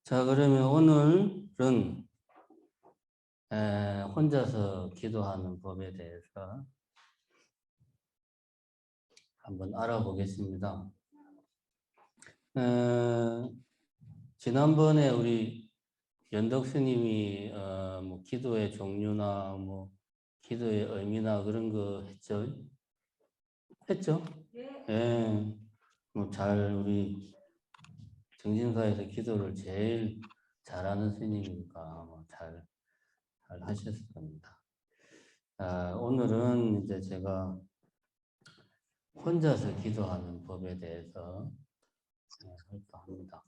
자, 그러면 오늘은 혼자서 기도하는 법에 대해서 한번 알아보겠습니다. 지난번에 우리 연덕 스님이 뭐 기도의 종류나 뭐 기도의 의미나 그런 거 했죠? 했죠? 예. 뭐 잘 우리 정신사에서 기도를 제일 잘하는 스님이니까 뭐 잘 하셨을 겁니다. 오늘은 이제 제가 혼자서 기도하는 법에 대해서 할까 합니다.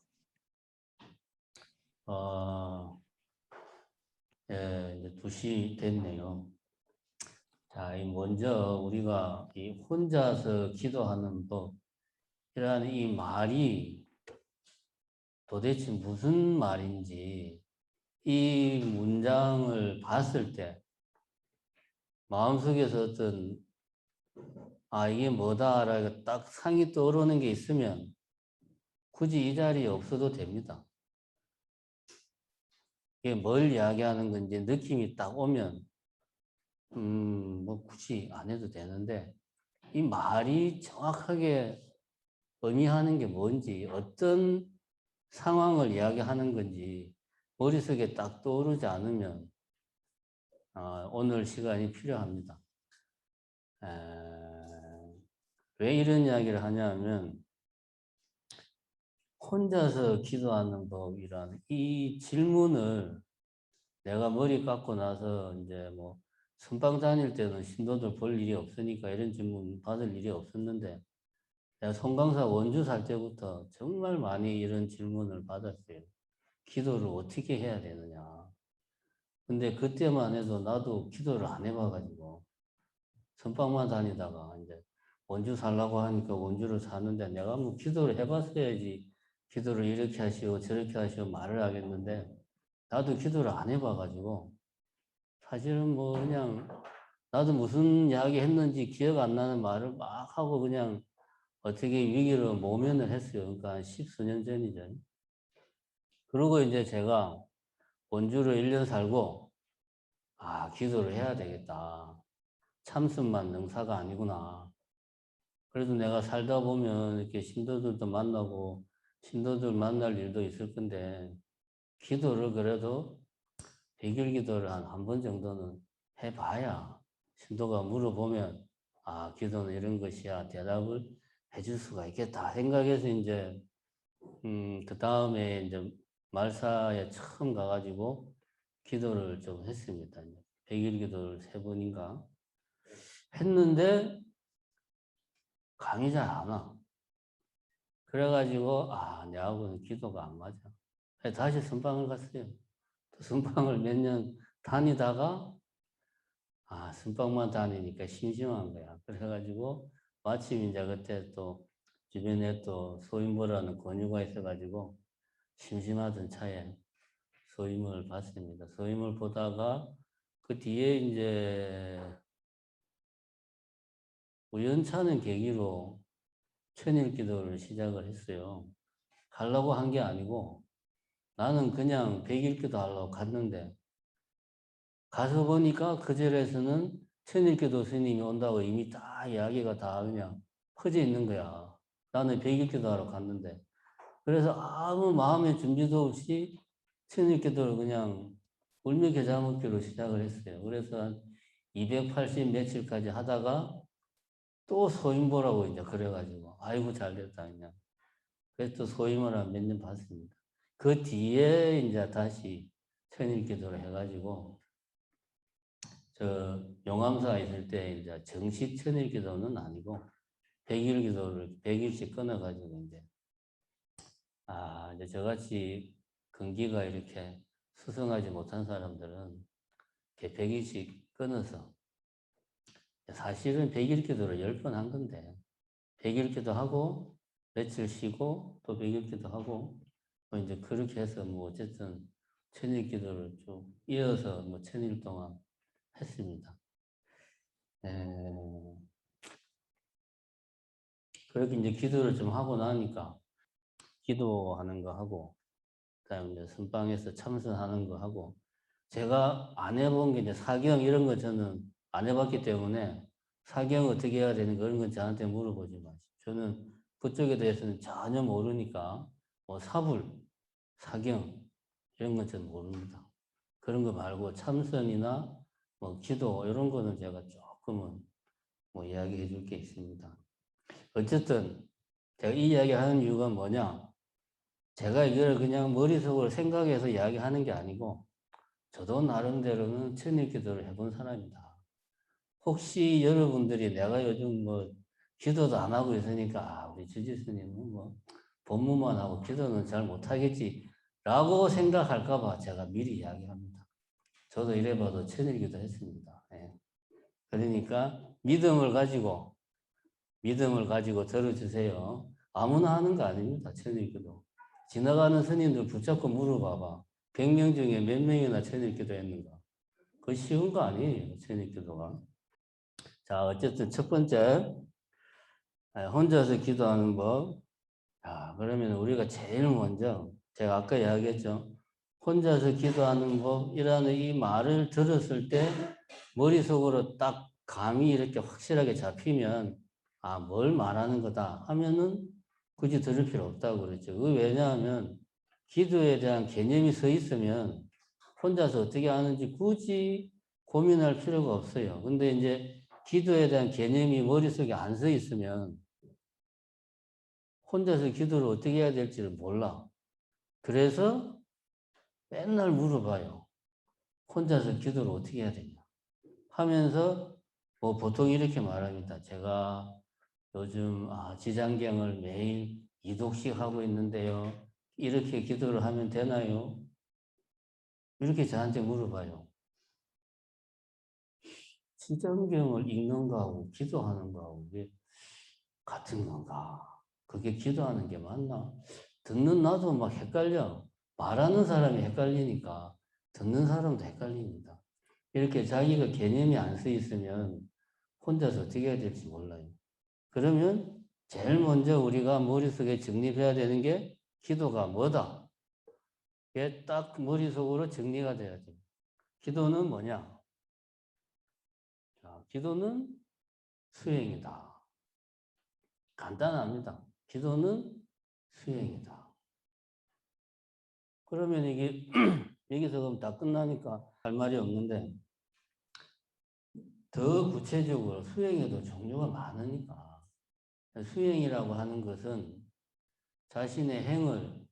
이제 2시 됐네요. 자, 먼저 우리가 이 혼자서 기도하는 법이라는 이 말이 도대체 무슨 말인지 이 문장을 봤을 때 마음속에서 어떤 이게 뭐다라고 딱 상이 떠오르는 게 있으면 굳이 이 자리에 없어도 됩니다. 이게 뭘 이야기하는 건지 느낌이 딱 오면 뭐 굳이 안 해도 되는데 이 말이 정확하게 의미하는 게 뭔지 어떤 상황을 이야기하는 건지 머릿속에 딱 떠오르지 않으면 오늘 시간이 필요합니다. 왜 이런 이야기를 하냐면 혼자서 기도하는 법이라는 이 질문을 내가 머리 깎고 나서 이제 뭐 선방 다닐 때는 신도들 볼 일이 없으니까 이런 질문 받을 일이 없었는데 내가 송강사 원주 살 때부터 정말 많이 이런 질문을 받았어요. 기도를 어떻게 해야 되느냐. 근데 그때만 해도 나도 기도를 안 해봐가지고 선방만 다니다가 이제 원주 살라고 하니까 원주를 사는데 내가 뭐 기도를 해봤어야지 기도를 이렇게 하시오 저렇게 하시오 말을 하겠는데 나도 기도를 안 해봐가지고 사실은 뭐 그냥 나도 무슨 이야기 했는지 기억 안 나는 말을 막 하고 그냥 어떻게 위기를 모면을 했어요. 그러니까 한 10수년 전이죠. 그러고 이제 제가 원주를 1년 살고 기도를 해야 되겠다. 참선만 능사가 아니구나. 그래도 내가 살다 보면 이렇게 신도들도 만나고 신도들 만날 일도 있을 건데 기도를 그래도 백일 기도를 한 번 정도는 해봐야 신도가 물어보면 기도는 이런 것이야 대답을 해줄 수가 있겠다 생각해서 이제 그 다음에 이제 말사에 처음 가가지고 기도를 좀 했습니다. 백일 기도를 3번인가 했는데 감이 잘 안 와. 그래가지고 내하고는 기도가 안 맞아. 다시 선방을 갔어요. 또 선방을 몇 년 다니다가 선방만 다니니까 심심한 거야. 그래가지고 마침 이제 그때 또 주변에 또 소인보라는 권유가 있어가지고 심심하던 차에 소임을 봤습니다. 소임을 보다가 그 뒤에 이제 우연찮은 계기로 천일 기도를 시작을 했어요. 가려고 한 게 아니고 나는 그냥 백일 기도 하려고 갔는데 가서 보니까 그 절에서는 천일 기도 스님이 온다고 이미 다 이야기가 다 그냥 퍼져 있는 거야. 나는 백일 기도 하러 갔는데 그래서 아무 마음의 준비도 없이 천일 기도를 그냥 울며 겨자 먹기로 시작을 했어요. 그래서 한 280 며칠까지 하다가 또 소임 보라고 이제 그래가지고 아이고 잘 됐다 그냥. 그래서 또 소임을 한 몇 년 봤습니다. 그 뒤에 이제 다시 천일 기도를 해가지고 저 용암사 있을 때 이제 정식 천일 기도는 아니고 100일 기도를 100일씩 끊어가지고 이제 저같이 근기가 이렇게 수성하지 못한 사람들은 이렇게 100일씩 끊어서 사실은 100일 기도를 10번 한 건데 100일 기도하고 며칠 쉬고 또 100일 기도하고 뭐 이제 그렇게 해서 뭐 어쨌든 천일 기도를 쭉 이어서 뭐 천일 동안 했습니다. 그렇게 이제 기도를 좀 하고 나니까 기도하는 거 하고 그다음에 이제 선방에서 참선하는 거 하고 제가 안 해본 게 이제 사경 이런 거 저는 안 해봤기 때문에 사경 어떻게 해야 되는 그런 건 저한테 물어보지 마시고 저는 그쪽에 대해서는 전혀 모르니까 뭐 사불, 사경 이런 건 저는 모릅니다. 그런 거 말고 참선이나 뭐 기도 이런 거는 제가 조금은 뭐 이야기해 줄 게 있습니다. 어쨌든 제가 이 이야기 하는 이유가 뭐냐? 제가 이걸 그냥 머릿속으로 생각해서 이야기하는 게 아니고 저도 나름대로는 천일기도를 해본 사람이다. 혹시 여러분들이 내가 요즘 뭐 기도도 안 하고 있으니까 우리 주지 스님은 뭐 법문만 하고 기도는 잘 못하겠지 라고 생각할까 봐 제가 미리 이야기합니다. 저도 이래봐도 천일기도 했습니다. 예. 그러니까 믿음을 가지고 들어주세요. 아무나 하는 거 아닙니다. 천일기도. 지나가는 스님들 붙잡고 물어봐봐. 100명 중에 몇 명이나 천일기도 했는가? 그거 쉬운 거 아니에요. 천일기도가. 자, 어쨌든 첫 번째, 혼자서 기도하는 법. 자, 그러면 우리가 제일 먼저, 제가 아까 이야기했죠. 혼자서 기도하는 법이라는 이 말을 들었을 때 머릿속으로 딱 감이 이렇게 확실하게 잡히면 뭘 말하는 거다 하면은 굳이 들을 필요 없다고 그랬죠. 왜냐하면 기도에 대한 개념이 서 있으면 혼자서 어떻게 하는지 굳이 고민할 필요가 없어요. 근데 이제 기도에 대한 개념이 머릿속에 안 서 있으면 혼자서 기도를 어떻게 해야 될지를 몰라. 그래서 맨날 물어봐요. 혼자서 기도를 어떻게 해야 되냐. 하면서 뭐 보통 이렇게 말합니다. 제가 요즘 지장경을 매일 2독씩 하고 있는데요. 이렇게 기도를 하면 되나요? 이렇게 저한테 물어봐요. 지장경을 읽는 거하고 기도하는 거하고 이게 같은 건가? 그게 기도하는 게 맞나? 듣는 나도 막 헷갈려. 말하는 사람이 헷갈리니까 듣는 사람도 헷갈립니다. 이렇게 자기가 개념이 안 써 있으면 혼자서 어떻게 해야 될지 몰라요. 그러면 제일 먼저 우리가 머릿속에 정립해야 되는 게 기도가 뭐다? 이게 딱 머릿속으로 정리가 돼야 돼요. 기도는 뭐냐? 자, 기도는 수행이다. 간단합니다. 기도는 수행이다. 그러면 이게 여기서 그럼 다 끝나니까 할 말이 없는데 더 구체적으로 수행에도 종류가 많으니까 수행이라고 하는 것은 자신의 행을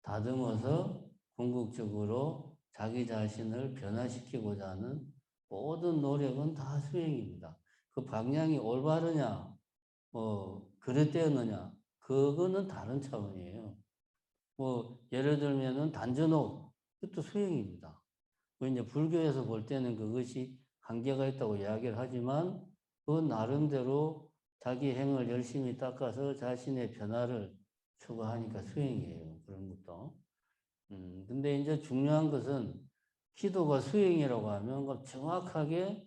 다듬어서 궁극적으로 자기 자신을 변화시키고자 하는 모든 노력은 다 수행입니다. 그 방향이 올바르냐, 그릇되었느냐, 그거는 다른 차원이에요. 예를 들면은 단전호, 그것도 수행입니다. 이제 불교에서 볼 때는 그것이 한계가 있다고 이야기를 하지만 그 나름대로 자기 행을 열심히 닦아서 자신의 변화를 추구하니까 수행이에요. 그런 것도. 근데 이제 중요한 것은 기도가 수행이라고 하면 정확하게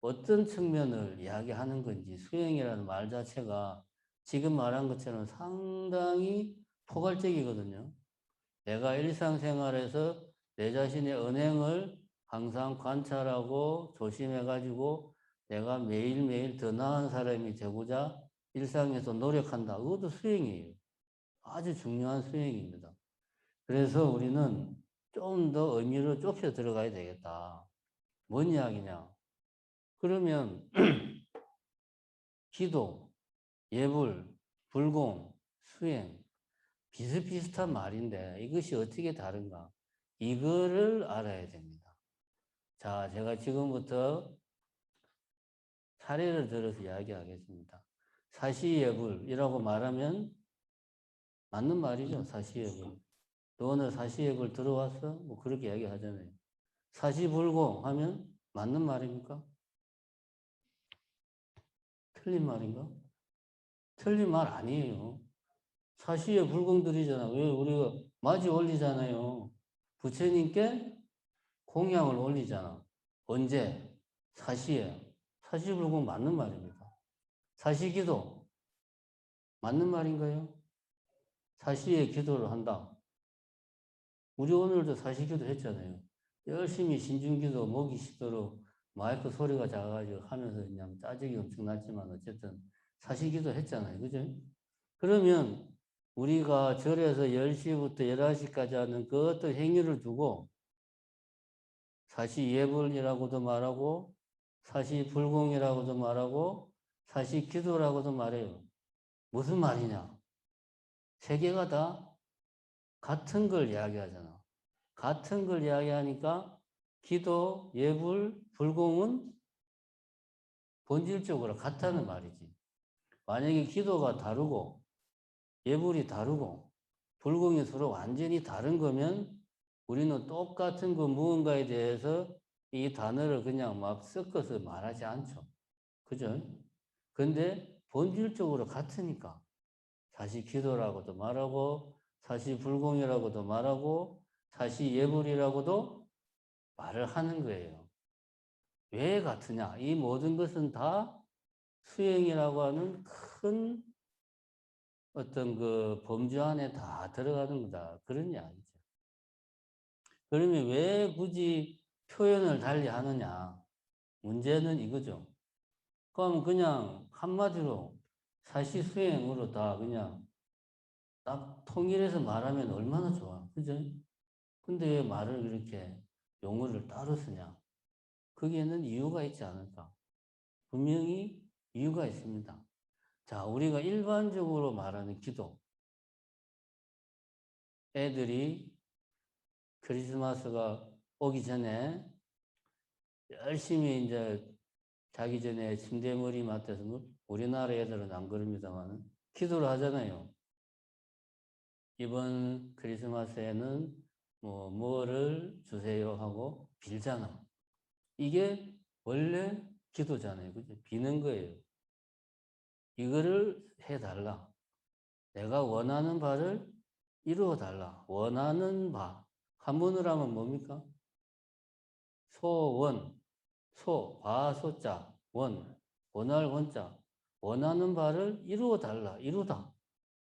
어떤 측면을 이야기하는 건지 수행이라는 말 자체가 지금 말한 것처럼 상당히 포괄적이거든요. 내가 일상생활에서 내 자신의 언행을 항상 관찰하고 조심해가지고 내가 매일매일 더 나은 사람이 되고자 일상에서 노력한다. 그것도 수행이에요. 아주 중요한 수행입니다. 그래서 우리는 좀 더 의미로 좁혀 들어가야 되겠다. 뭔 이야기냐? 그러면 기도, 예불, 불공, 수행 비슷비슷한 말인데 이것이 어떻게 다른가? 이거를 알아야 됩니다. 자, 제가 지금부터 사례를 들어서 이야기하겠습니다. 사시예불이라고 말하면 맞는 말이죠. 사시예불. 너 오늘 사시예불 들어왔어? 뭐 그렇게 이야기하잖아요. 사시불공 하면 맞는 말입니까? 틀린 말인가? 틀린 말 아니에요. 사시에 불공들이잖아. 왜 우리가 맞이 올리잖아요. 부처님께 공양을 올리잖아. 언제? 사시에. 사시불공 맞는 말입니다. 사시기도 맞는 말인가요? 사시에 기도를 한다. 우리 오늘도 사시기도 했잖아요. 열심히 신중기도 목이 쉬도록 마이크 소리가 작아가지고 하면서 그냥 짜증이 엄청 났지만 어쨌든 사시기도 했잖아요. 그죠? 그러면 우리가 절에서 10시부터 11시까지 하는 그 어떤 행위를 두고 사시예불이라고도 말하고 사시불공이라고도 말하고 사시기도라고도 말해요. 무슨 말이냐? 세 개가 다 같은 걸 이야기하잖아. 같은 걸 이야기하니까 기도, 예불, 불공은 본질적으로 같다는 말이지. 만약에 기도가 다르고 예불이 다르고 불공이 서로 완전히 다른 거면 우리는 똑같은 그 무언가에 대해서 이 단어를 그냥 막 섞어서 말하지 않죠. 그죠? 근데 본질적으로 같으니까 사시 기도라고도 말하고 사시 불공이라고도 말하고 사시 예불이라고도 말을 하는 거예요. 왜 같으냐? 이 모든 것은 다 수행이라고 하는 큰 어떤 그 범주 안에 다 들어가는 거다. 그런 이야기죠. 그러면 왜 굳이 표현을 달리 하느냐? 문제는 이거죠. 그럼 그냥 한마디로 사시수행으로 다 그냥 딱 통일해서 말하면 얼마나 좋아. 그죠? 근데 왜 말을 이렇게 용어를 따로 쓰냐? 거기에는 이유가 있지 않을까? 분명히 이유가 있습니다. 자, 우리가 일반적으로 말하는 기도. 애들이 크리스마스가 오기 전에 열심히 이제 자기 전에 침대 머리맡에서 우리나라 애들은 안 그럽니다만 기도를 하잖아요. 이번 크리스마스에는 뭐를 주세요 하고 빌잖아. 이게 원래 기도잖아요. 그죠? 비는 거예요. 이거를 해달라. 내가 원하는 바를 이루어달라. 원하는 바. 한문으로 하면 뭡니까? 소원. 바소자. 원할 원자. 원하는 바를 이루어달라. 이루다.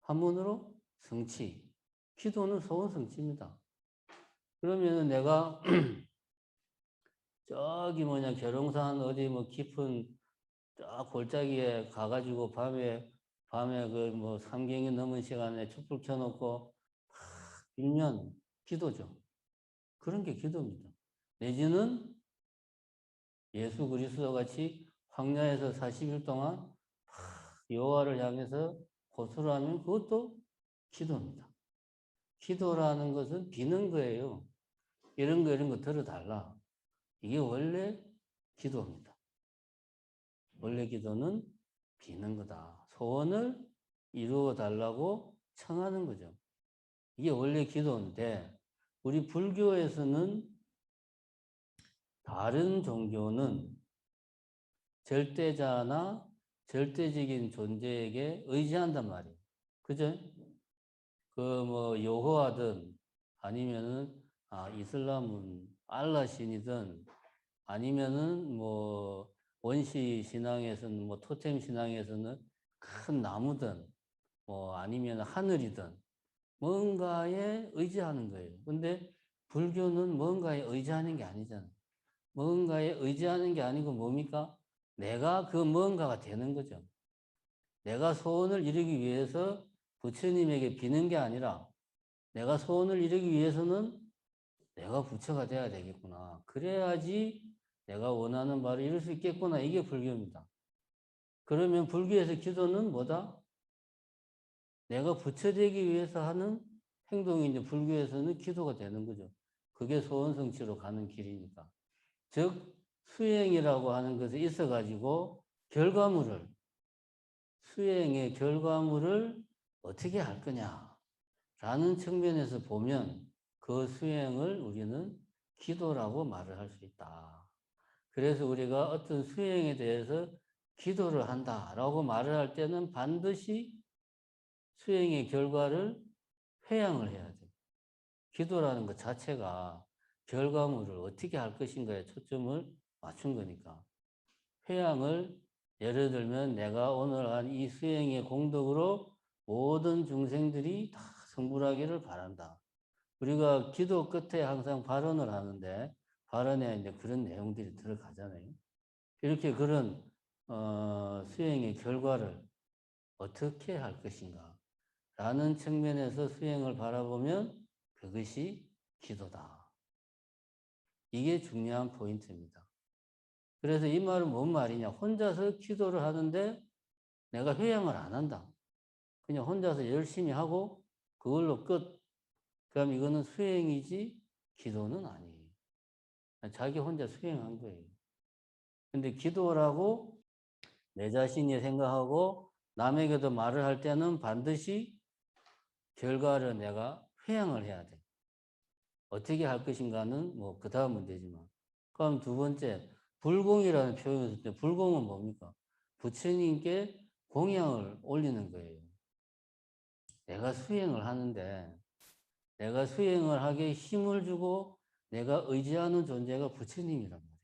한문으로 성취. 기도는 소원 성취입니다. 그러면 내가 저기 계룡산 어디 깊은 저 골짜기에 가가지고 밤에 그 삼경이 넘은 시간에 촛불 켜놓고 빌면 기도죠. 그런 게 기도입니다. 내지는 예수 그리스도 같이 황야에서 40일 동안 여호와를 향해서 고수를 하면 그것도 기도입니다. 기도라는 것은 비는 거예요. 이런 거 들어달라. 이게 원래 기도입니다. 원래 기도는 비는 거다. 소원을 이루어 달라고 청하는 거죠. 이게 원래 기도인데 우리 불교에서는 다른 종교는 절대자나 절대적인 존재에게 의지한단 말이에요. 그죠? 여호와든 아니면은 이슬람은 알라 신이든 아니면은 원시 신앙에서는 토템 신앙에서는 큰 나무든 아니면 하늘이든 뭔가에 의지하는 거예요. 근데 불교는 뭔가에 의지하는 게 아니잖아요. 뭔가에 의지하는 게 아니고 뭡니까? 내가 그 뭔가가 되는 거죠. 내가 소원을 이루기 위해서 부처님에게 비는 게 아니라 내가 소원을 이루기 위해서는 내가 부처가 돼야 되겠구나. 그래야지 내가 원하는 바를 이룰 수 있겠구나. 이게 불교입니다. 그러면 불교에서 기도는 뭐다? 내가 부처 되기 위해서 하는 행동이 이제 불교에서는 기도가 되는 거죠. 그게 소원 성취로 가는 길이니까. 즉 수행이라고 하는 것에 있어가지고 수행의 결과물을 어떻게 할 거냐라는 측면에서 보면 그 수행을 우리는 기도라고 말을 할 수 있다. 그래서 우리가 어떤 수행에 대해서 기도를 한다라고 말을 할 때는 반드시 수행의 결과를 회양을 해야 돼요. 기도라는 것 자체가 결과물을 어떻게 할 것인가에 초점을 맞춘 거니까. 회양을 예를 들면 내가 오늘 한 이 수행의 공덕으로 모든 중생들이 다 성불하기를 바란다. 우리가 기도 끝에 항상 발언을 하는데 발언에 이제 그런 내용들이 들어가잖아요. 이렇게 그런 수행의 결과를 어떻게 할 것인가 라는 측면에서 수행을 바라보면 그것이 기도다. 이게 중요한 포인트입니다. 그래서 이 말은 뭔 말이냐. 혼자서 기도를 하는데 내가 회양을 안 한다. 그냥 혼자서 열심히 하고 그걸로 끝. 그럼 이거는 수행이지 기도는 아니에요. 자기 혼자 수행한 거예요. 근데 기도라고 내 자신이 생각하고 남에게도 말을 할 때는 반드시 결과를 내가 회양을 해야 돼. 어떻게 할 것인가는 뭐 그 다음 문제지만. 그럼 두 번째, 불공이라는 표현을 쓸 때 불공은 뭡니까? 부처님께 공양을 올리는 거예요. 내가 수행을 하는데 내가 수행을 하게 힘을 주고 내가 의지하는 존재가 부처님이란 말이에요.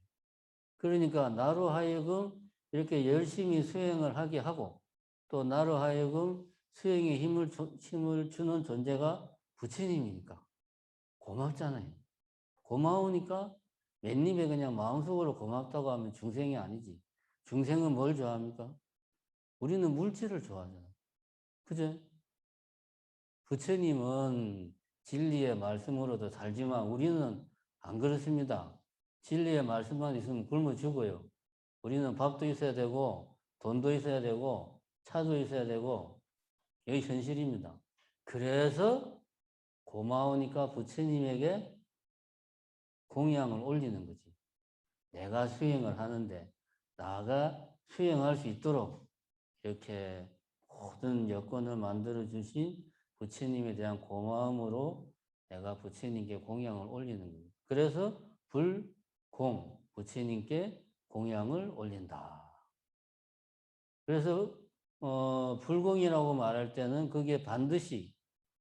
그러니까 나로 하여금 이렇게 열심히 수행을 하게 하고 또 나로 하여금 수행에 힘을 주는 존재가 부처님이니까 고맙잖아요. 고마우니까 맨입에 그냥 마음속으로 고맙다고 하면 중생이 아니지. 중생은 뭘 좋아합니까? 우리는 물질을 좋아하잖아. 그죠? 부처님은 진리의 말씀으로도 살지만 우리는 안 그렇습니다. 진리의 말씀만 있으면 굶어 죽어요. 우리는 밥도 있어야 되고 돈도 있어야 되고 차도 있어야 되고 여기 현실입니다. 그래서 고마우니까 부처님에게 공양을 올리는 거지. 내가 수행을 하는데 나가 수행할 수 있도록 이렇게 모든 여건을 만들어 주신 부처님에 대한 고마움으로 내가 부처님께 공양을 올리는 거예요. 그래서 불공, 부처님께 공양을 올린다. 그래서 불공이라고 말할 때는 그게 반드시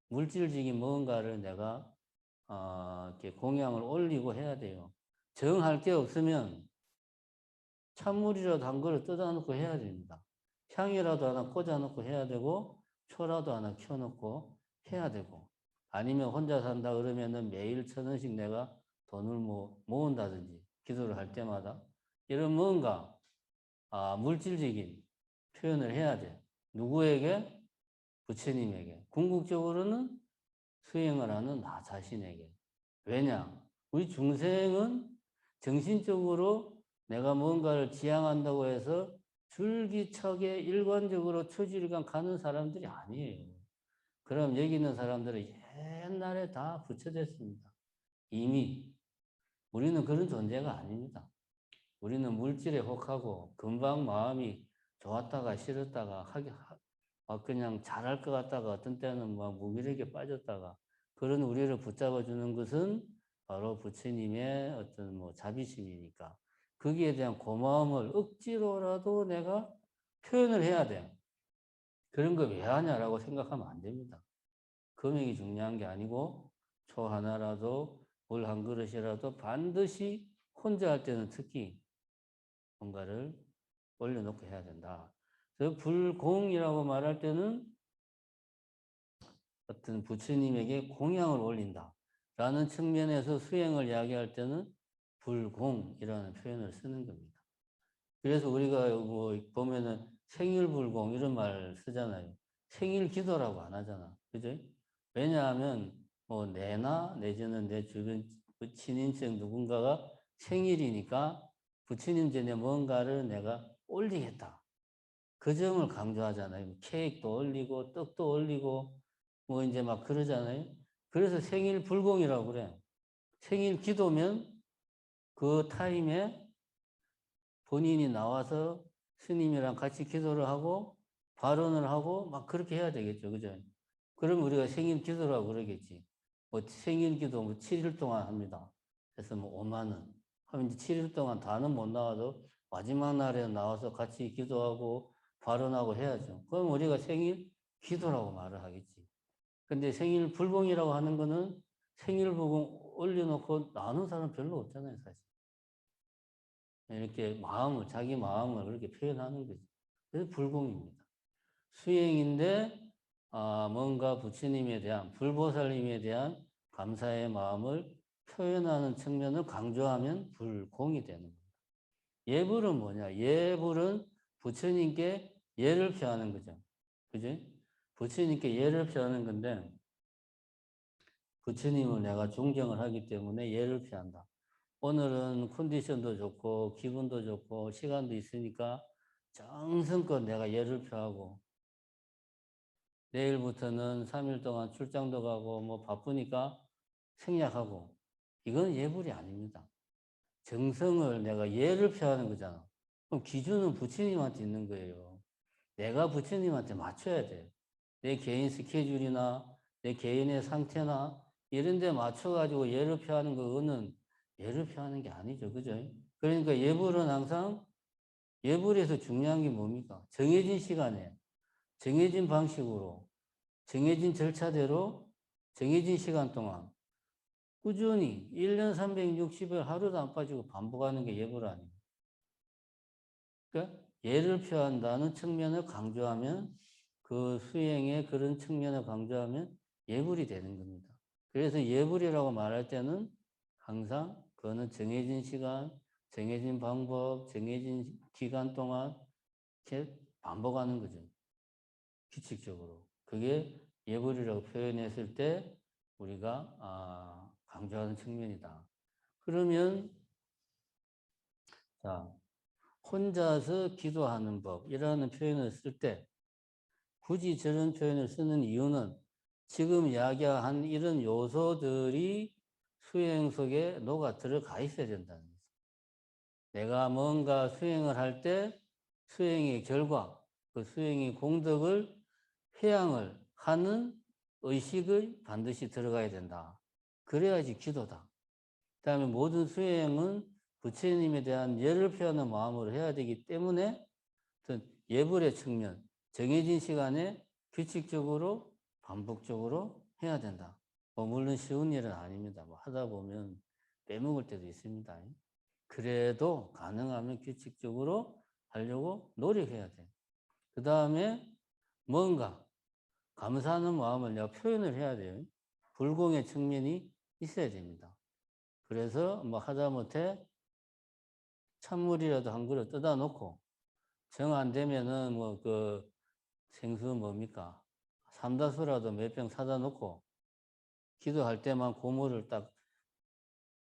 물질적인 뭔가를 내가 이렇게 공양을 올리고 해야 돼요. 정할 게 없으면 찬물이라도 한 그릇 떠다 놓고 해야 됩니다. 향이라도 하나 꽂아 놓고 해야 되고 초라도 하나 켜 놓고 해야 되고 아니면 혼자 산다 그러면은 매일 1,000원씩 내가 돈을 모은다든지 기도를 할 때마다 이런 뭔가 물질적인 표현을 해야 돼. 누구에게? 부처님에게. 궁극적으로는 수행을 하는 나 자신에게. 왜냐? 우리 중생은 정신적으로 내가 뭔가를 지향한다고 해서 줄기차게 일관적으로 초지일관 가는 사람들이 아니에요. 그럼 여기 있는 사람들은 옛날에 다 부처됐습니다. 이미. 우리는 그런 존재가 아닙니다. 우리는 물질에 혹하고 금방 마음이 좋았다가 싫었다가 그냥 잘할 것 같다가 어떤 때는 무기력에 빠졌다가 그런 우리를 붙잡아 주는 것은 바로 부처님의 어떤 자비심이니까 거기에 대한 고마움을 억지로라도 내가 표현을 해야 돼. 그런 거 왜 하냐라고 생각하면 안 됩니다. 금액이 중요한 게 아니고 초 하나라도 물 한 그릇이라도 반드시 혼자 할 때는 특히 뭔가를 올려놓고 해야 된다. 그래서 불공이라고 말할 때는 어떤 부처님에게 공양을 올린다. 라는 측면에서 수행을 이야기할 때는 불공이라는 표현을 쓰는 겁니다. 그래서 우리가 보면은 생일불공 이런 말 쓰잖아요. 생일 기도라고 안 하잖아. 그죠? 왜냐하면 내나 내지는 내 주변 친인척 누군가가 생일이니까 부처님 전에 뭔가를 내가 올리겠다. 그 점을 강조하잖아요. 케이크도 올리고 떡도 올리고 이제 막 그러잖아요. 그래서 생일 불공이라고 그래. 생일 기도면 그 타임에 본인이 나와서 스님이랑 같이 기도를 하고 발언을 하고 막 그렇게 해야 되겠죠. 그죠? 그럼 우리가 생일 기도라고 그러겠지. 생일 기도 7일 동안 합니다. 그래서 5만 원. 하면 이제 7일 동안 다는 못 나와도 마지막 날에 나와서 같이 기도하고 발언하고 해야죠. 그럼 우리가 생일 기도라고 말을 하겠지. 근데 생일 불공이라고 하는 거는 생일 불공 올려놓고 나오는 사람 별로 없잖아요, 사실. 이렇게 자기 마음을 그렇게 표현하는 거지. 그래서 불공입니다. 수행인데, 뭔가 부처님에 대한, 불보살님에 대한 감사의 마음을 표현하는 측면을 강조하면 불공이 되는 겁니다. 예불은 뭐냐? 예불은 부처님께 예를 표하는 거죠. 그지? 부처님께 예를 표하는 건데, 부처님을 내가 존경을 하기 때문에 예를 표한다. 오늘은 컨디션도 좋고, 기분도 좋고, 시간도 있으니까 정성껏 내가 예를 표하고, 내일부터는 3일 동안 출장도 가고, 뭐 바쁘니까 생략하고, 이건 예불이 아닙니다. 정성을 내가 예를 표하는 거잖아. 그럼 기준은 부처님한테 있는 거예요. 내가 부처님한테 맞춰야 돼. 내 개인 스케줄이나 내 개인의 상태나 이런 데 맞춰가지고 예를 표하는 거는 예를 표하는 게 아니죠. 그죠? 그러니까 예불은 항상 예불에서 중요한 게 뭡니까? 정해진 시간에, 정해진 방식으로, 정해진 절차대로, 정해진 시간 동안 꾸준히 1년 360일 하루도 안 빠지고 반복하는 게 예불 아니에요. 그러니까 예를 표한다는 측면을 강조하면 그 수행의 그런 측면을 강조하면 예불이 되는 겁니다. 그래서 예불이라고 말할 때는 항상 그거는 정해진 시간, 정해진 방법, 정해진 기간 동안 이렇게 반복하는 거죠. 규칙적으로. 그게 예불이라고 표현했을 때 우리가 강조하는 측면이다. 그러면 자, 혼자서 기도하는 법이라는 표현을 쓸 때 굳이 저런 표현을 쓰는 이유는 지금 이야기한 이런 요소들이 수행 속에 녹아 들어가 있어야 된다는 거죠. 내가 뭔가 수행을 할 때 수행의 결과, 그 수행의 공덕을 회양을 하는 의식이 반드시 들어가야 된다. 그래야지 기도다. 그 다음에 모든 수행은 부처님에 대한 예를 표하는 마음으로 해야 되기 때문에 어떤 예불의 측면, 정해진 시간에 규칙적으로 반복적으로 해야 된다. 뭐 물론 쉬운 일은 아닙니다. 뭐 하다 보면 빼먹을 때도 있습니다. 그래도 가능하면 규칙적으로 하려고 노력해야 돼. 그 다음에 뭔가 감사하는 마음을 내가 표현을 해야 돼요. 불공의 측면이 있어야 됩니다. 그래서 뭐 하다못해 찬물이라도 한 그릇 떠다 놓고 정 안 되면은 뭐 그 생수 뭡니까? 삼다수라도 몇 병 사다 놓고 기도할 때만 고물을 딱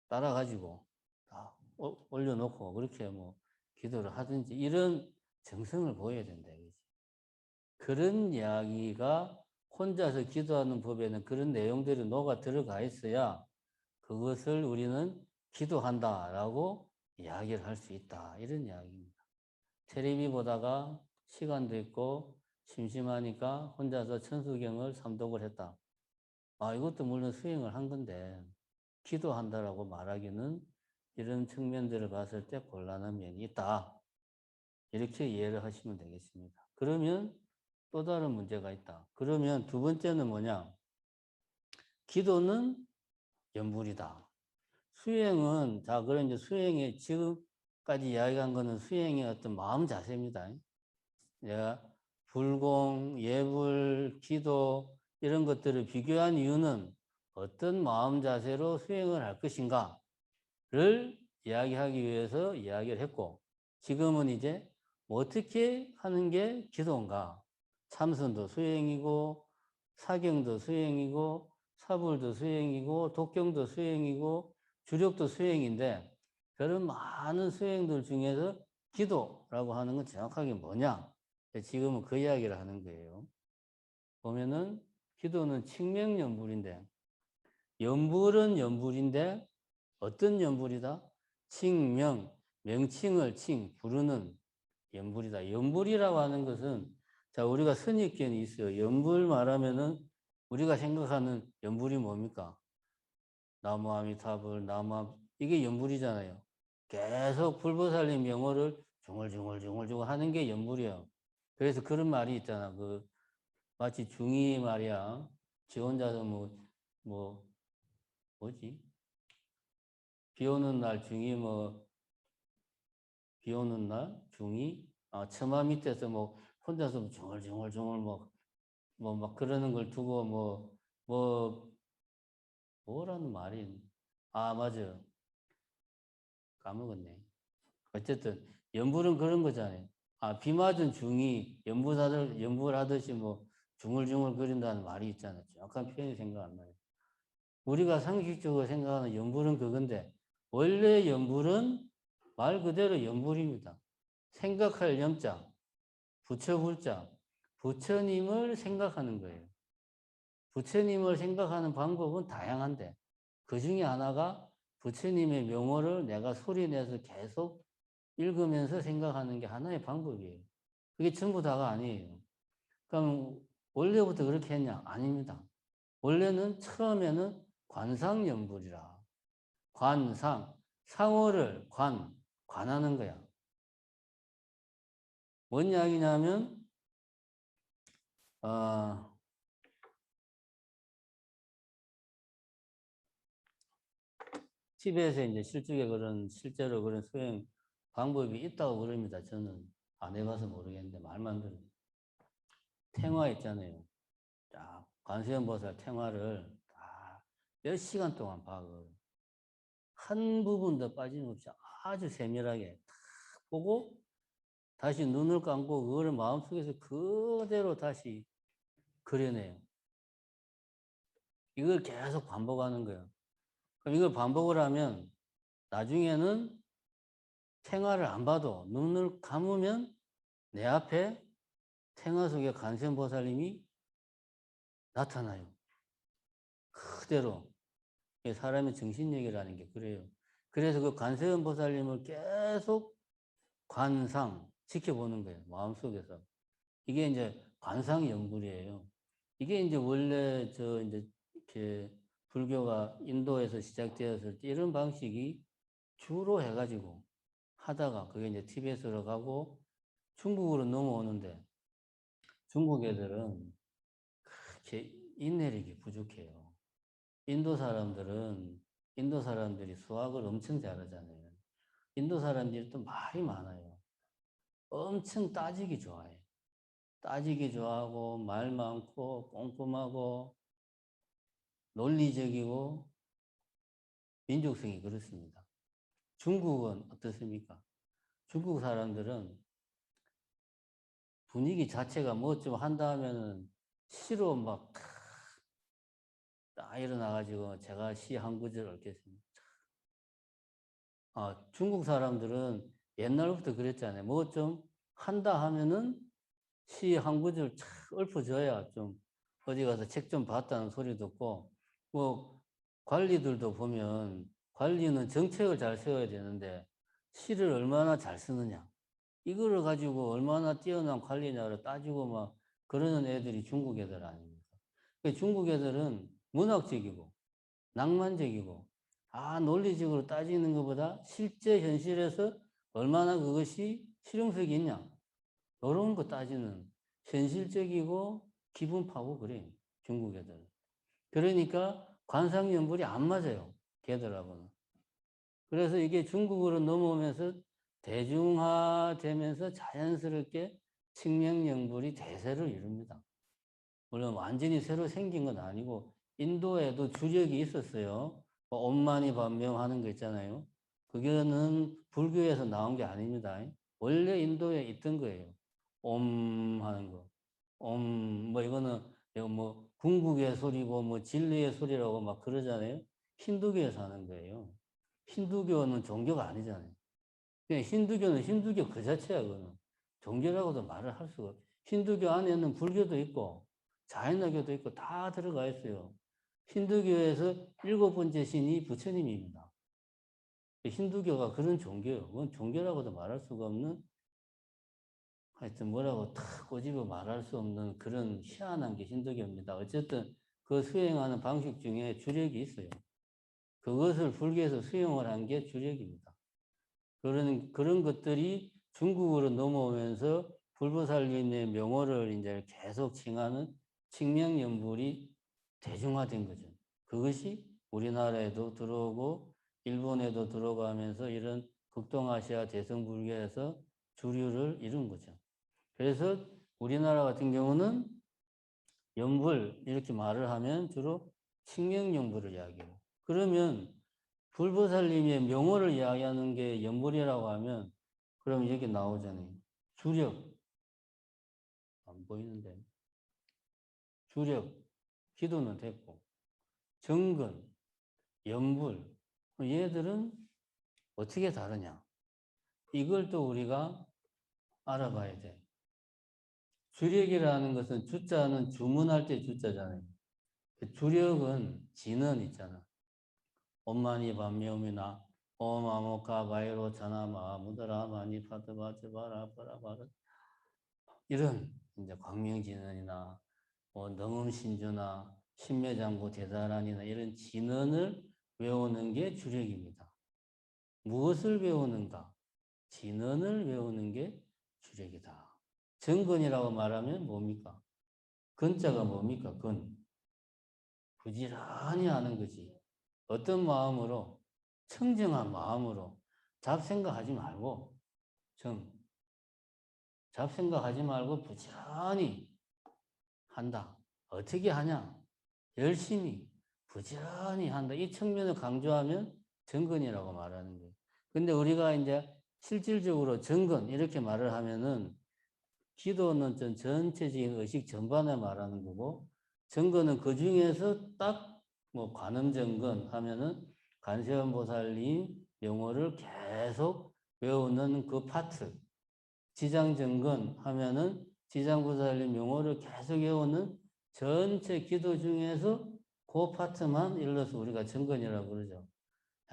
따라가지고 딱 올려놓고 그렇게 뭐 기도를 하든지 이런 정성을 보여야 된다. 그런 이야기가 혼자서 기도하는 법에는 그런 내용들이 녹아 들어가 있어야 그것을 우리는 기도한다라고 이야기를 할 수 있다. 이런 이야기입니다. 테레비 보다가 시간도 있고 심심하니까 혼자서 천수경을 삼독을 했다. 이것도 물론 수행을 한 건데 기도한다라고 말하기는 이런 측면들을 봤을 때 곤란한 면이 있다. 이렇게 이해를 하시면 되겠습니다. 그러면 또 다른 문제가 있다. 그러면 두 번째는 뭐냐? 기도는 연불이다. 수행은, 자, 그런 이제 수행의 지금까지 이야기한 거는 수행의 어떤 마음 자세입니다. 내가 불공, 예불, 기도, 이런 것들을 비교한 이유는 어떤 마음 자세로 수행을 할 것인가를 이야기하기 위해서 이야기를 했고, 지금은 이제 어떻게 하는 게 기도인가? 참선도 수행이고, 사경도 수행이고, 사불도 수행이고, 독경도 수행이고, 주력도 수행인데, 그런 많은 수행들 중에서 기도라고 하는 건 정확하게 뭐냐? 지금은 그 이야기를 하는 거예요. 보면은 기도는 칭명연불인데, 연불은 연불인데 어떤 연불이다? 칭명, 명칭을 부르는 연불이다. 연불이라고 하는 것은 자 우리가 선입견이 있어요. 연불 말하면은 우리가 생각하는 연불이 뭡니까? 나무아미타불, 이게 연불이잖아요. 계속 불보살님 명호를 중얼중얼 하는 게 연불이에요. 그래서 그런 말이 있잖아. 마치 중이 말이야. 지 혼자서 뭐, 뭐지? 비 오는 날 중이 비 오는 날 중이, 처마 밑에서 혼자서 중얼중얼 막 그러는 걸 두고 뭐라는 말이, 아, 맞아. 까먹었네. 어쨌든, 연불은 그런 거잖아요. 아, 비 맞은 중이 연불 하듯이 뭐, 중얼중얼 거린다는 말이 있잖아요. 정확한 표현이 생각 안 나요. 우리가 상식적으로 생각하는 연불은 그건데, 원래 연불은 말 그대로 연불입니다. 생각할 염자, 부처불자, 부처님을 생각하는 거예요. 부처님을 생각하는 방법은 다양한데, 그 중에 하나가 부처님의 명호를 내가 소리내서 계속 읽으면서 생각하는 게 하나의 방법이에요. 그게 전부 다가 아니에요. 그럼 원래부터 그렇게 했냐? 아닙니다. 원래는 처음에는 관상연불이라. 관상, 상호를 관하는 거야. 뭔 이야기냐면, 어, TV에서 이제 실제로 그런 수행 방법이 있다고 그럽니다. 저는 안 해봐서 모르겠는데, 말만 들어. 탱화 있잖아요. 딱, 관세음보살 탱화를 딱 몇 시간 동안 봐. 한 부분도 빠짐없이 아주 세밀하게 딱 보고, 다시 눈을 감고 그거를 마음속에서 그대로 다시 그려내요. 이걸 계속 반복하는 거예요. 그럼 이걸 반복을 하면 나중에는 생활을 안 봐도 눈을 감으면 내 앞에 생활 속에 관세음보살님이 나타나요. 그대로. 사람의 정신력이라는 게 그래요. 그래서 그 관세음보살님을 계속 관상 지켜보는 거예요. 마음속에서. 이게 이제 관상연불이에요. 이게 이제 원래 이제 이렇게 불교가 인도에서 시작되었을 때 이런 방식이 주로 해가지고 하다가 그게 이제 티베트로 가고 중국으로 넘어오는데 중국 애들은 그렇게 인내력이 부족해요. 인도 사람들이 수학을 엄청 잘하잖아요. 인도 사람들이 또 말이 많아요. 엄청 따지기 좋아해. 따지기 좋아하고 말 많고 꼼꼼하고 논리적이고 민족성이 그렇습니다. 중국은 어떻습니까? 중국 사람들은 분위기 자체가 뭐 좀 한다 하면은 시로 막 딱 일어나가지고 제가 시 한 구절 읽겠습니다. 아, 중국 사람들은 옛날부터 그랬잖아요. 뭐 좀 한다 하면은 시 한 구절 착 읊어줘야 좀 어디 가서 책 좀 봤다는 소리 듣고 뭐 관리들도 보면 관리는 정책을 잘 세워야 되는데 시를 얼마나 잘 쓰느냐 이거를 가지고 얼마나 뛰어난 관리냐를 따지고 막 그러는 애들이 중국 애들 아닙니까? 중국 애들은 문학적이고 낭만적이고 논리적으로 따지는 것보다 실제 현실에서 얼마나 그것이 실용성이 있냐 이런 거 따지는 현실적이고 기분 파고 그래요. 중국 애들은. 그러니까 관상연불이 안 맞아요. 걔들하고는. 그래서 이게 중국으로 넘어오면서 대중화되면서 자연스럽게 칙명연불이 대세를 이룹니다. 물론 완전히 새로 생긴 건 아니고 인도에도 주력이 있었어요. 뭐 엄만이 반명하는 거 있잖아요. 그거는 불교에서 나온 게 아닙니다. 원래 인도에 있던 거예요. 옴 하는 거. 뭐 이거는 이거 뭐 궁극의 소리고 뭐 진리의 소리라고 막 그러잖아요. 힌두교에서 하는 거예요. 힌두교는 종교가 아니잖아요. 그냥 힌두교는 힌두교 그 자체야, 그거는. 종교라고도 말을 할 수가 없어요. 힌두교 안에는 불교도 있고, 자연화교도 있고, 다 들어가 있어요. 힌두교에서 일곱 번째 신이 부처님입니다. 힌두교가 그런 종교예요. 그건 종교라고도 말할 수가 없는, 하여튼 뭐라고 탁 꼬집어 말할 수 없는 그런 희한한 게 힌두교입니다. 어쨌든 그 수행하는 방식 중에 주력이 있어요. 그것을 불교에서 수용을 한 게 주력입니다. 그런 것들이 중국으로 넘어오면서 불보살님의 명호를 이제 계속 칭하는 칭명연불이 대중화된 거죠. 그것이 우리나라에도 들어오고 일본에도 들어가면서 이런 극동아시아 대성불교에서 주류를 이룬 거죠. 그래서 우리나라 같은 경우는 연불 이렇게 말을 하면 주로 칙명연불을 이야기해요. 그러면 불보살님의 명호를 이야기하는 게 연불이라고 하면 그럼 여기 나오잖아요. 주력 안 보이는데 주력 기도는 됐고 정근 연불 얘들은 어떻게 다르냐 이걸 또 우리가 알아봐야 돼. 주력이라는 것은 주자는 주문할 때 주자잖아요. 주력은 진은 있잖아. 엄마니 밤미오미나 오마모카 바이로 자나마 무더라 마니 파드바즈 바라 바라바라 이런 이제 광명진언이나 뭐 능음신주나 신묘장구 대사란이나 이런 진언을 외우는 게 주력입니다. 무엇을 배우는가? 진언을 외우는 게 주력이다. 정근이라고 말하면 뭡니까? 근자가 뭡니까? 근. 부지런히 하는 거지. 어떤 마음으로? 청정한 마음으로. 잡생각하지 말고, 잡생각하지 말고 부지런히 한다. 어떻게 하냐? 열심히, 부지런히 한다. 이 측면을 강조하면 정근이라고 말하는 거예요. 근데 우리가 이제 실질적으로 정근, 이렇게 말을 하면은 기도는 전 전체적인 의식 전반을 말하는 거고, 정근은 그 중에서 딱 뭐 관음정근 하면은 관세음보살님 명호를 계속 외우는 그 파트, 지장정근 하면은 지장보살님 명호를 계속 외우는 전체 기도 중에서 그 파트만 일러서 우리가 정근이라고 그러죠.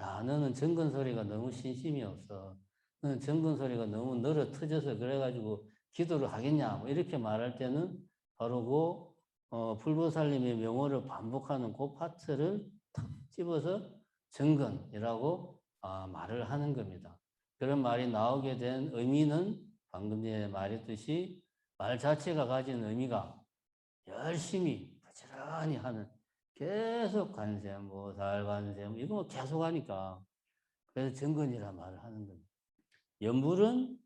야, 너는 정근 소리가 너무 신심이 없어. 너는 정근 소리가 너무 늘어 터져서 그래가지고 기도를 하겠냐. 뭐 이렇게 말할 때는 바로 그 불보살님의 명호를 반복하는 그 파트를 탁 집어서 정근이라고 말을 하는 겁니다. 그런 말이 나오게 된 의미는 방금 전에 말했듯이 말 자체가 가진 의미가 열심히 부지런히 하는 계속 관세음, 보살, 관세음 이거 계속 하니까 그래서 정근이라 말을 하는 겁니다. 연불은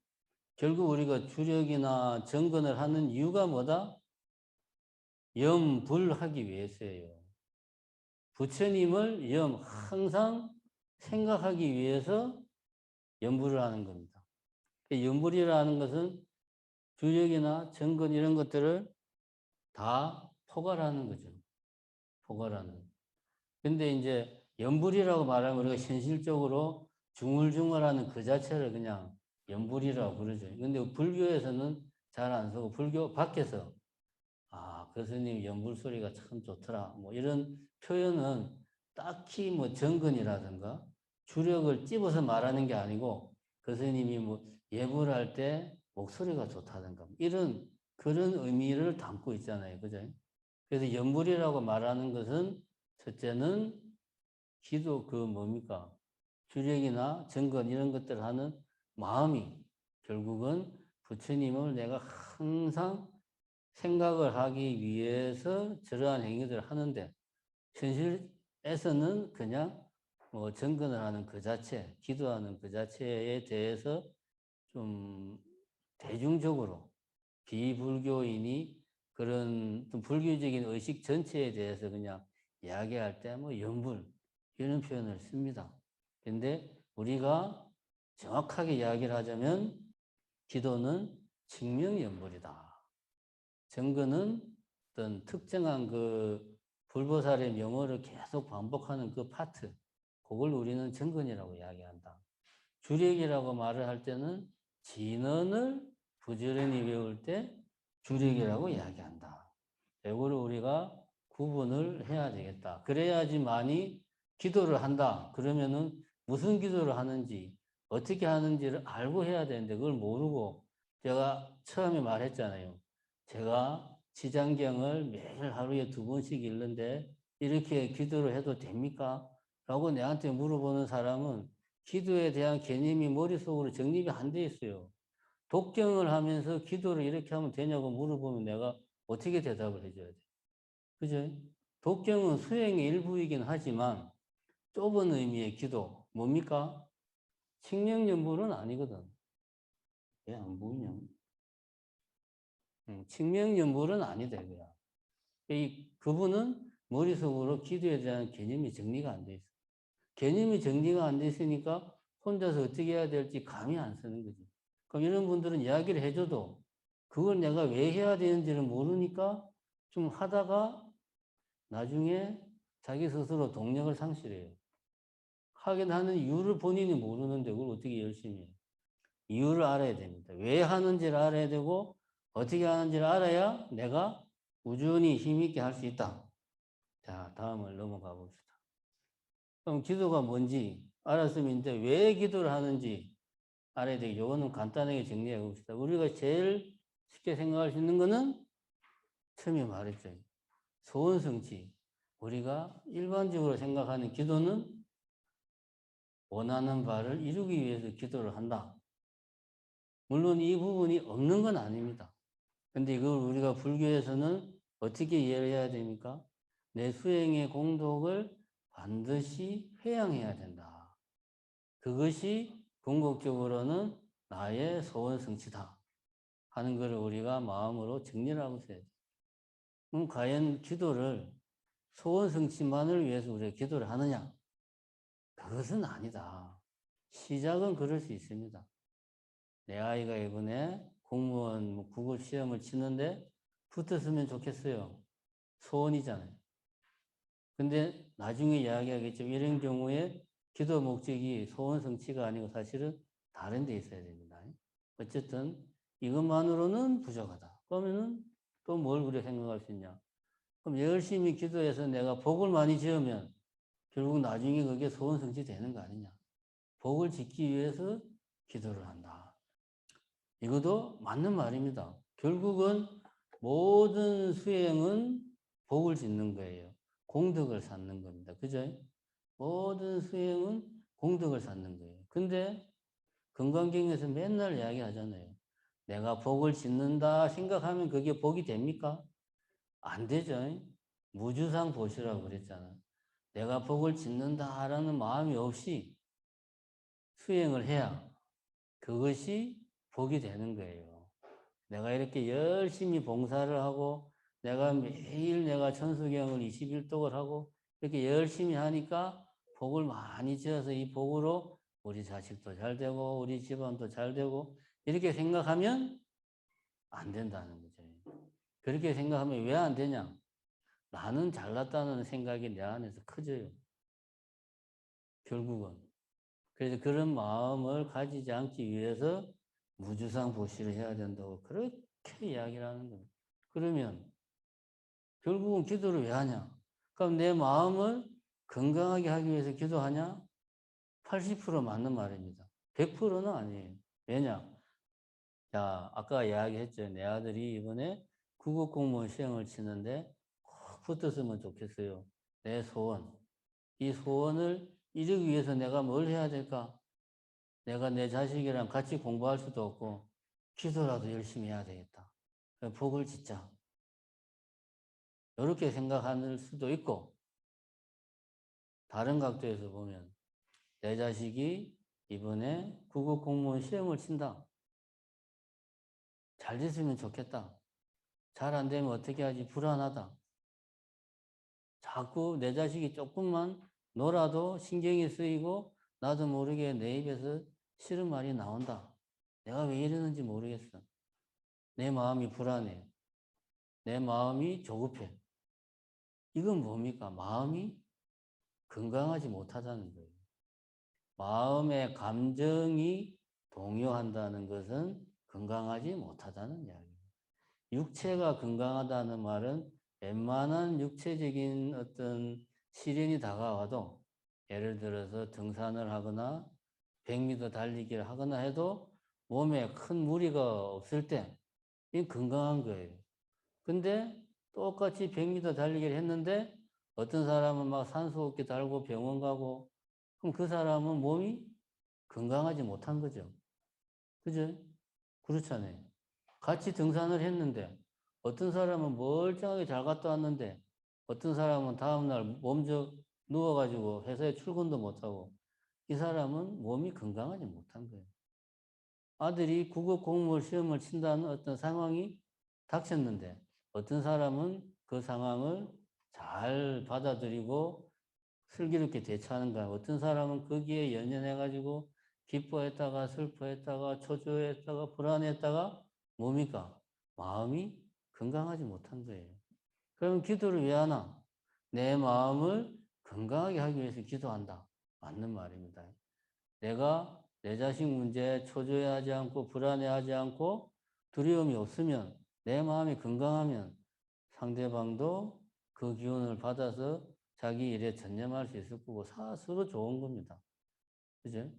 결국 우리가 주력이나 정근을 하는 이유가 뭐다? 염불하기 위해서예요. 부처님을 항상 생각하기 위해서 연불을 하는 겁니다. 연불이라는 것은 주력이나 정근 이런 것들을 다 포괄하는 거죠. 포괄하는. 근데 이제 연불이라고 말하면 우리가 현실적으로 중얼중얼하는 그 자체를 그냥 연불이라고 그러죠. 근데 불교에서는 잘 안 쓰고 불교 밖에서 그 스님 연불 소리가 참 좋더라. 뭐 이런 표현은 딱히 뭐 정근이라든가 주력을 집어서 말하는 게 아니고 그 스님이 뭐 예불 할때 목소리가 좋다든가 이런 그런 의미를 담고 있잖아요. 그죠? 그래서 연불이라고 말하는 것은 첫째는 기도 뭡니까? 주력이나 정건 이런 것들을 하는 마음이 결국은 부처님을 내가 항상 생각을 하기 위해서 저러한 행위들을 하는데 현실에서는 그냥 뭐 정건을 하는 그 자체, 기도하는 그 자체에 대해서 좀 대중적으로 비불교인이 그런 불교적인 의식 전체에 대해서 그냥 이야기할 때 뭐 연불 이런 표현을 씁니다. 근데 우리가 정확하게 이야기를 하자면 기도는 칙명연불이다. 정근은 어떤 특정한 그 불보살의 명호를 계속 반복하는 그 파트, 그걸 우리는 정근이라고 이야기한다. 주력이라고 말을 할 때는 진언을 부지런히 외울 때 주력이라고 이야기한다. 이거를 우리가 구분을 해야 되겠다. 그래야지만이 기도를 한다. 그러면은 무슨 기도를 하는지, 어떻게 하는지를 알고 해야 되는데 그걸 모르고 제가 처음에 말했잖아요. 제가 지장경을 매일 하루에 2번씩 읽는데 이렇게 기도를 해도 됩니까? 라고 내한테 물어보는 사람은 기도에 대한 개념이 머릿속으로 정립이 안 돼 있어요. 독경을 하면서 기도를 이렇게 하면 되냐고 물어보면 내가 어떻게 대답을 해줘야 돼? 그죠? 독경은 수행의 일부이긴 하지만 좁은 의미의 기도, 뭡니까? 칙명연불은 아니거든. 왜 안 보이냐? 칙명연불은 아니다, 이거야. 그분은 머릿속으로 기도에 대한 개념이 정리가 안 돼 있어. 개념이 정리가 안 돼 있으니까 혼자서 어떻게 해야 될지 감이 안 서는 거지. 그럼 이런 분들은 이야기를 해줘도 그걸 내가 왜 해야 되는지를 모르니까 좀 하다가 나중에 자기 스스로 동력을 상실해요. 하긴 하는 이유를 본인이 모르는데 그걸 어떻게 열심히 해. 이유를 알아야 됩니다. 왜 하는지를 알아야 되고 어떻게 하는지를 알아야 내가 꾸준히 힘있게 할 수 있다. 자, 다음을 넘어가 봅시다. 그럼 기도가 뭔지 알았으면 이제 왜 기도를 하는지 알아야 되겠죠. 이거는 간단하게 정리해 봅시다. 우리가 제일 쉽게 생각할 수 있는 거는 처음에 말했죠. 소원 성취. 우리가 일반적으로 생각하는 기도는 원하는 바를 이루기 위해서 기도를 한다. 물론 이 부분이 없는 건 아닙니다. 근데 이걸 우리가 불교에서는 어떻게 이해를 해야 됩니까? 내 수행의 공덕을 반드시 회양해야 된다. 그것이 궁극적으로는 나의 소원 성취다 하는 것을 우리가 마음으로 정리를 하고 있어야 돼요. 그럼 과연 기도를 소원 성취만을 위해서 우리가 기도를 하느냐? 그것은 아니다. 시작은 그럴 수 있습니다. 내 아이가 이번에 공무원 국어 시험을 치는데 붙었으면 좋겠어요. 소원이잖아요. 근데 나중에 이야기하겠지만 이런 경우에 기도 목적이 소원 성취가 아니고 사실은 다른 데 있어야 됩니다. 어쨌든 이것만으로는 부족하다. 그러면은 또 뭘 우리가 생각할 수 있냐? 그럼 열심히 기도해서 내가 복을 많이 지으면 결국 나중에 그게 소원 성취 되는 거 아니냐? 복을 짓기 위해서 기도를 한다. 이것도 맞는 말입니다. 결국은 모든 수행은 복을 짓는 거예요. 공덕을 쌓는 겁니다. 그죠? 모든 수행은 공덕을 쌓는 거예요. 근데 건강경에서 맨날 이야기 하잖아요. 내가 복을 짓는다 생각하면 그게 복이 됩니까? 안 되죠. 무주상 보시라고 그랬잖아. 내가 복을 짓는다라는 마음이 없이 수행을 해야 그것이 복이 되는 거예요. 내가 이렇게 열심히 봉사를 하고 내가 매일 내가 천수경을 21독을 하고 이렇게 열심히 하니까 복을 많이 지어서 이 복으로 우리 자식도 잘 되고 우리 집안도 잘 되고 이렇게 생각하면 안 된다는 거죠. 그렇게 생각하면 왜 안 되냐? 나는 잘났다는 생각이 내 안에서 커져요. 결국은. 그래서 그런 마음을 가지지 않기 위해서 무주상 보시를 해야 된다고 그렇게 이야기를 하는 거예요. 그러면 결국은 기도를 왜 하냐? 그럼 내 마음을 건강하게 하기 위해서 기도하냐? 80% 맞는 말입니다. 100%는 아니에요. 왜냐? 자, 아까 이야기했죠. 내 아들이 이번에 국어 공무원 시험을 치는데 꼭 붙었으면 좋겠어요. 내 소원. 이 소원을 이루기 위해서 내가 뭘 해야 될까? 내가 내 자식이랑 같이 공부할 수도 없고 기도라도 열심히 해야 되겠다. 복을 짓자. 이렇게 생각할 수도 있고 다른 각도에서 보면 내 자식이 이번에 국어 공무원 시험을 친다. 잘 됐으면 좋겠다. 잘 안 되면 어떻게 하지? 불안하다. 자꾸 내 자식이 조금만 놀아도 신경이 쓰이고 나도 모르게 내 입에서 싫은 말이 나온다. 내가 왜 이러는지 모르겠어. 내 마음이 불안해. 내 마음이 조급해. 이건 뭡니까? 마음이 건강하지 못하다는 거예요. 마음의 감정이 동요한다는 것은 건강하지 못하다는 이야기예요. 육체가 건강하다는 말은 웬만한 육체적인 어떤 시련이 다가와도 예를 들어서 등산을 하거나 100m 달리기를 하거나 해도 몸에 큰 무리가 없을 때 이게 건강한 거예요. 근데 똑같이 100m 달리기를 했는데 어떤 사람은 막 산소호흡기 달고 병원 가고 그럼 그 사람은 몸이 건강하지 못한 거죠. 그죠? 그렇잖아요. 같이 등산을 했는데 어떤 사람은 멀쩡하게 잘 갔다 왔는데 어떤 사람은 다음날 몸져 누워가지고 회사에 출근도 못하고 이 사람은 몸이 건강하지 못한 거예요. 아들이 국어 공무원 시험을 친다는 어떤 상황이 닥쳤는데 어떤 사람은 그 상황을 잘 받아들이고 슬기롭게 대처하는가. 어떤 사람은 거기에 연연해가지고 기뻐했다가 슬퍼했다가 초조했다가 불안했다가 뭡니까? 마음이 건강하지 못한 거예요. 그럼 기도를 왜 하나? 내 마음을 건강하게 하기 위해서 기도한다. 맞는 말입니다. 내가 내 자식 문제에 초조해하지 않고 불안해하지 않고 두려움이 없으면 내 마음이 건강하면 상대방도 그 기운을 받아서 자기 일에 전념할 수 있을 거고 서로 좋은 겁니다. 그죠?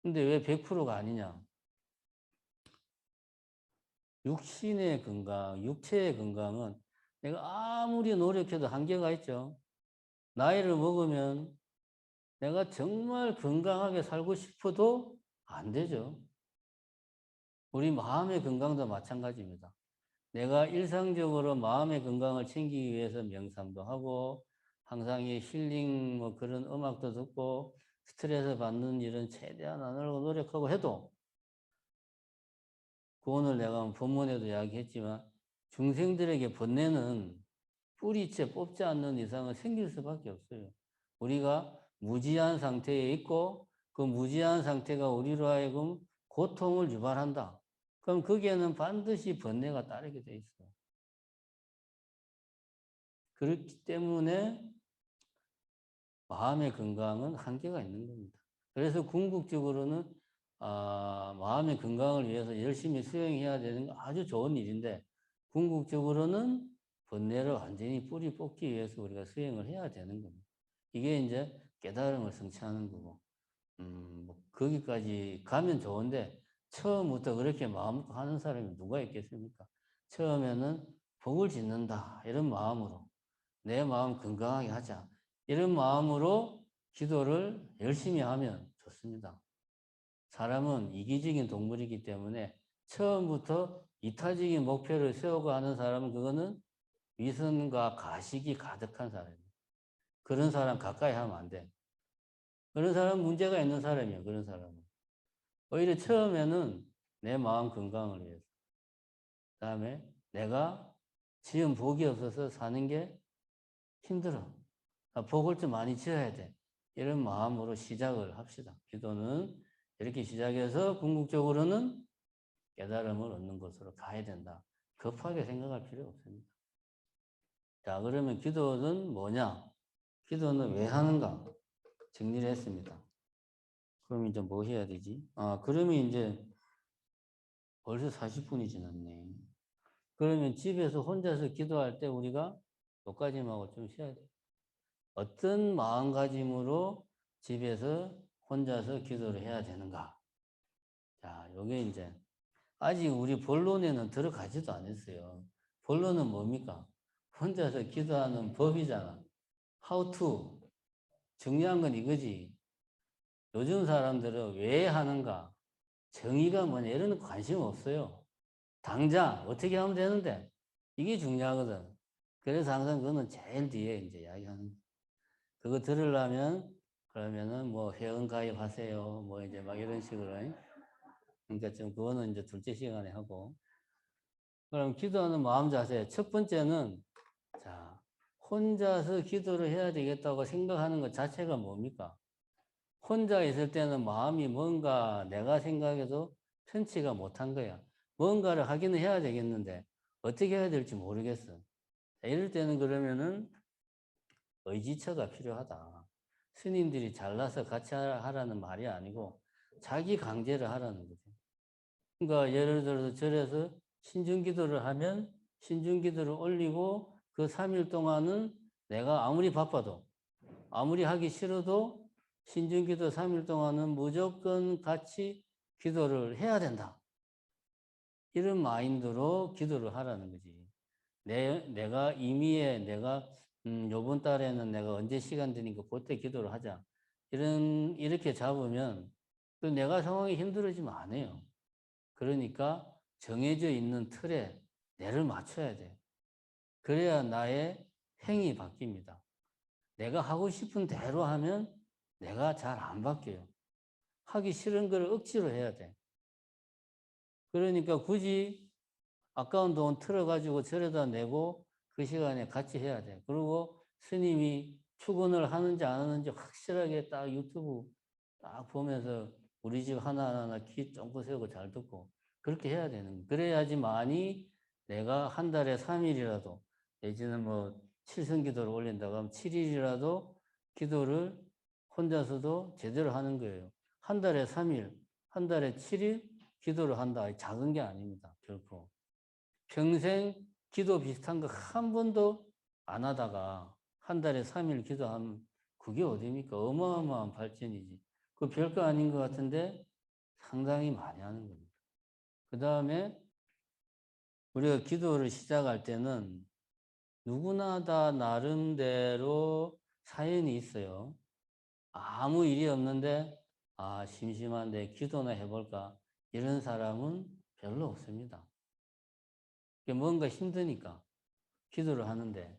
근데 왜 100%가 아니냐? 육신의 건강, 육체의 건강은 내가 아무리 노력해도 한계가 있죠. 나이를 먹으면 내가 정말 건강하게 살고 싶어도 안 되죠. 우리 마음의 건강도 마찬가지입니다. 내가 일상적으로 마음의 건강을 챙기기 위해서 명상도 하고 항상 이 힐링 뭐 그런 음악도 듣고 스트레스 받는 일은 최대한 안 하려고 노력하고 해도 그 오늘 내가 본문에도 이야기했지만 중생들에게 번뇌는 뿌리째 뽑지 않는 이상은 생길 수밖에 없어요. 우리가 무지한 상태에 있고 그 무지한 상태가 우리로 하여금 고통을 유발한다. 그럼 거기에는 반드시 번뇌가 따르게 돼 있어요. 그렇기 때문에 마음의 건강은 한계가 있는 겁니다. 그래서 궁극적으로는 마음의 건강을 위해서 열심히 수행해야 되는 거 아주 좋은 일인데 궁극적으로는 번뇌를 완전히 뿌리 뽑기 위해서 우리가 수행을 해야 되는 겁니다. 이게 이제 깨달음을 성취하는 거고 뭐 거기까지 가면 좋은데 처음부터 그렇게 마음 먹고 하는 사람이 누가 있겠습니까? 처음에는 복을 짓는다 이런 마음으로 내 마음 건강하게 하자. 이런 마음으로 기도를 열심히 하면 좋습니다. 사람은 이기적인 동물이기 때문에 처음부터 이타적인 목표를 세우고 하는 사람은 그거는 위선과 가식이 가득한 사람이에요. 그런 사람 가까이 하면 안 돼. 그런 사람은 문제가 있는 사람이에요. 그런 사람은. 오히려 처음에는 내 마음 건강을 위해서. 그 다음에 내가 지은 복이 없어서 사는 게 힘들어. 복을 좀 많이 지어야 돼. 이런 마음으로 시작을 합시다. 기도는 이렇게 시작해서 궁극적으로는 깨달음을 얻는 것으로 가야 된다. 급하게 생각할 필요 없습니다. 자, 그러면 기도는 뭐냐? 기도는 왜 하는가? 정리를 했습니다. 그럼 이제 뭐 해야 되지? 그러면 이제 벌써 40분이 지났네. 그러면 집에서 혼자서 기도할 때 우리가 요까지만하고 좀 쉬어야 돼. 어떤 마음가짐으로 집에서 혼자서 기도를 해야 되는가? 자, 요게 이제 아직 우리 본론에는 들어가지도 않았어요. 본론은 뭡니까? 혼자서 기도하는 법이잖아. How to. 중요한 건 이거지. 요즘 사람들은 왜 하는가? 정의가 뭐냐? 이런 거 관심 없어요. 당장 어떻게 하면 되는데? 이게 중요하거든. 그래서 항상 그거는 제일 뒤에 이제 이야기하는 거야. 그거 들으려면 그러면은 뭐 회원 가입하세요. 뭐 이제 막 이런 식으로. 그러니까 좀 그거는 이제 둘째 시간에 하고. 그럼 기도하는 마음 자세. 첫 번째는 자, 혼자서 기도를 해야 되겠다고 생각하는 것 자체가 뭡니까? 혼자 있을 때는 마음이 뭔가 내가 생각해도 편치가 못한 거야. 뭔가를 하기는 해야 되겠는데 어떻게 해야 될지 모르겠어. 이럴 때는 그러면은 의지처가 필요하다. 스님들이 잘나서 같이 하라는 말이 아니고 자기 강제를 하라는 거죠. 그러니까 예를 들어서 절에서 신중기도를 하면 신중기도를 올리고 그 3일 동안은 내가 아무리 바빠도 아무리 하기 싫어도 신중기도 3일 동안은 무조건 같이 기도를 해야 된다. 이런 마인드로 기도를 하라는 거지. 내가 임의에 내가 요번 달에는 내가 언제 시간 되니까 그때 기도를 하자. 이렇게 잡으면 또 내가 상황이 힘들어지면 안 해요. 그러니까 정해져 있는 틀에 내를 맞춰야 돼. 그래야 나의 행위 바뀝니다. 내가 하고 싶은 대로 하면 내가 잘 안 바뀌어요. 하기 싫은 걸 억지로 해야 돼. 그러니까 굳이 아까운 돈 틀어가지고 절에다 내고 그 시간에 같이 해야 돼. 그리고 스님이 축원을 하는지 안 하는지 확실하게 딱 유튜브 딱 보면서 우리 집 하나하나 귀 쫑긋 세우고 잘 듣고 그렇게 해야 되는 거예요. 그래야지만이 내가 한 달에 3일이라도 내지는 뭐 칠성기도를 올린다고 하면 7일이라도 기도를 혼자서도 제대로 하는 거예요. 한 달에 3일, 한 달에 7일 기도를 한다. 작은 게 아닙니다. 결코. 평생 기도 비슷한 거 한 번도 안 하다가 한 달에 3일 기도하면 그게 어딥니까? 어마어마한 발전이지. 그 별거 아닌 것 같은데 상당히 많이 하는 겁니다. 그 다음에 우리가 기도를 시작할 때는 누구나 다 나름대로 사연이 있어요. 아무 일이 없는데, 아, 심심한데 기도나 해볼까? 이런 사람은 별로 없습니다. 뭔가 힘드니까 기도를 하는데,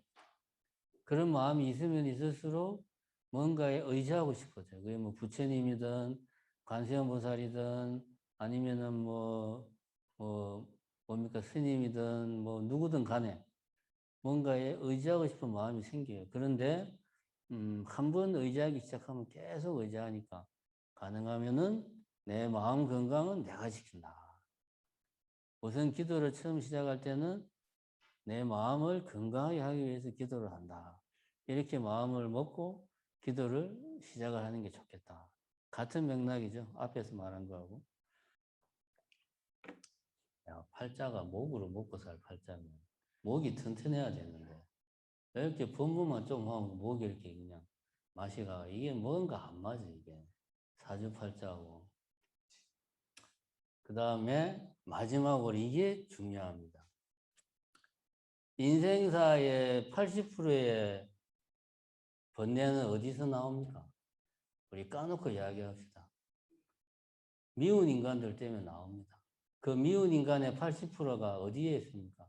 그런 마음이 있으면 있을수록 뭔가에 의지하고 싶어져요. 그게 뭐 부처님이든, 관세음보살이든, 아니면은 뭡니까, 스님이든, 뭐, 누구든 간에 뭔가에 의지하고 싶은 마음이 생겨요. 그런데, 한 번 의지하기 시작하면 계속 의지하니까 가능하면은 내 마음 건강은 내가 지킨다. 우선 기도를 처음 시작할 때는 내 마음을 건강하게 하기 위해서 기도를 한다. 이렇게 마음을 먹고 기도를 시작을 하는 게 좋겠다. 같은 맥락이죠. 앞에서 말한 거하고. 야, 팔자가 목으로 먹고 살 팔자면 목이 튼튼해야 되는데 이렇게 분무만 좀 하면 목이 이렇게 그냥 맛이 가. 이게 뭔가 안 맞아, 이게. 사주팔자하고. 그 다음에 마지막으로 이게 중요합니다. 인생사의 80%의 번뇌는 어디서 나옵니까? 우리 까놓고 이야기합시다. 미운 인간들 때문에 나옵니다. 그 미운 인간의 80%가 어디에 있습니까?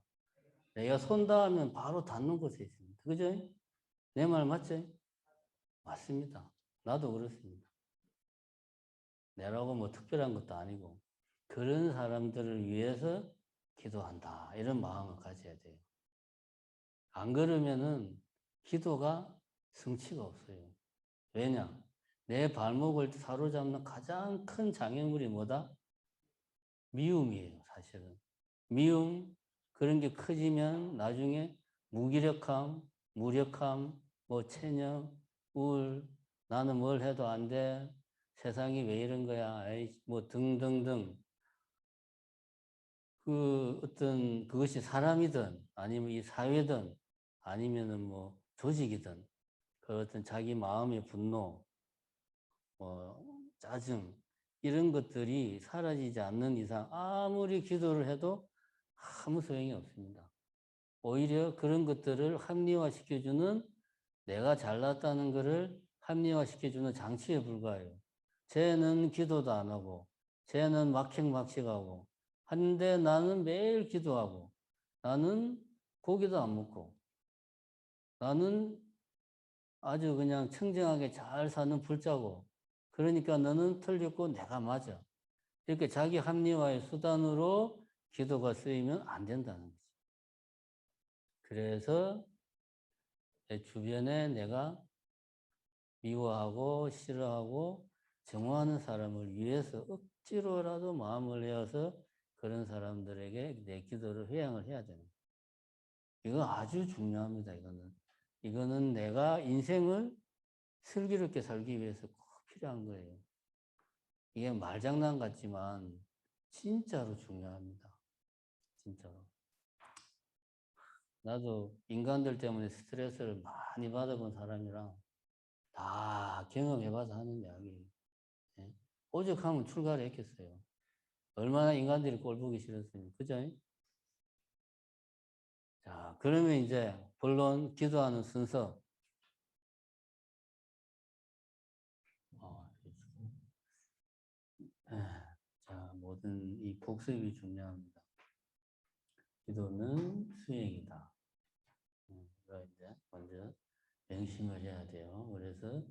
내가 손 닿으면 바로 닿는 곳에 있습니다. 그죠? 내 말 맞죠? 맞습니다. 나도 그렇습니다. 내라고 뭐 특별한 것도 아니고 그런 사람들을 위해서 기도한다. 이런 마음을 가져야 돼요. 안 그러면은 기도가 성취가 없어요. 왜냐? 내 발목을 사로잡는 가장 큰 장애물이 뭐다? 미움이에요, 사실은. 미움, 그런 게 커지면 나중에 무기력함, 무력함, 뭐 체념, 우울, 나는 뭘 해도 안 돼. 세상이 왜 이런 거야. 에이, 뭐 등등등. 그 어떤 그것이 사람이든 아니면 이 사회든 아니면은 뭐 조직이든 그 어떤 자기 마음의 분노, 뭐 짜증 이런 것들이 사라지지 않는 이상 아무리 기도를 해도 아무 소용이 없습니다. 오히려 그런 것들을 합리화시켜주는 내가 잘났다는 것을 합리화시켜주는 장치에 불과해요. 쟤는 기도도 안 하고 쟤는 막행막식하고 한데 나는 매일 기도하고 나는 고기도 안 먹고 나는 아주 그냥 청정하게 잘 사는 불자고 그러니까 너는 틀렸고 내가 맞아. 이렇게 자기 합리화의 수단으로 기도가 쓰이면 안 된다는 거지. 그래서 내 주변에 내가 미워하고 싫어하고 정오하는 사람을 위해서 억지로라도 마음을 내어서 그런 사람들에게 내 기도를 회양을 해야 되는 거예요. 이거 아주 중요합니다. 이거는 내가 인생을 슬기롭게 살기 위해서 꼭 필요한 거예요. 이게 말장난 같지만 진짜로 중요합니다. 진짜로. 나도 인간들 때문에 스트레스를 많이 받아본 사람이라 다 경험해봐서 하는 이야기예요. 예? 오죽하면 출가를 했겠어요. 얼마나 인간들이 꼴보기 싫었으면, 그죠? 자, 그러면 이제 본론 기도하는 순서. 자, 모든 이 복습이 중요합니다. 기도는 수행이다. 그거 이제 먼저 명심을 해야 돼요. 그래서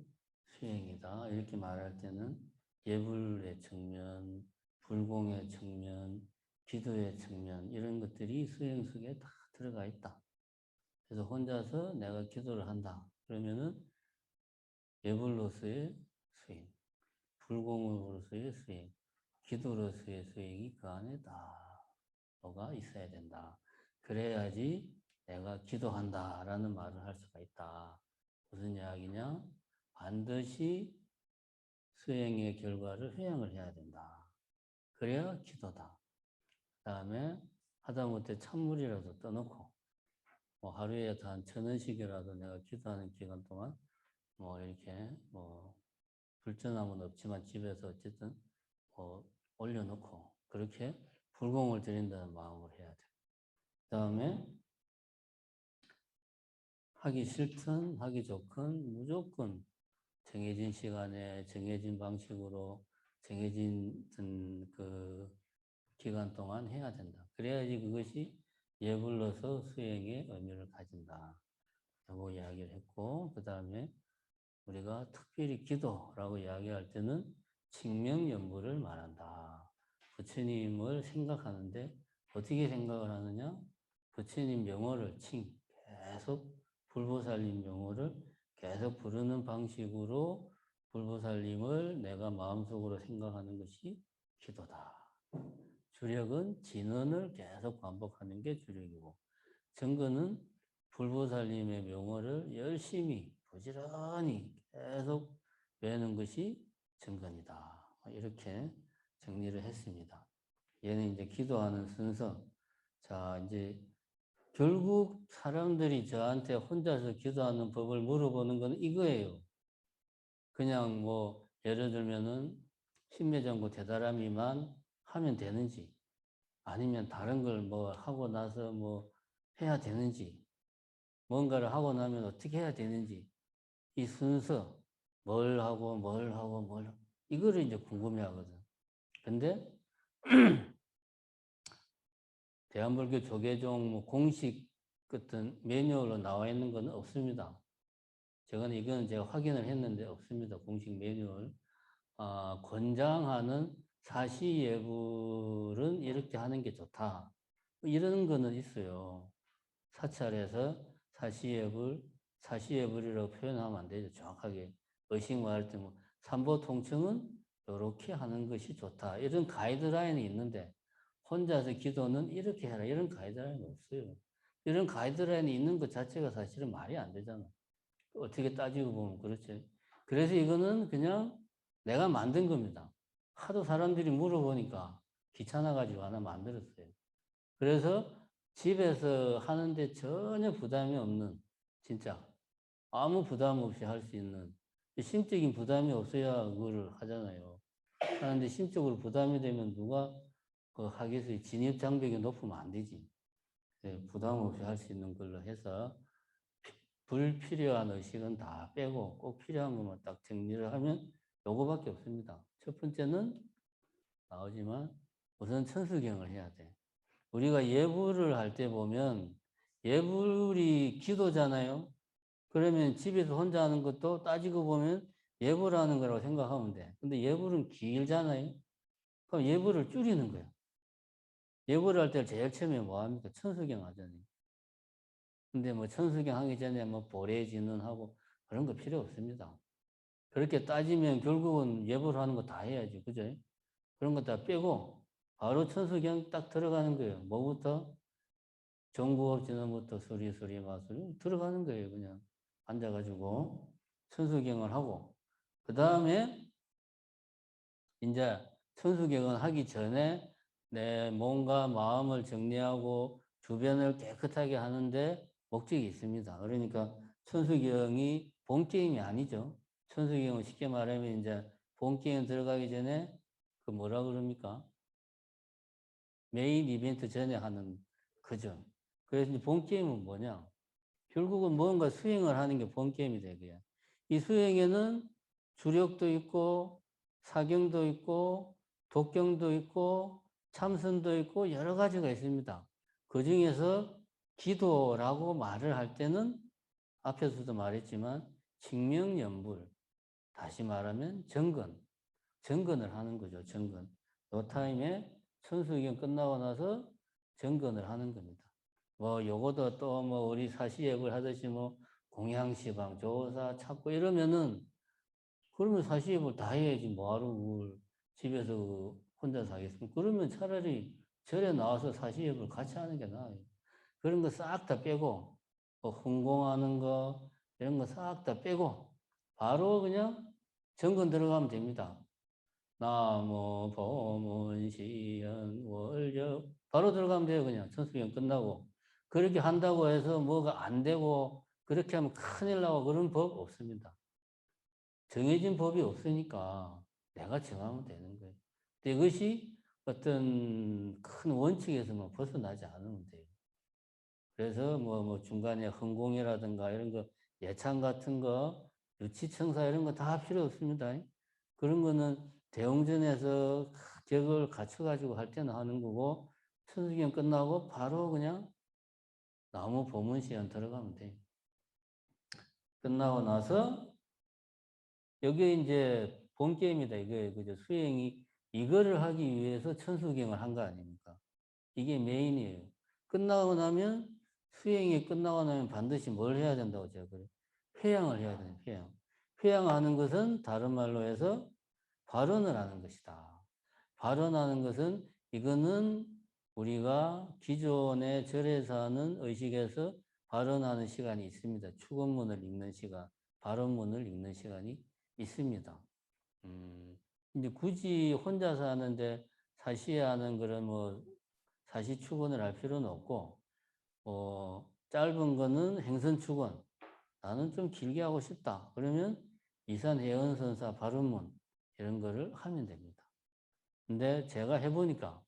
수행이다. 이렇게 말할 때는 예불의 측면, 불공의 측면, 기도의 측면 이런 것들이 수행 속에 다 들어가 있다. 그래서 혼자서 내가 기도를 한다. 그러면은 예불로서의 수행, 불공으로서의 수행, 기도로서의 수행이 그 안에 다 뭐가 있어야 된다. 그래야지 내가 기도한다라는 말을 할 수가 있다. 무슨 이야기냐? 반드시 수행의 결과를 회양을 해야 된다. 그래야 기도다. 그 다음에 하다못해 찬물이라도 떠놓고 뭐 하루에 한 1,000원씩이라도 내가 기도하는 기간 동안 뭐 이렇게 뭐 불전함은 없지만 집에서 어쨌든 뭐 올려놓고 그렇게 불공을 드린다는 마음을 해야 돼. 그 다음에 하기 싫든 하기 좋든 무조건 정해진 시간에 정해진 방식으로 정해진 그 기간 동안 해야 된다. 그래야지 그것이 예불로서 수행의 의미를 가진다. 라고 이야기를 했고, 그 다음에 우리가 특별히 기도라고 이야기할 때는 칭명연불을 말한다. 부처님을 생각하는데 어떻게 생각을 하느냐? 부처님 명호를 계속 불보살님 명호를 계속 부르는 방식으로 불보살님을 내가 마음속으로 생각하는 것이 기도다. 주력은 진언을 계속 반복하는 게 주력이고, 정근은 불보살님의 명호를 열심히 부지런히 계속 외우는 것이 정근이다. 이렇게 정리를 했습니다. 얘는 이제 기도하는 순서. 자, 이제 결국 사람들이 저한테 혼자서 기도하는 법을 물어보는 건 이거예요. 그냥 뭐 예를 들면은 신묘정구 대다람이만 하면 되는지, 아니면 다른 걸 뭐 하고 나서 뭐 해야 되는지, 뭔가를 하고 나면 어떻게 해야 되는지, 이 순서, 뭘 하고 뭘 하고 뭘 하고, 이거를 이제 궁금해 하거든. 근데 대한불교 조계종 뭐 공식 같은 매뉴얼로 나와 있는 건 없습니다. 이건 제가 확인을 했는데 없습니다. 공식 매뉴얼. 권장하는 사시예불은 이렇게 하는 게 좋다. 이런 거는 있어요. 사찰에서 사시예불이라고 표현하면 안 되죠. 정확하게. 의식 말할 때 뭐, 삼보통청은 이렇게 하는 것이 좋다. 이런 가이드라인이 있는데, 혼자서 기도는 이렇게 해라. 이런 가이드라인이 없어요. 이런 가이드라인이 있는 것 자체가 사실은 말이 안 되잖아. 어떻게 따지고 보면 그렇지. 그래서 이거는 그냥 내가 만든 겁니다. 하도 사람들이 물어보니까 귀찮아가지고 하나 만들었어요. 그래서 집에서 하는데 전혀 부담이 없는, 진짜 아무 부담 없이 할 수 있는, 심적인 부담이 없어야 그거를 하잖아요. 하는데 심적으로 부담이 되면 누가 그 하겠어요. 진입 장벽이 높으면 안 되지. 부담 없이 할 수 있는 걸로 해서 불필요한 의식은 다 빼고 꼭 필요한 것만 딱 정리를 하면 요거밖에 없습니다. 첫 번째는 나오지만 우선 천수경을 해야 돼. 우리가 예불을 할 때 보면 예불이 기도잖아요. 그러면 집에서 혼자 하는 것도 따지고 보면 예불하는 거라고 생각하면 돼. 근데 예불은 길잖아요. 그럼 예불을 줄이는 거야. 예불을 할 때 제일 처음에 뭐 합니까? 천수경 하잖아요. 근데 뭐 천수경 하기 전에 뭐 보례진은 하고 그런 거 필요 없습니다. 그렇게 따지면 결국은 예불 하는 거 다 해야지. 그죠? 그런 거 다 빼고 바로 천수경 딱 들어가는 거예요. 뭐부터? 정구업 진원부터 수리 마수리 들어가는 거예요. 그냥 앉아가지고 천수경을 하고 그 다음에 이제 천수경을 하기 전에 내 몸과 마음을 정리하고 주변을 깨끗하게 하는데 목적이 있습니다. 그러니까 천수경이 본 게임이 아니죠. 천수경은 쉽게 말하면 이제 본 게임 들어가기 전에 그 뭐라 그럽니까? 메인 이벤트 전에 하는 그죠. 그래서 이제 본 게임은 뭐냐? 결국은 뭔가 수행을 하는 게 본 게임이 되고요. 이 수행에는 주력도 있고 사경도 있고 독경도 있고 참선도 있고 여러 가지가 있습니다. 그 중에서 기도라고 말을 할 때는 앞에서도 말했지만 칭명연불, 다시 말하면 정근을 하는 거죠. 정근. 요 타임에 천수의견 끝나고 나서 정근을 하는 겁니다. 뭐 요거도 또 뭐 우리 사시예불 하듯이 뭐 공양시방 조사 찾고 이러면은 그러면 사시앱을 다 해야지 뭐하러 뭘 집에서 혼자서 하겠습니까? 그러면 차라리 절에 나와서 사시앱을 같이 하는 게 나아요. 그런 거 싹 다 빼고 뭐 흥공하는 거 이런 거 싹 다 빼고 바로 그냥 정근 들어가면 됩니다. 나무 보문시연 월적 바로 들어가면 돼요. 그냥 천수경 끝나고 그렇게 한다고 해서 뭐가 안 되고 그렇게 하면 큰일 나고 그런 법 없습니다. 정해진 법이 없으니까 내가 정하면 되는 거예요. 근데 이것이 어떤 큰 원칙에서만 벗어나지 않으면 돼요. 그래서 뭐 중간에 헌공이라든가 이런 거 예찬 같은 거 유치청사 이런 거 다 필요 없습니다. 그런 거는 대웅전에서 격을 갖춰가지고 할 때는 하는 거고 천수경 끝나고 바로 그냥 나무 보문시연 들어가면 돼요. 끝나고 나서 여기에 이제 본 게임이다 이거예요. 그죠? 수행이 이거를 하기 위해서 천수경을 한 거 아닙니까? 이게 메인이에요. 끝나고 나면 수행이 끝나고 나면 반드시 뭘 해야 된다고 제가 그래요. 회양을 해야 돼요. 회양. 회양하는 것은 다른 말로 해서 발언을 하는 것이다. 발언하는 것은 이거는 우리가 기존의 절에서 하는 의식에서 발언하는 시간이 있습니다. 축원문을 읽는 시간, 발언문을 읽는 시간이 있습니다. 이제 굳이 혼자서 하는데 사시하는 그런 뭐 사시 축원을 할 필요는 없고, 짧은 거는 행선 축원. 나는 좀 길게 하고 싶다. 그러면 이산 해언선사 발언문 이런 거를 하면 됩니다. 근데 제가 해보니까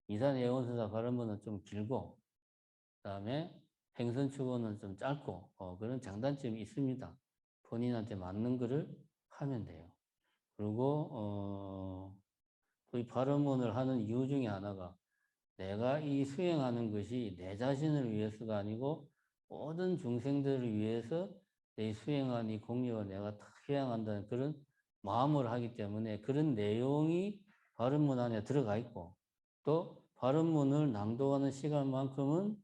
이산 해언선사 발언문은 좀 길고, 그다음에 행선 축원은 좀 짧고, 그런 장단점이 있습니다. 본인한테 맞는 거를 하면 돼요. 그리고 또 이 발언문을 하는 이유 중에 하나가 내가 이 수행하는 것이 내 자신을 위해서가 아니고 모든 중생들을 위해서 내 수행한 이 공력을 내가 다 수행한다는 그런 마음을 하기 때문에 그런 내용이 발언문 안에 들어가 있고 또 발언문을 낭독하는 시간만큼은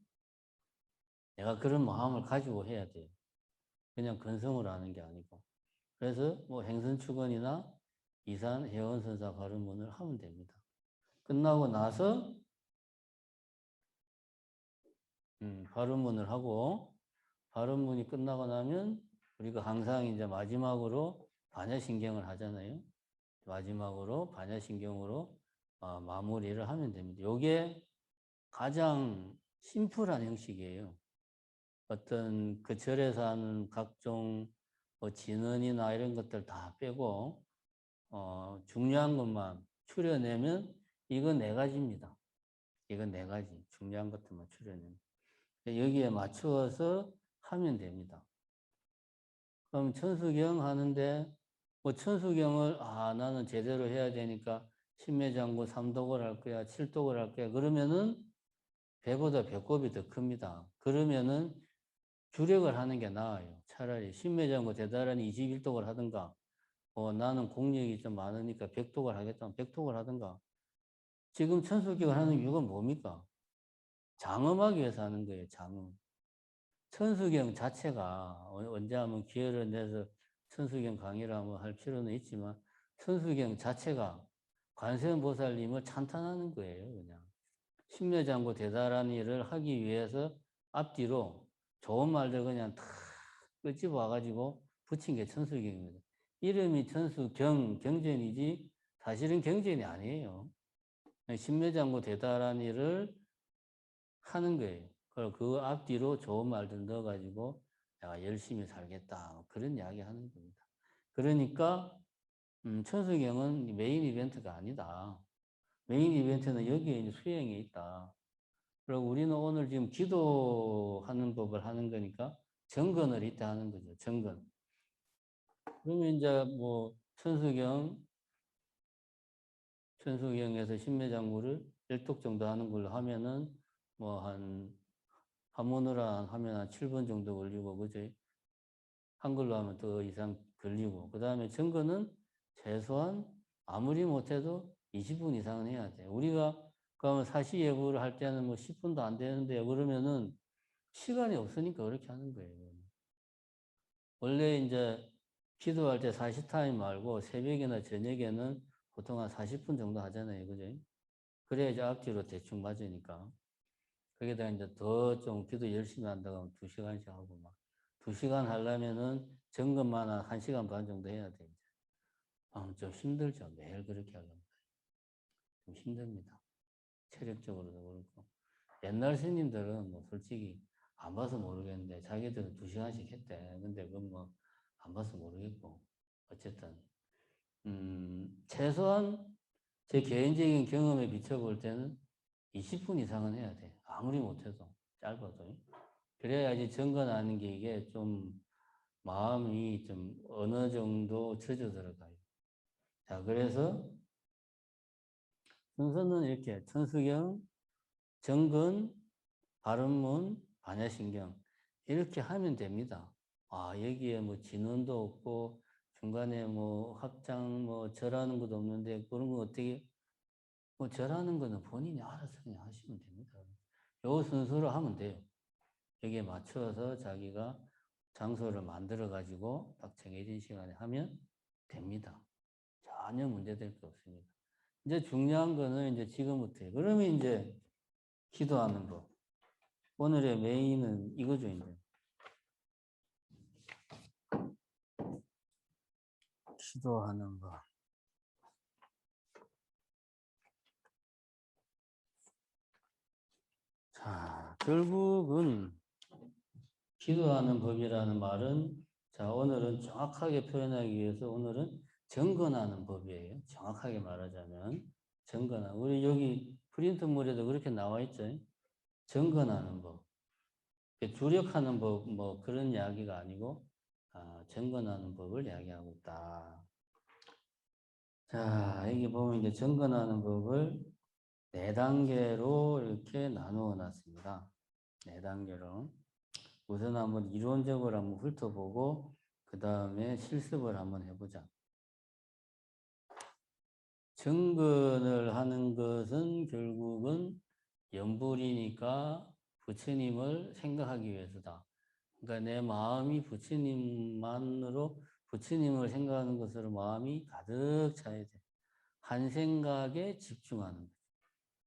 내가 그런 마음을 가지고 해야 돼요. 그냥 근성으로 하는 게 아니고. 그래서 뭐 행선축원이나 이산 해원선사 발언문을 하면 됩니다. 끝나고 나서 발언문을 하고 발언문이 끝나고 나면 우리가 항상 이제 마지막으로 반야신경을 하잖아요. 마지막으로 반야신경으로 마무리를 하면 됩니다. 이게 가장 심플한 형식이에요. 어떤 그 절에서 하는 각종 뭐 진언이나 이런 것들 다 빼고 중요한 것만 추려내면 이건 네 가지입니다. 이건 네 가지 중요한 것들만 추려내면 여기에 맞추어서 하면 됩니다. 그럼 천수경 하는데 뭐 천수경을 나는 제대로 해야 되니까 신매장구 3독을 할 거야 7독을 할 거야 그러면은 배보다 배꼽이 더 큽니다. 그러면은 주력을 하는 게 나아요. 차라리 신매장구 대단히 21독을 하든가 나는 공력이 좀 많으니까 100독을 하겠다면 100독을 하든가 지금 천수경을 하는 이유가 뭡니까? 장엄하기 위해서 하는 거예요. 장엄. 천수경 자체가 언제 한번 기회를 내서 천수경 강의를 한번 할 필요는 있지만 천수경 자체가 관세음보살님을 찬탄하는 거예요. 그냥 심려장구 대단한 일을 하기 위해서 앞뒤로 좋은 말들 그냥 다 끄집어 와가지고 붙인 게 천수경입니다. 이름이 천수경, 경전이지 사실은 경전이 아니에요. 심려장구 대단한 일을 하는 거예요. 그 앞뒤로 좋은 말들 넣어가지고 내가 열심히 살겠다. 그런 이야기 하는 겁니다. 그러니까, 천수경은 메인 이벤트가 아니다. 메인 이벤트는 여기에 이제 수행이 있다. 그리고 우리는 오늘 지금 기도하는 법을 하는 거니까 정건을 이때 하는 거죠. 정건. 그러면 이제 뭐 천수경에서 신매장구를 1독 정도 하는 걸로 하면은 뭐한 한문으로 하면 한 7분 정도 걸리고, 그죠? 한글로 하면 더 이상 걸리고, 그 다음에 정거는 최소한 아무리 못해도 20분 이상은 해야 돼. 우리가 그러면 사시 예부를 할 때는 뭐 10분도 안 되는데 그러면은 시간이 없으니까 그렇게 하는 거예요. 원래 이제 기도할 때 40타임 말고 새벽이나 저녁에는 보통 한 40분 정도 하잖아요. 그죠? 그래야 이제 앞뒤로 대충 맞으니까. 거기다 이제 더 좀 기도 열심히 한다고 하면 2시간씩 하고 막. 2시간 하려면은 점검만 한 1시간 반 정도 해야 돼. 좀 힘들죠. 매일 그렇게 하려면. 좀 힘듭니다. 체력적으로도 그렇고. 옛날 스님들은 뭐 솔직히 안 봐서 모르겠는데 자기들은 2시간씩 했대. 근데 그건 뭐 안 봐서 모르겠고. 어쨌든, 최소한 제 개인적인 경험에 비춰볼 때는 20분 이상은 해야 돼. 아무리 못해도. 짧아도. 그래야지 정건하는 게 이게 좀 마음이 좀 어느 정도 젖어 들어가요. 자, 그래서 순서는 이렇게 천수경, 정근, 발음문, 반야신경 이렇게 하면 됩니다. 여기에 뭐 진원도 없고 중간에 뭐 합장 뭐 절하는 것도 없는데 그런 거 어떻게 뭐 절하는 거는 본인이 알아서 그냥 하시면 됩니다. 요 순서로 하면 돼요. 여기에 맞춰서 자기가 장소를 만들어 가지고 딱 정해진 시간에 하면 됩니다. 전혀 문제될 게 없습니다. 이제 중요한 거는 이제 지금부터 그러면 이제 기도하는 거. 오늘의 메인은 이거죠, 이제. 기도하는 거. 자, 결국은 기도하는 법이라는 말은 자, 오늘은 정확하게 표현하기 위해서 오늘은 정건하는 법이에요. 정확하게 말하자면 정건하는. 우리 여기 프린트물에도 그렇게 나와 있죠. 정건하는 법. 주력하는 법, 뭐 그런 이야기가 아니고 정건하는 법을 이야기하고 있다. 자, 여기 보면 이제 정건하는 법을 4단계로 이렇게 나누어 놨습니다. 4단계로. 우선 한번 이론적으로 한번 훑어보고 그 다음에 실습을 한번 해보자. 정근을 하는 것은 결국은 염불이니까 부처님을 생각하기 위해서다. 그러니까 내 마음이 부처님만으로 부처님을 생각하는 것으로 마음이 가득 차야 돼. 한 생각에 집중하는 거죠.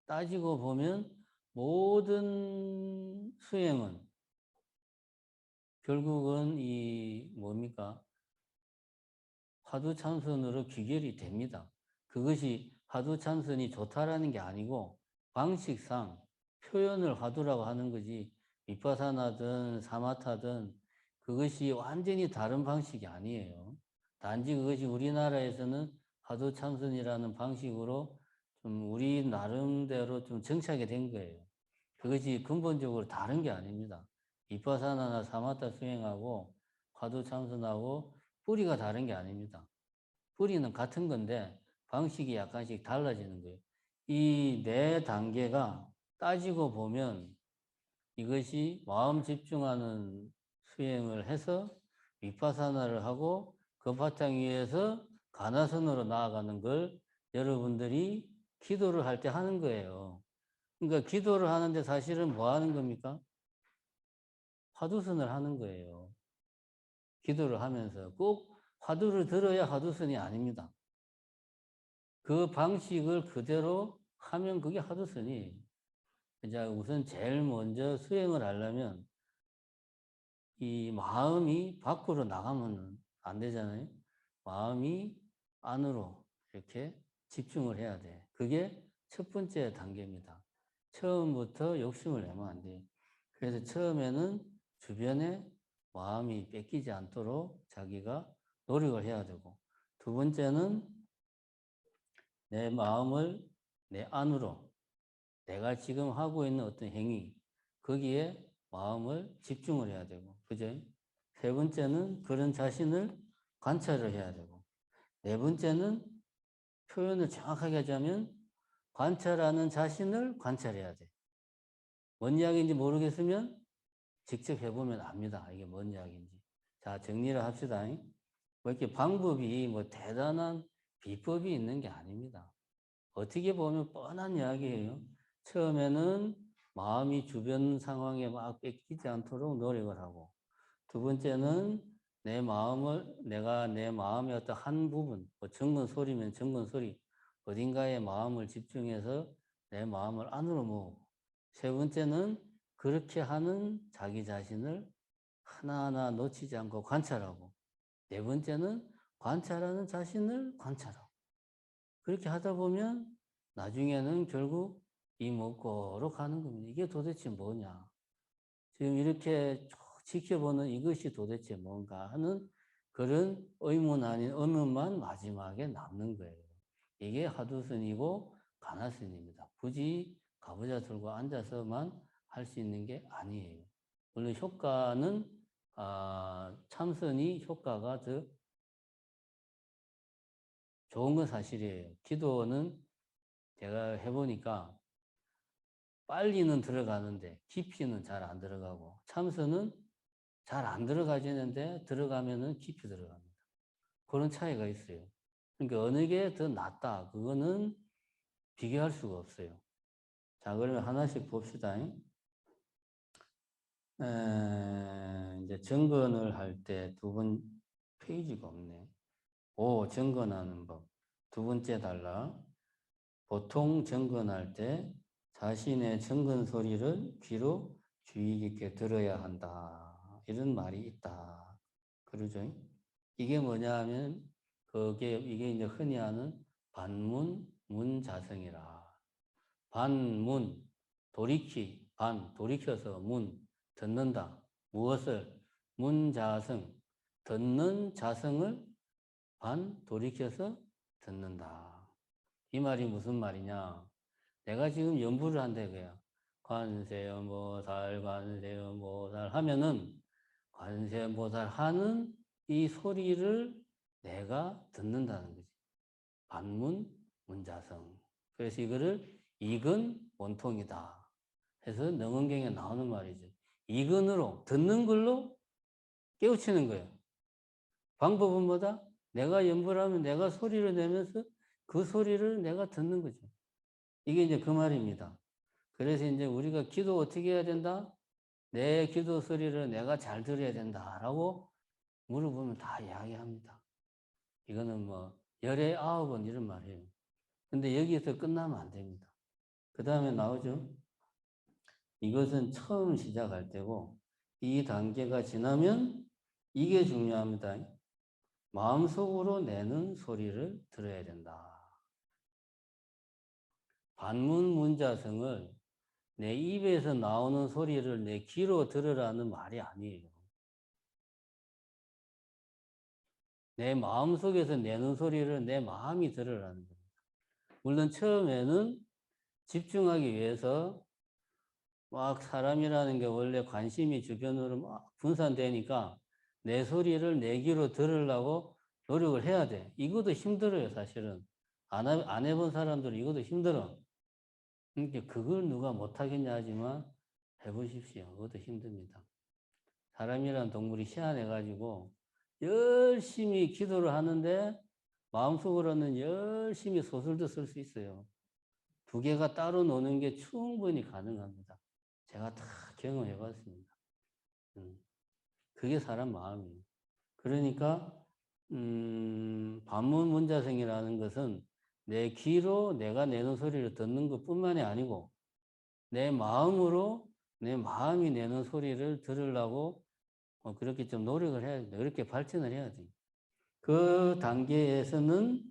따지고 보면 모든 수행은 결국은 이 뭡니까? 화두참선으로 귀결이 됩니다. 그것이 화두참선이 좋다라는 게 아니고 방식상 표현을 화두라고 하는 거지 위파사나든 사마타든 그것이 완전히 다른 방식이 아니에요. 단지 그것이 우리나라에서는 화두참선이라는 방식으로 좀 우리 나름대로 좀 정착이 된 거예요. 그것이 근본적으로 다른 게 아닙니다. 위파사나나 사마타 수행하고 화두참선하고 뿌리가 다른 게 아닙니다. 뿌리는 같은 건데 방식이 약간씩 달라지는 거예요. 이 4단계가 따지고 보면 이것이 마음 집중하는 수행을 해서 위파사나를 하고 그 바탕 위에서 가나선으로 나아가는 걸 여러분들이 기도를 할 때 하는 거예요. 그러니까 기도를 하는데 사실은 뭐 하는 겁니까? 화두선을 하는 거예요. 기도를 하면서 꼭 화두를 들어야 화두선이 아닙니다. 그 방식을 그대로 하면 그게 화두선이에요. 이제 우선 제일 먼저 수행을 하려면 이 마음이 밖으로 나가면 안 되잖아요. 마음이 안으로 이렇게 집중을 해야 돼. 그게 첫 번째 단계입니다. 처음부터 욕심을 내면 안 돼요. 그래서 처음에는 주변에 마음이 뺏기지 않도록 자기가 노력을 해야 되고, 두 번째는 내 마음을 내 안으로 내가 지금 하고 있는 어떤 행위, 거기에 마음을 집중을 해야 되고, 그죠? 세 번째는 그런 자신을 관찰을 해야 되고, 네 번째는 표현을 정확하게 하자면 관찰하는 자신을 관찰해야 돼. 뭔 이야기인지 모르겠으면 직접 해보면 압니다. 이게 뭔 이야기인지. 자, 정리를 합시다. 뭐 이렇게 방법이 뭐 대단한 비법이 있는 게 아닙니다. 어떻게 보면 뻔한 이야기예요. 처음에는 마음이 주변 상황에 막 뺏기지 않도록 노력을 하고, 두 번째는 내가 내 마음의 어떤 한 부분, 뭐 정근 소리면 정근 소리, 어딘가에 마음을 집중해서 내 마음을 안으로 모으고, 세 번째는 그렇게 하는 자기 자신을 하나하나 놓치지 않고 관찰하고, 네 번째는 관찰하는 자신을 관찰하고, 그렇게 하다 보면 나중에는 결국 이목구로 가는 겁니다. 이게 도대체 뭐냐? 지금 이렇게 쭉 지켜보는 이것이 도대체 뭔가 하는 그런 의문 아닌 의문만 마지막에 남는 거예요. 이게 하두선이고 가나선입니다. 굳이 가부좌 들고 앉아서만 할 수 있는 게 아니에요. 물론 효과는 참선이 효과가 더 좋은 건 사실이에요. 기도는 제가 해보니까 빨리는 들어가는데 깊이는 잘 안 들어가고, 참선은 잘 안 들어가지는데 들어가면은 깊이 들어갑니다. 그런 차이가 있어요. 그러니까 어느 게 더 낫다, 그거는 비교할 수가 없어요. 자, 그러면 하나씩 봅시다. 이제 정건을 할 때 두 번 페이지가 없네. 정건하는 법. 두 번째 달라. 보통 정건할 때 자신의 정건 소리를 귀로 주의 깊게 들어야 한다. 이런 말이 있다. 그러죠? 이게 뭐냐 하면, 이게 이제 흔히 하는 반문, 문자성이라. 반문, 돌이켜서 듣는다. 무엇을? 문자성, 듣는 자성을 돌이켜서 듣는다. 이 말이 무슨 말이냐? 내가 지금 연부를 한다 이거야. 관세음보살, 관세음보살 하면은 관세음보살 하는 이 소리를 내가 듣는다는 거지. 반문, 문자성. 그래서 이거를 이근 원통이다 해서 능언경에 나오는 말이죠. 이근으로, 듣는 걸로 깨우치는 거예요. 방법은 뭐다? 내가 연부를 하면 내가 소리를 내면서 그 소리를 내가 듣는 거죠. 이게 이제 그 말입니다. 그래서 이제 우리가 기도 어떻게 해야 된다? 내 기도 소리를 내가 잘 들어야 된다라고 물어보면 다 이야기합니다. 이거는 뭐 열에 9번 이런 말이에요. 근데 여기서 끝나면 안 됩니다. 그 다음에 나오죠. 이것은 처음 시작할 때고, 이 단계가 지나면 이게 중요합니다. 마음속으로 내는 소리를 들어야 된다. 반문문자성을 내 입에서 나오는 소리를 내 귀로 들으라는 말이 아니에요. 내 마음속에서 내는 소리를 내 마음이 들으라는 겁니다. 물론 처음에는 집중하기 위해서 막 사람이라는 게 원래 관심이 주변으로 막 분산되니까 내 소리를 내 귀로 들으려고 노력을 해야 돼. 이것도 힘들어요, 사실은. 안 해본 사람들은 이것도 힘들어. 그러니까 그걸 누가 못하겠냐 하지만 해보십시오. 그것도 힘듭니다. 사람이란 동물이 희한해가지고 열심히 기도를 하는데 마음속으로는 열심히 소설도 쓸 수 있어요. 두 개가 따로 노는 게 충분히 가능합니다. 제가 다 경험해 봤습니다. 그게 사람 마음이에요. 그러니까 반문문자성이라는 것은 내 귀로 내가 내는 소리를 듣는 것뿐만이 아니고 내 마음으로 내 마음이 내는 소리를 들으려고 그렇게 좀 노력을 해야 된다. 그렇게 발전을 해야 돼. 그 단계에서는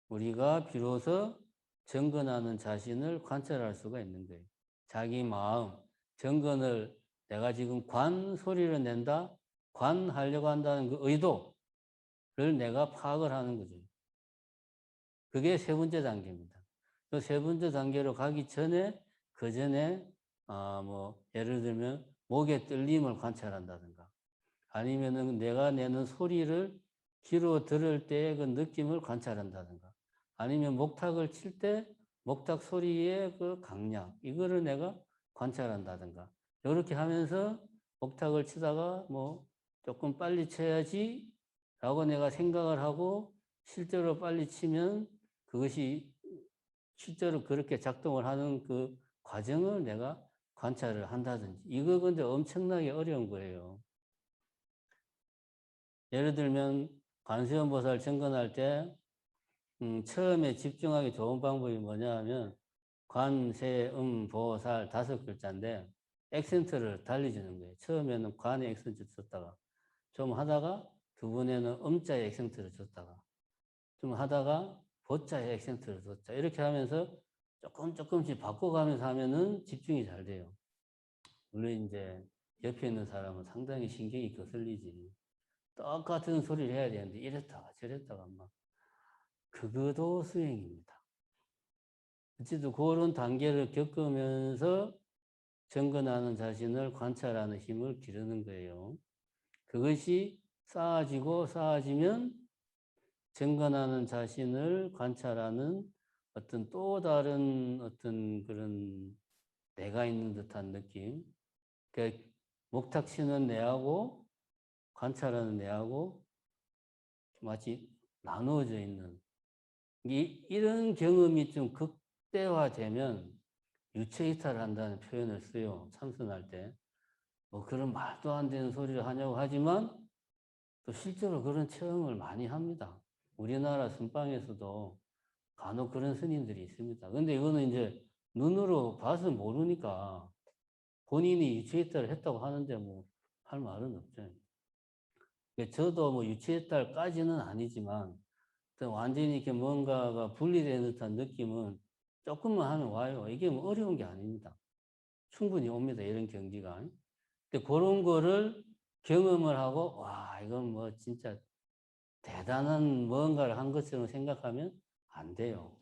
우리가 비로소 정건하는 자신을 관찰할 수가 있는 거예요. 자기 마음, 정건을 내가 지금 관 소리를 낸다, 관하려고 한다는 그 의도를 내가 파악을 하는 거죠. 그게 세 번째 단계입니다. 그 세 번째 단계로 가기 전에, 그 전에, 예를 들면, 목의 떨림을 관찰한다든가, 아니면은 내가 내는 소리를 귀로 들을 때의 그 느낌을 관찰한다든가, 아니면 목탁을 칠 때 목탁 소리의 그 강약, 이거를 내가 관찰한다든가, 이렇게 하면서 목탁을 치다가 조금 빨리 쳐야지 라고 내가 생각을 하고 실제로 빨리 치면 그것이 실제로 그렇게 작동을 하는 그 과정을 내가 관찰을 한다든지. 이거 근데 엄청나게 어려운 거예요. 예를 들면 관세음보살 정건할 때 처음에 집중하기 좋은 방법이 뭐냐 하면 관세음보살 5글자인데 액센트를 달리주는 거예요. 처음에는 관에 액센트 줬다가 좀 하다가 두 번에는 음자에 액센트를 줬다가 좀 하다가 보자에 액센트를 줬다. 이렇게 하면서 조금씩 바꿔가면서 하면은 집중이 잘 돼요. 물론 이제 옆에 있는 사람은 상당히 신경이 거슬리지. 똑같은 소리를 해야 되는데 이랬다가 저랬다가 막 그것도 수행입니다. 어쨌든 그런 단계를 겪으면서 정건하는 자신을 관찰하는 힘을 기르는 거예요. 그것이 쌓아지면 정건하는 자신을 관찰하는 어떤 또 다른 어떤 그런 내가 있는 듯한 느낌. 그러니까 목탁치는 내하고 관찰하는 내하고 마치 나누어져 있는 이런 경험이 좀 극대화되면 유체이탈을 한다는 표현을 써요. 참선할 때. 뭐 그런 말도 안 되는 소리를 하냐고 하지만 또 실제로 그런 체험을 많이 합니다. 우리나라 선방에서도 간혹 그런 스님들이 있습니다. 근데 이거는 이제 눈으로 봐서 모르니까 본인이 유체이탈을 했다고 하는데 뭐 할 말은 없죠. 저도 뭐 유체이탈까지는 아니지만 완전히 이렇게 뭔가가 분리된 듯한 느낌은 조금만 하면 와요. 이게 뭐 어려운 게 아닙니다. 충분히 옵니다. 이런 경지가. 근데 그런 거를 경험을 하고, 와, 이건 뭐 진짜 대단한 뭔가를 한 것처럼 생각하면 안 돼요.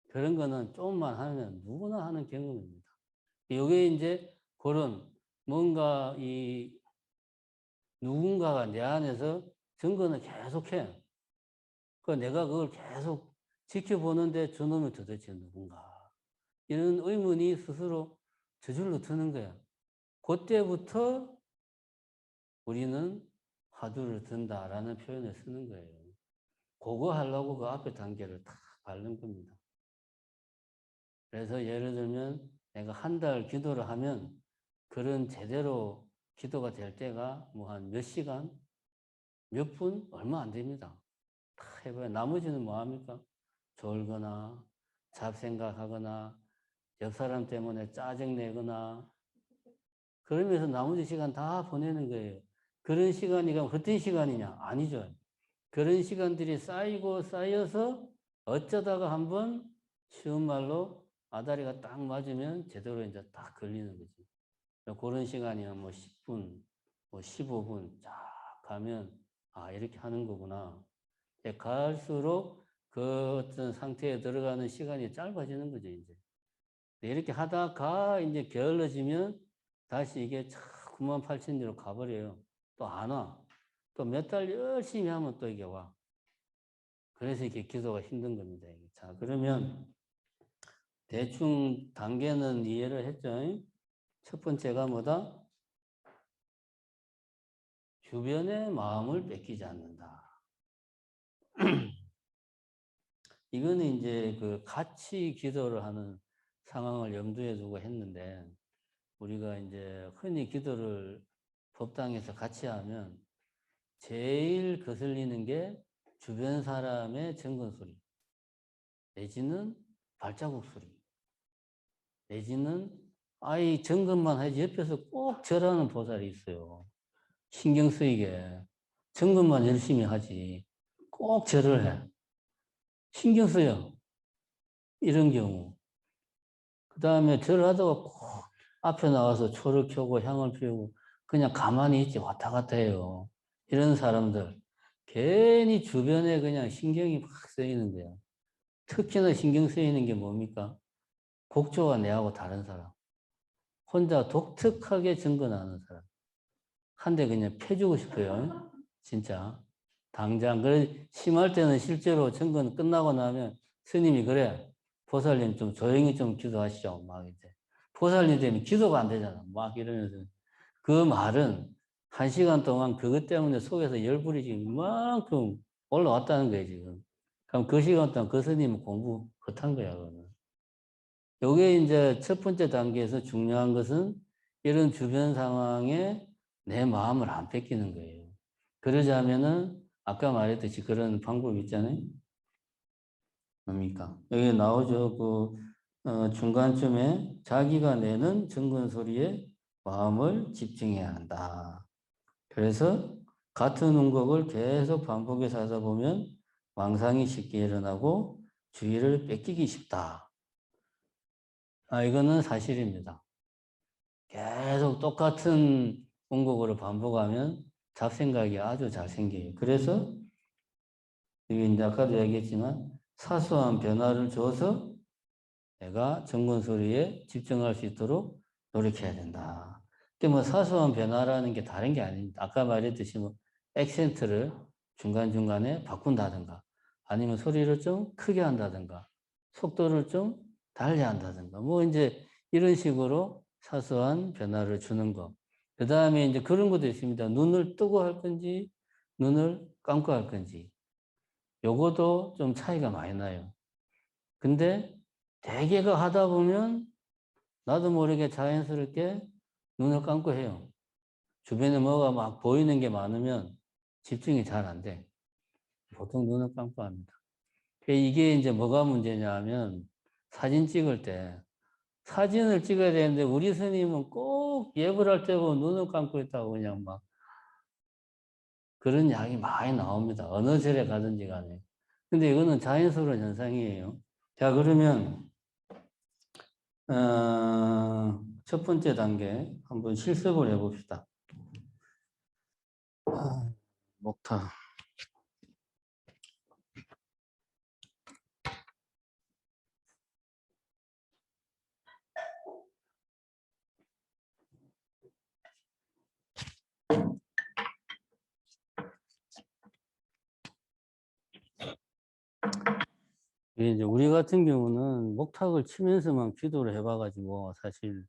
그런 거는 조금만 하면 누구나 하는 경험입니다. 이게 이제 그런 뭔가 이 누군가가 내 안에서 증거는 계속해. 내가 그걸 계속 지켜보는데 저놈이 도대체 누군가. 이런 의문이 스스로 저절로 드는 거야. 그때부터 우리는 화두를 든다라는 표현을 쓰는 거예요. 그거 하려고 그 앞에 단계를 다 밟는 겁니다. 그래서 예를 들면 내가 한 달 기도를 하면 그런 제대로 기도가 될 때가 뭐 한 몇 시간, 몇 분, 얼마 안 됩니다. 다 해봐야 나머지는 뭐 합니까? 졸거나 잡생각하거나 옆 사람 때문에 짜증내거나 그러면서 나머지 시간 다 보내는 거예요. 그런 시간이 그럼 헛된 시간이냐? 아니죠. 그런 시간들이 쌓이고 쌓여서 어쩌다가 한번 쉬운 말로 아다리가 딱 맞으면 제대로 이제 딱 걸리는 거지. 그런 시간이면 뭐 10분, 뭐 15분 쫙 가면 아, 이렇게 하는 거구나. 갈수록 그 어떤 상태에 들어가는 시간이 짧아지는 거죠, 이제. 이렇게 하다가 이제 게을러지면 다시 이게 98,000리로 가버려요. 또 안 와. 또 몇 달 열심히 하면 또 이게 와. 그래서 이렇게 기도가 힘든 겁니다. 자, 그러면 대충 단계는 이해를 했죠. 첫 번째가 뭐다? 주변의 마음을 뺏기지 않는다. 이거는 이제 그 같이 기도를 하는 상황을 염두에 두고 했는데, 우리가 이제 흔히 기도를 법당에서 같이 하면 제일 거슬리는 게 주변 사람의 정건 소리, 내지는 발자국 소리, 내지는 아이 점검만 하지 옆에서 꼭 절하는 보살이 있어요. 신경 쓰이게. 점검만 열심히 하지. 꼭 절을 해. 신경 쓰여. 이런 경우. 그 다음에 절을 하다가 꼭 앞에 나와서 초를 켜고 향을 피우고 그냥 가만히 있지 왔다 갔다 해요. 이런 사람들. 괜히 주변에 그냥 신경이 막 쓰이는 거야. 특히나 신경 쓰이는 게 뭡니까? 곡조가 내하고 다른 사람. 혼자 독특하게 증거나는 사람. 한 대 그냥 패주고 싶어요. 진짜. 당장. 그래, 심할 때는 실제로 증거는 끝나고 나면 스님이 그래. 보살님 좀 조용히 좀 기도하시죠. 막 이제. 보살님 때문에 기도가 안 되잖아. 막 이러면서. 그 말은 1시간 동안 그것 때문에 속에서 열불이 지금 이만큼 올라왔다는 거예요, 지금. 그럼 그 시간 동안 그 스님은 공부 못한 거야, 그거는. 요게 이제 첫 번째 단계에서 중요한 것은 이런 주변 상황에 내 마음을 안 뺏기는 거예요. 그러자면은 아까 말했듯이 그런 방법 있잖아요. 뭡니까? 여기 나오죠. 중간쯤에 자기가 내는 정근 소리에 마음을 집중해야 한다. 그래서 같은 음곡을 계속 반복해서 하다 보면 망상이 쉽게 일어나고 주의를 뺏기기 쉽다. 이거는 사실입니다. 계속 똑같은 음곡으로 반복하면 잡생각이 아주 잘 생겨요. 그래서 이게 이제 아까도 얘기했지만 사소한 변화를 줘서 내가 정근 소리에 집중할 수 있도록 노력해야 된다. 뭐 사소한 변화라는 게 다른 게 아닙니다. 아까 말했듯이 뭐 액센트를 중간중간에 바꾼다든가 아니면 소리를 좀 크게 한다든가 속도를 좀 달리 한다든가 뭐 이제 이런 식으로 사소한 변화를 주는 거. 그 다음에 이제 그런 것도 있습니다. 눈을 뜨고 할 건지 눈을 감고 할 건지 요것도 좀 차이가 많이 나요. 근데 대개가 하다 보면 나도 모르게 자연스럽게 눈을 감고 해요. 주변에 뭐가 막 보이는 게 많으면 집중이 잘 안 돼. 보통 눈을 감고 합니다. 이게 이제 뭐가 문제냐 하면 사진 찍을 때 사진을 찍어야 되는데 우리 스님은 꼭 예불 할 때 보면 눈을 감고 있다고 그냥 막 그런 이야기 많이 나옵니다. 어느 절에 가든지 간에. 근데 이거는 자연스러운 현상이에요. 자, 그러면 첫 번째 단계 한번 실습을 해봅시다. 목타. 이제 우리 같은 경우는 목탁을 치면서만 기도를 해봐가지고 사실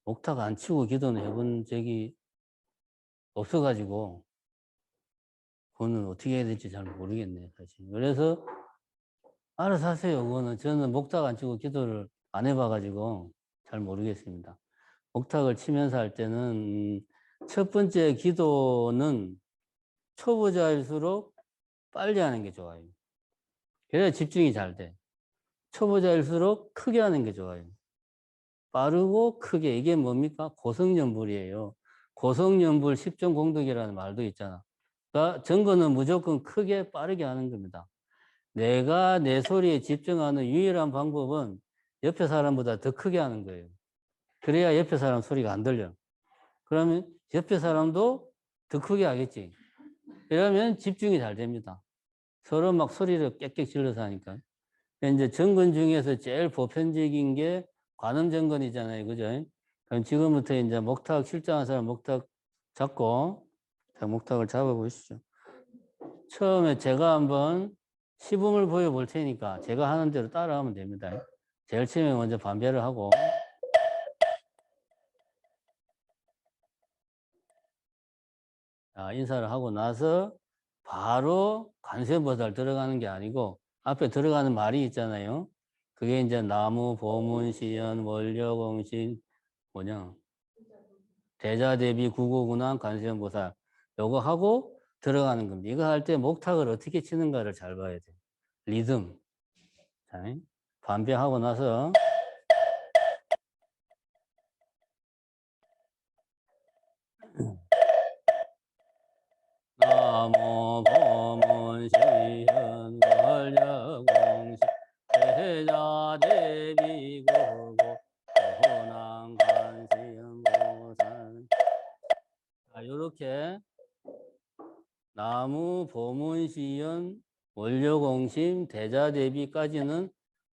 목탁 안 치고 기도는 해본 적이 없어가지고 그거는 어떻게 해야 될지 잘 모르겠네요, 사실. 그래서 알아서 하세요. 그거는 저는 목탁 안 치고 기도를 안 해봐가지고 잘 모르겠습니다. 목탁을 치면서 할 때는 첫 번째 기도는 초보자일수록 빨리 하는 게 좋아요. 그래야 집중이 잘 돼. 초보자일수록 크게 하는 게 좋아요. 빠르고 크게. 이게 뭡니까? 고성연불이에요. 고성연불 10종 공덕이라는 말도 있잖아. 그러니까 정거는 무조건 크게 빠르게 하는 겁니다. 내가 내 소리에 집중하는 유일한 방법은 옆에 사람보다 더 크게 하는 거예요. 그래야 옆에 사람 소리가 안 들려. 그러면 옆에 사람도 더 크게 하겠지. 이러면 집중이 잘 됩니다. 서로 막 소리를 깨끗 질러서 하니까. 이제 정근 중에서 제일 보편적인 게 관음정근이잖아요. 그죠? 그럼 지금부터 이제 목탁 실장한 사람 목탁 잡고, 자, 목탁을 잡아보시죠. 처음에 제가 한번 시범을 보여볼 테니까 제가 하는 대로 따라하면 됩니다. 제일 처음에 먼저 반배를 하고, 자, 인사를 하고 나서 바로 관세음보살 들어가는 게 아니고 앞에 들어가는 말이 있잖아요. 그게 이제 나무, 보문, 시연, 원료공신, 뭐냐, 대자대비, 구고군한, 관세음보살 요거 하고 들어가는 겁니다. 이거 할 때 목탁을 어떻게 치는가를 잘 봐야 돼요. 리듬. 자, 반배하고 나서 나무, 보문, 시연, 원료공신, 대자대비, 구고, 고난, 관세음보살. 자, 요렇게 나무, 보문시연, 원료공심, 대자대비까지는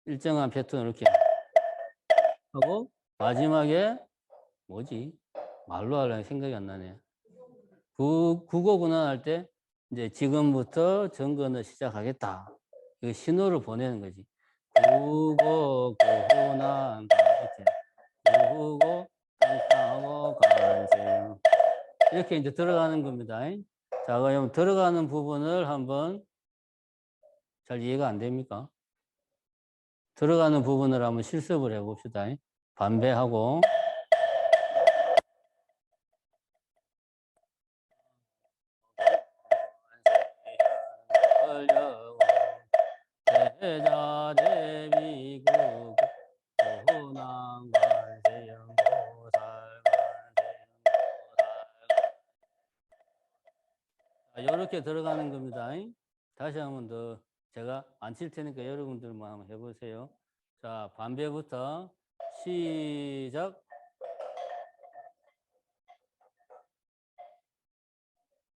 일정한 패턴 이렇게 하고 마지막에 뭐지? 말로 하려니 생각이 안 나네. 국어 군환할 때 이제 지금부터 정근을 시작하겠다. 이 신호를 보내는 거지. 국어 군환 이렇게 국어 땅땅하고 관세음 이렇게 이제 들어가는 겁니다. 자, 그럼 들어가는 부분을 한번 잘 이해가 안 됩니까? 들어가는 부분을 한번 실습을 해봅시다. 반배하고 이렇게 들어가는 겁니다. 다시 한 번 더 제가 안 칠 테니까 여러분들만 한번 해보세요. 자, 반배부터 시작.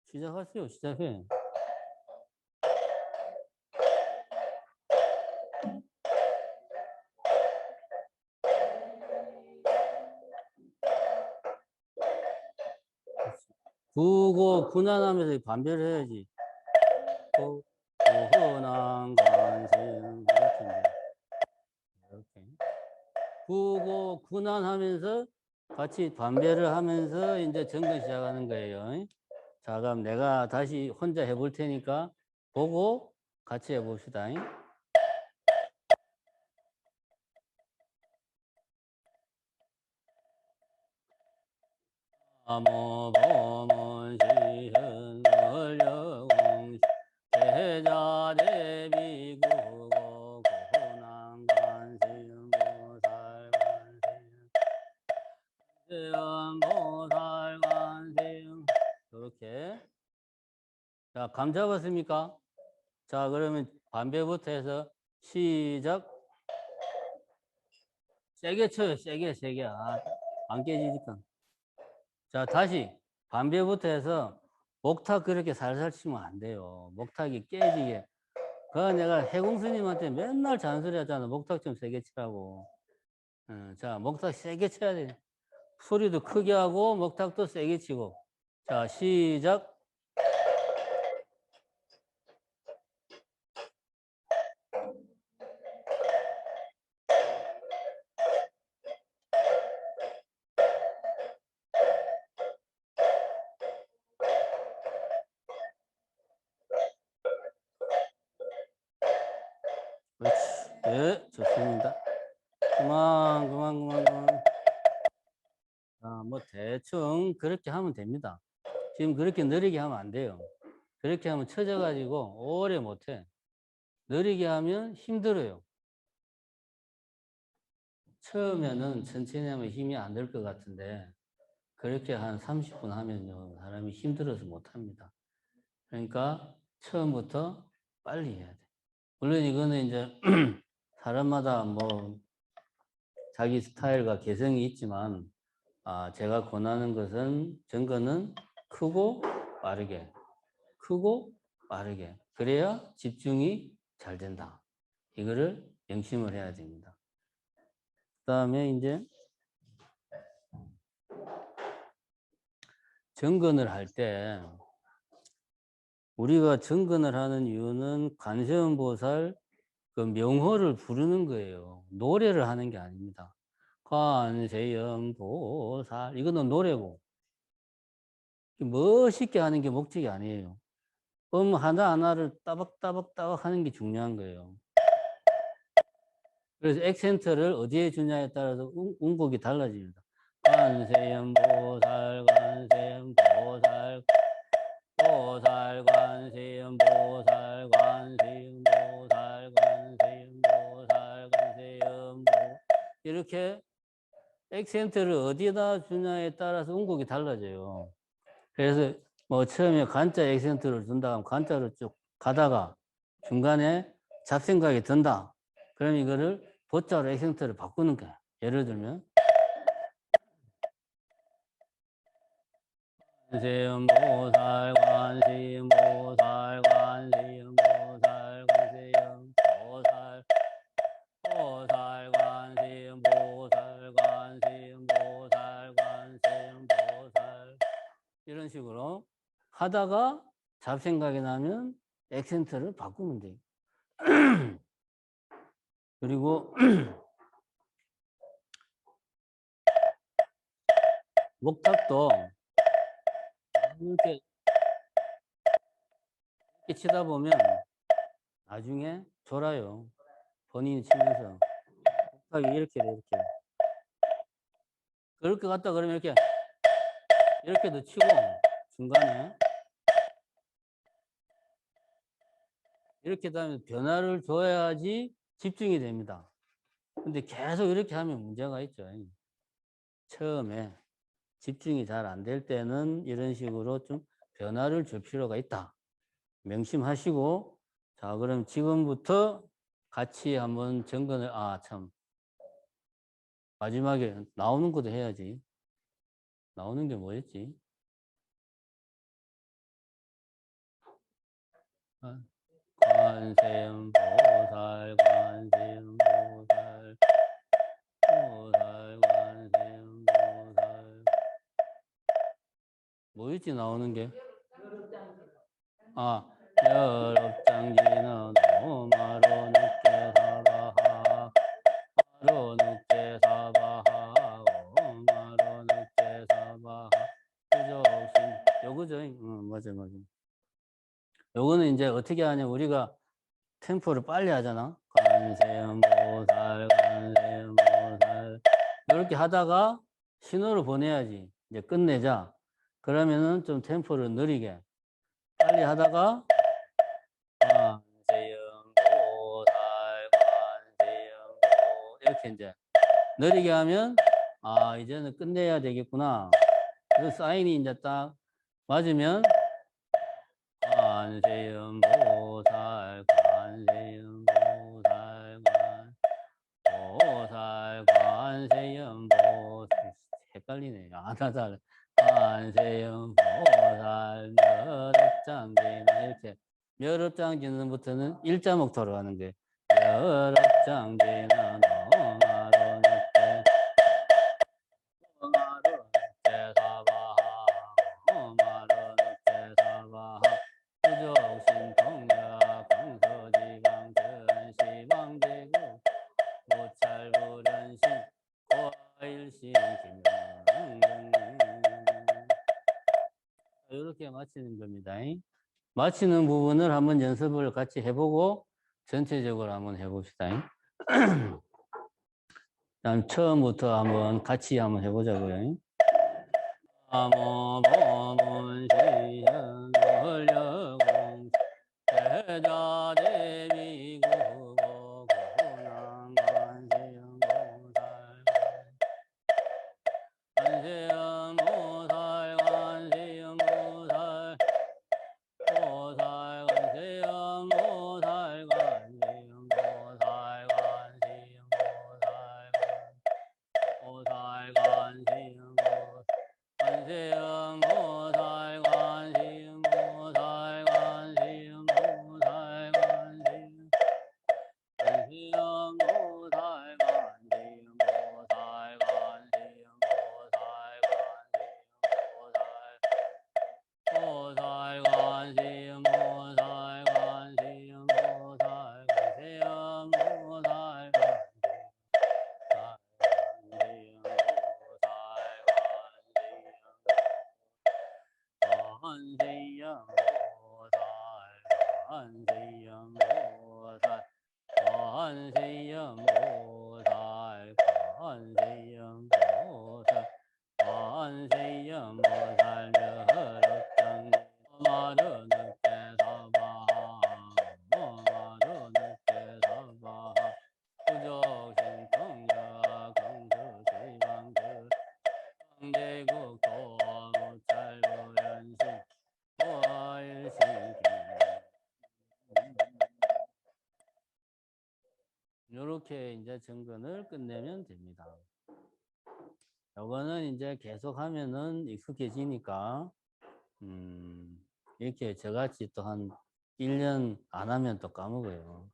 시작하세요. 시작해. 구고 군안하면서 반배를 해야지. 구hunang 관세음 이렇게 이렇게 구고 군안하면서 같이 반배를 하면서 이제 정근 시작하는 거예요. 자, 그럼 내가 다시 혼자 해볼 테니까 보고 같이 해봅시다. 나무보문시현 원령시 제자대비구고 고난관세음보살관세음보살관세음 이렇게. 자, 감 잡았습니까? 자, 그러면 반배부터 해서 시작. 세게 쳐요. 세게. 아, 안 깨지니까. 자, 다시 반배부터 해서 목탁 그렇게 살살 치면 안 돼요. 목탁이 깨지게. 그 내가 해공스님한테 맨날 잔소리 하잖아. 목탁 좀 세게 치라고. 자, 목탁 세게 쳐야 돼. 소리도 크게 하고 목탁도 세게 치고. 자, 시작. 그렇지. 네, 좋습니다. 그만. 자, 뭐 대충 그렇게 하면 됩니다. 지금 그렇게 느리게 하면 안 돼요. 그렇게 하면 처져가지고 오래 못해. 느리게 하면 힘들어요. 처음에는 천천히 하면 힘이 안 들 것 같은데 그렇게 한 30분 하면요 사람이 힘들어서 못합니다. 그러니까 처음부터 빨리 해야 돼. 물론 이거는 이제 사람마다 뭐 자기 스타일과 개성이 있지만 제가 권하는 것은 정거는 크고 빠르게 그래야 집중이 잘 된다. 이거를 명심을 해야 됩니다. 그 다음에 이제 정근을 할 때 우리가 정근을 하는 이유는 관세음보살 그 명호를 부르는 거예요. 노래를 하는 게 아닙니다. 관세음보살 이거는 노래고 멋있게 하는 게 목적이 아니에요. 하나하나를 따박따박 하는 게 중요한 거예요. 그래서 액센트를 어디에 주냐에 따라서 음곡이 달라집니다. 관세음보살 이렇게 액센트를 어디에다 주냐에 따라서 음곡이 달라져요. 그래서 뭐 처음에 간자 액센트를 둔다 하면 간자로 쭉 가다가 중간에 잡생각이 든다. 그럼 이거를 보자로 액센트를 바꾸는 거야. 예를 들면 관세음보살 관세음보살 관세음보살 관세음보살 보살 관세음보살 관세음보살 관세음보살 이런 식으로 하다가 잡생각이 나면 액센트를 바꾸면 돼요. 그리고 목탁도 이렇게 치다 보면 나중에 졸아요. 본인이 치면서 목탁이 이렇게 돼, 이렇게. 그럴 것 같다 그러면 이렇게도 치고 중간에 이렇게 하면 변화를 줘야지 집중이 됩니다. 근데 계속 이렇게 하면 문제가 있죠. 처음에 집중이 잘 안 될 때는 이런 식으로 좀 변화를 줄 필요가 있다. 명심하시고, 자, 그럼 지금부터 같이 한번 정근을, 참, 마지막에 나오는 것도 해야지. 나오는 게 뭐였지? 관세음보살, 관세음보살, 보살, 관세음보살. 뭐였지, 나오는 게? 여럽장지는 오마로 늑제 사바하, 마로 늑제 사바하, 오마로 늑제 사바하, 그저신, 요거죠? 맞아, 맞아. 요거는 이제 어떻게 하냐, 우리가 템포를 빨리 하잖아. 관세음보살, 관세음보살. 이렇게 하다가 신호를 보내야지. 이제 끝내자. 그러면은 좀 템포를 느리게. 빨리 하다가 관세음보살, 관세음보 이렇게 이제 느리게 하면 이제는 끝내야 되겠구나. 그 사인이 이제 딱 맞으면 관세음보살, 관세음보살, 보살, 관세음보살. 헷갈리네. 나잘 관세음보살, 멸업장지나 이렇게. 멸업장지는부터는 일자목토로 하는 거예요. 멸업장지나 너마로 늑대, 너마로 늑대 사바하, 너마로 늑대 사바하, 부족신통야 강서지방 전시방대구 모찰불연신 고일신 김영 이렇게 마치는 겁니다. 마치는 부분을 한번 연습을 같이 해보고 전체적으로 한번 해봅시다. 다음 처음부터 한번 같이 한번 해보자고요. 나모보문시현 홀려공 대자대비구고 고난관세음보살 관세음보살 관세음보살 보살 관세음보살 관세음보살 관세음보살 보살 관세음보살 관세음보살 관세음보살 관세음보살 관세음보살 관세음보살 보살 관세음보살 관세음보살 관세음보살 관세음보살 관세음보살 관세음보살 관세음보살 멸업장 마르 늑대 사바하 마르 늑대 사바하 부족신통야 강서지방들 강대국 도무찰부연신 고일신 이렇게 이제 정근을 끝내면 됩니다. 요거는 이제 계속 하면은 익숙해지니까 이렇게 저같이 또 한 1년 안 하면 또 까먹어요.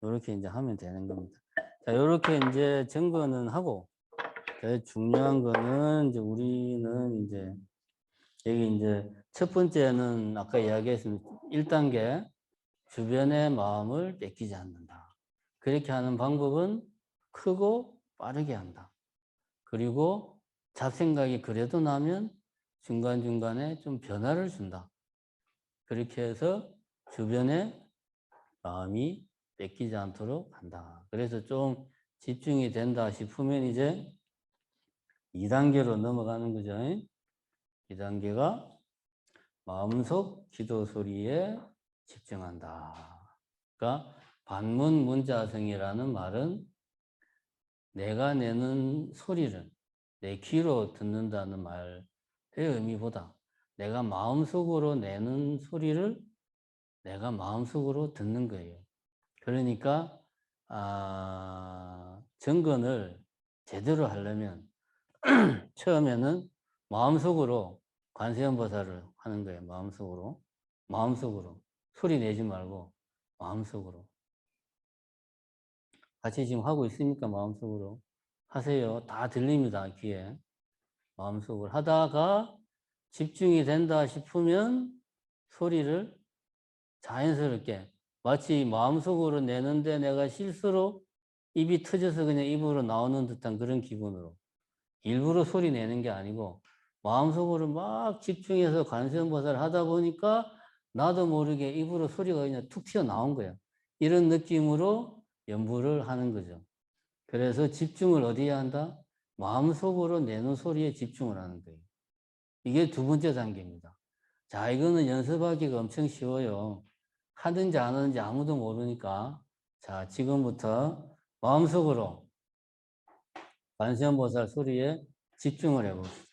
이렇게 이제 하면 되는 겁니다. 자, 이렇게 이제 정근은 하고 제일 중요한 거는 이제 우리는 이제 여기 이제 첫 번째는 아까 이야기했습니다. 1단계 주변의 마음을 뺏기지 않는다. 그렇게 하는 방법은 크고 빠르게 한다. 그리고 잡생각이 그래도 나면 중간중간에 좀 변화를 준다. 그렇게 해서 주변에 마음이 뺏기지 않도록 한다. 그래서 좀 집중이 된다 싶으면 이제 2단계로 넘어가는 거죠. 2단계가 마음속 기도 소리에 집중한다. 그러니까 반문문자성이라는 말은 내가 내는 소리를 내 귀로 듣는다는 말의 의미보다 내가 마음속으로 내는 소리를 내가 마음속으로 듣는 거예요. 그러니까 정근을 제대로 하려면 처음에는 마음속으로 관세음보살을 하는 거예요. 마음속으로. 마음속으로. 소리 내지 말고 마음속으로. 같이 지금 하고 있으니까 마음속으로 하세요. 다 들립니다. 귀에. 마음속으로 하다가 집중이 된다 싶으면 소리를 자연스럽게 마치 마음속으로 내는데 내가 실수로 입이 터져서 그냥 입으로 나오는 듯한 그런 기분으로 일부러 소리 내는 게 아니고 마음속으로 막 집중해서 관세음보살을 하다 보니까 나도 모르게 입으로 소리가 그냥 툭 튀어나온 거야. 이런 느낌으로 연부를 하는 거죠. 그래서 집중을 어디에 한다? 마음속으로 내는 소리에 집중을 하는 거예요. 이게 두 번째 단계입니다. 자, 이거는 연습하기가 엄청 쉬워요. 하든지 안 하든지 아무도 모르니까. 자, 지금부터 마음속으로 관세음보살 소리에 집중을 해봅시다.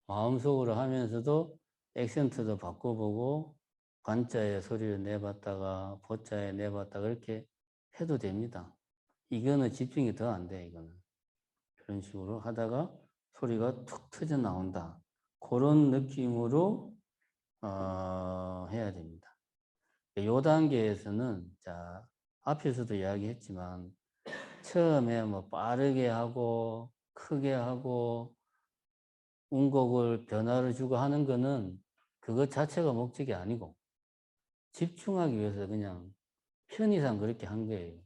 마음속으로 하면서도 액센트도 바꿔보고 관자의 소리를 내봤다가 보자에 내봤다가 그렇게 해도 됩니다. 이거는 집중이 더 안 돼, 이거는. 그런 식으로 하다가 소리가 툭 터져 나온다. 그런 느낌으로 해야 됩니다. 이 단계에서는 자 앞에서도 이야기했지만 처음에 뭐 빠르게 하고 크게 하고 운곡을 변화를 주고 하는 거는 그것 자체가 목적이 아니고 집중하기 위해서 그냥 편의상 그렇게 한 거예요.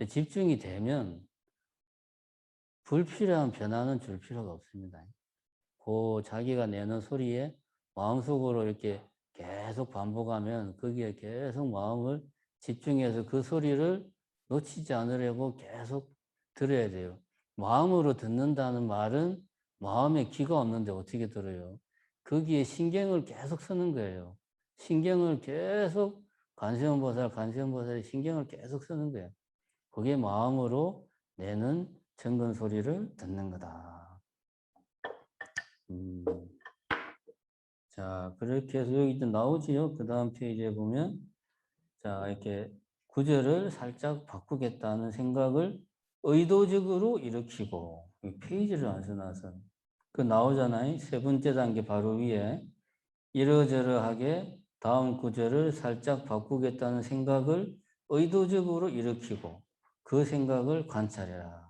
집중이 되면 불필요한 변화는 줄 필요가 없습니다. 그 자기가 내는 소리에 마음속으로 이렇게 계속 반복하면 거기에 계속 마음을 집중해서 그 소리를 놓치지 않으려고 계속 들어야 돼요. 마음으로 듣는다는 말은 마음에 귀가 없는데 어떻게 들어요? 거기에 신경을 계속 쓰는 거예요. 신경을 계속 관세음보살이 신경을 계속 쓰는 거예요. 그게 마음으로 내는 정근 소리를 듣는 거다. 음. 자, 그렇게 해서 여기 좀 나오지요. 그 다음 페이지에 보면, 자, 이렇게 구절을 살짝 바꾸겠다는 생각을 의도적으로 일으키고, 페이지를 안 써놔서. 그 나오잖아요. 세 번째 단계 바로 위에. 이러저러하게 다음 구절을 살짝 바꾸겠다는 생각을 의도적으로 일으키고, 그 생각을 관찰해라.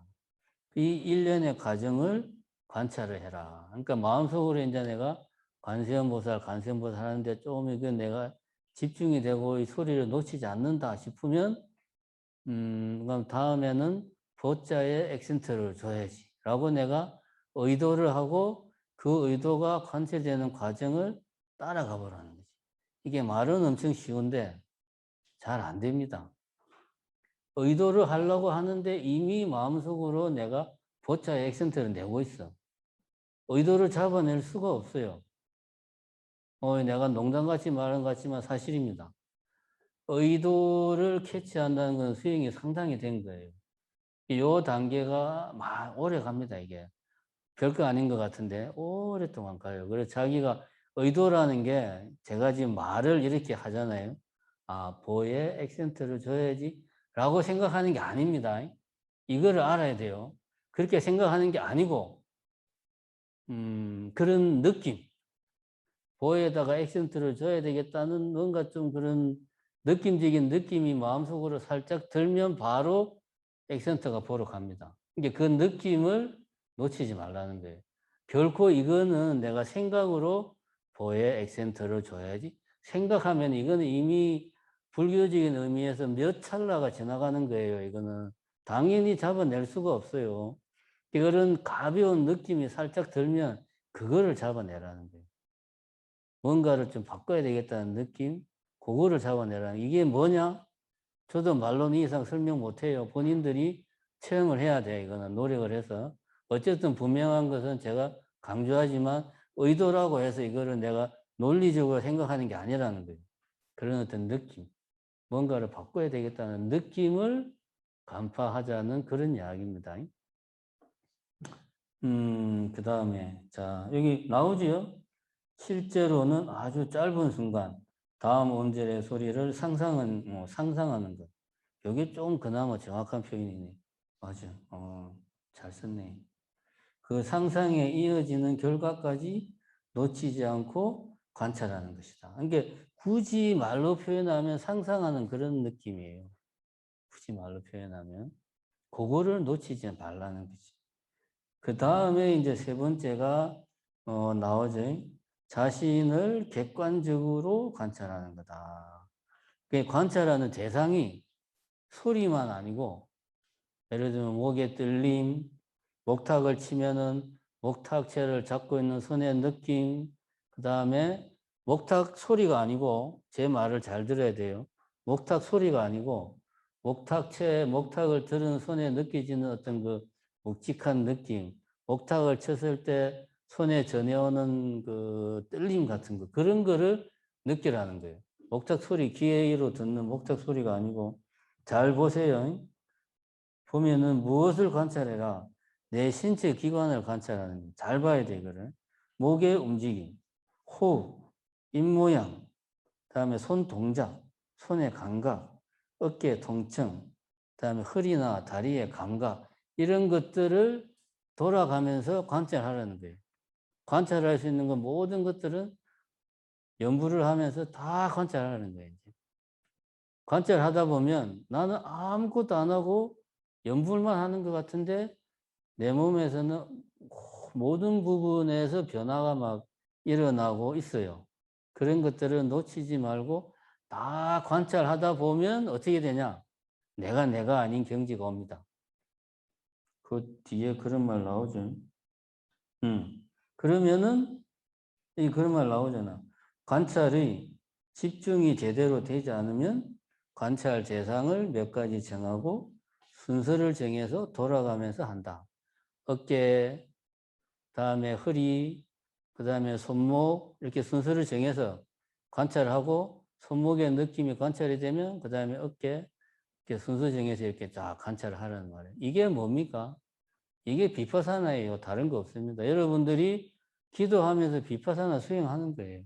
이 일련의 과정을 관찰을 해라. 그러니까 마음속으로 이제 내가 관세음보살 하는데 조금 이게 내가 집중이 되고 이 소리를 놓치지 않는다 싶으면, 그럼 다음에는 보자에 액센트를 줘야지. 라고 내가 의도를 하고 그 의도가 관찰되는 과정을 따라가 보라는 거지. 이게 말은 엄청 쉬운데 잘 안 됩니다. 의도를 하려고 하는데 이미 마음속으로 내가 보자에 액센트를 내고 있어. 의도를 잡아낼 수가 없어요. 내가 농담같이 말한 것 같지만 사실입니다. 의도를 캐치한다는 건 수행이 상당히 된 거예요. 이 단계가 오래 갑니다, 이게. 별거 아닌 것 같은데 오랫동안 가요. 그래서 자기가 의도라는 게 제가 지금 말을 이렇게 하잖아요. 보에 액센트를 줘야지 라고 생각하는 게 아닙니다. 이거를 알아야 돼요. 그렇게 생각하는 게 아니고 그런 느낌, 보에다가 액센트를 줘야 되겠다는 뭔가 좀 그런 느낌적인 느낌이 마음속으로 살짝 들면 바로 액센트가 보러 갑니다. 이게 그 느낌을 놓치지 말라는 거예요. 결코 이거는 내가 생각으로 보에 액센트를 줘야지. 생각하면 이거는 이미 불교적인 의미에서 몇 찰나가 지나가는 거예요. 이거는 당연히 잡아낼 수가 없어요. 이거는 가벼운 느낌이 살짝 들면 그거를 잡아내라는 거예요. 뭔가를 좀 바꿔야 되겠다는 느낌? 그거를 잡아내라는 이게 뭐냐? 저도 말로는 이 이상 설명 못해요. 본인들이 체험을 해야 돼. 이거는 노력을 해서. 어쨌든 분명한 것은 제가 강조하지만 의도라고 해서 이거를 내가 논리적으로 생각하는 게 아니라는 거예요. 그런 어떤 느낌. 뭔가를 바꿔야 되겠다는 느낌을 간파하자는 그런 이야기입니다. 그 다음에 자 여기 나오지요. 실제로는 아주 짧은 순간 다음 음절의 소리를 상상하는 것. 여기 좀 그나마 정확한 표현이네. 맞아. 잘 썼네. 그 상상에 이어지는 결과까지 놓치지 않고 관찰하는 것이다. 그러니까 굳이 말로 표현하면 상상하는 그런 느낌이에요. 굳이 말로 표현하면. 그거를 놓치지 말라는 거지. 그 다음에 이제 세 번째가 나오죠. 자신을 객관적으로 관찰하는 거다. 그 관찰하는 대상이 소리만 아니고 예를 들면 목의 떨림, 목탁을 치면은 목탁채를 잡고 있는 손의 느낌, 그 다음에 목탁 소리가 아니고 제 말을 잘 들어야 돼요. 목탁 소리가 아니고 목탁을 들은 손에 느껴지는 어떤 그 묵직한 느낌, 목탁을 쳤을 때 손에 전해오는 그 떨림 같은 거, 그런 거를 느끼라는 거예요. 목탁 소리, 귀로 듣는 목탁 소리가 아니고 잘 보세요. 보면은 무엇을 관찰해라? 내 신체 기관을 관찰하는 거예요. 잘 봐야 돼, 이거를. 목의 움직임, 호흡, 입모양, 그다음에 손 동작, 손의 감각, 어깨 통증, 그다음에 허리나 다리의 감각, 이런 것들을 돌아가면서 관찰하라는 거예요. 관찰할 수 있는 건 모든 것들은 연구를 하면서 다 관찰하는 거예요. 관찰하다 보면 나는 아무것도 안 하고 연불만 하는 것 같은데 내 몸에서는 모든 부분에서 변화가 막 일어나고 있어요. 그런 것들을 놓치지 말고 다 관찰하다 보면 어떻게 되냐? 내가 아닌 경지가 옵니다. 그 뒤에 그런 말 나오죠. 그러면은 그런 말 나오잖아. 관찰이 집중이 제대로 되지 않으면 관찰 대상을 몇 가지 정하고 순서를 정해서 돌아가면서 한다. 어깨, 다음에 허리, 그 다음에 손목 이렇게 순서를 정해서 관찰하고 손목의 느낌이 관찰이 되면 그 다음에 어깨 이렇게 순서 정해서 이렇게 쫙 관찰을 하라는 말이에요. 이게 뭡니까? 이게 비파사나예요. 다른 거 없습니다. 여러분들이 기도하면서 비파사나 수행하는 거예요.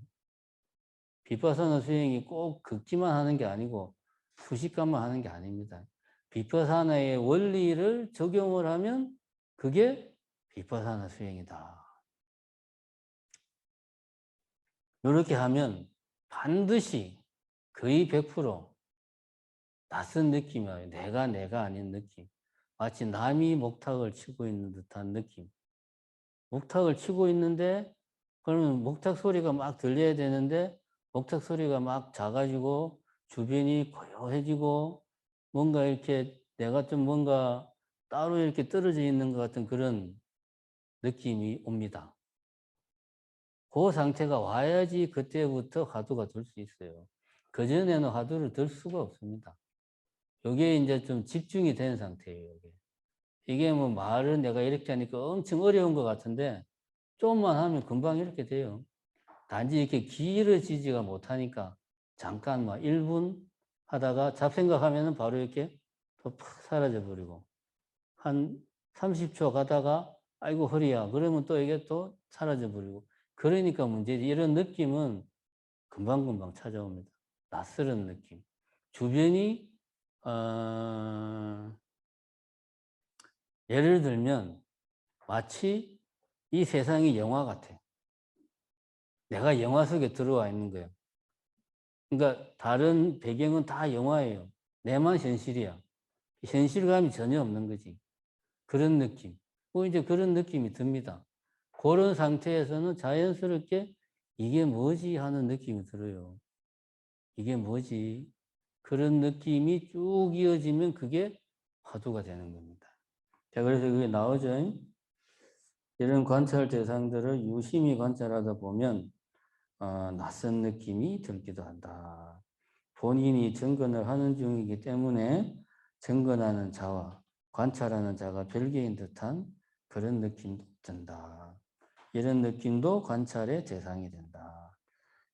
비파사나 수행이 꼭 긁기만 하는 게 아니고 수식감만 하는 게 아닙니다. 비파사나의 원리를 적용을 하면 그게 비파사나 수행이다. 이렇게 하면 반드시 거의 100% 낯선 느낌이 와요. 내가 아닌 느낌. 마치 남이 목탁을 치고 있는 듯한 느낌. 목탁을 치고 있는데 그러면 목탁 소리가 막 들려야 되는데 목탁 소리가 막 작아지고 주변이 고요해지고 뭔가 이렇게 내가 좀 뭔가 따로 이렇게 떨어져 있는 것 같은 그런 느낌이 옵니다. 그 상태가 와야지 그때부터 화두가 들 수 있어요. 그전에는 화두를 들 수가 없습니다. 이게 이제 좀 집중이 된 상태예요. 이게 뭐 말은 내가 이렇게 하니까 엄청 어려운 것 같은데 좀만 하면 금방 이렇게 돼요. 단지 이렇게 길어지지가 못하니까 잠깐 막 1분 하다가 잡생각하면 바로 이렇게 또 팍 사라져 버리고 한 30초 가다가 아이고 허리야 그러면 또 이게 또 사라져 버리고 그러니까 문제지. 이런 느낌은 금방금방 찾아옵니다. 낯설은 느낌. 주변이 예를 들면 마치 이 세상이 영화 같아. 내가 영화 속에 들어와 있는 거예요. 그러니까 다른 배경은 다 영화예요. 내만 현실이야. 현실감이 전혀 없는 거지. 그런 느낌. 뭐 이제 그런 느낌이 듭니다. 그런 상태에서는 자연스럽게 이게 뭐지 하는 느낌이 들어요. 이게 뭐지? 그런 느낌이 쭉 이어지면 그게 화두가 되는 겁니다. 자, 그래서 그게 나오죠. 이런 관찰 대상들을 유심히 관찰하다 보면 낯선 느낌이 들기도 한다. 본인이 정근을 하는 중이기 때문에 정근하는 자와 관찰하는 자가 별개인 듯한 그런 느낌도 든다. 이런 느낌도 관찰의 대상이 된다.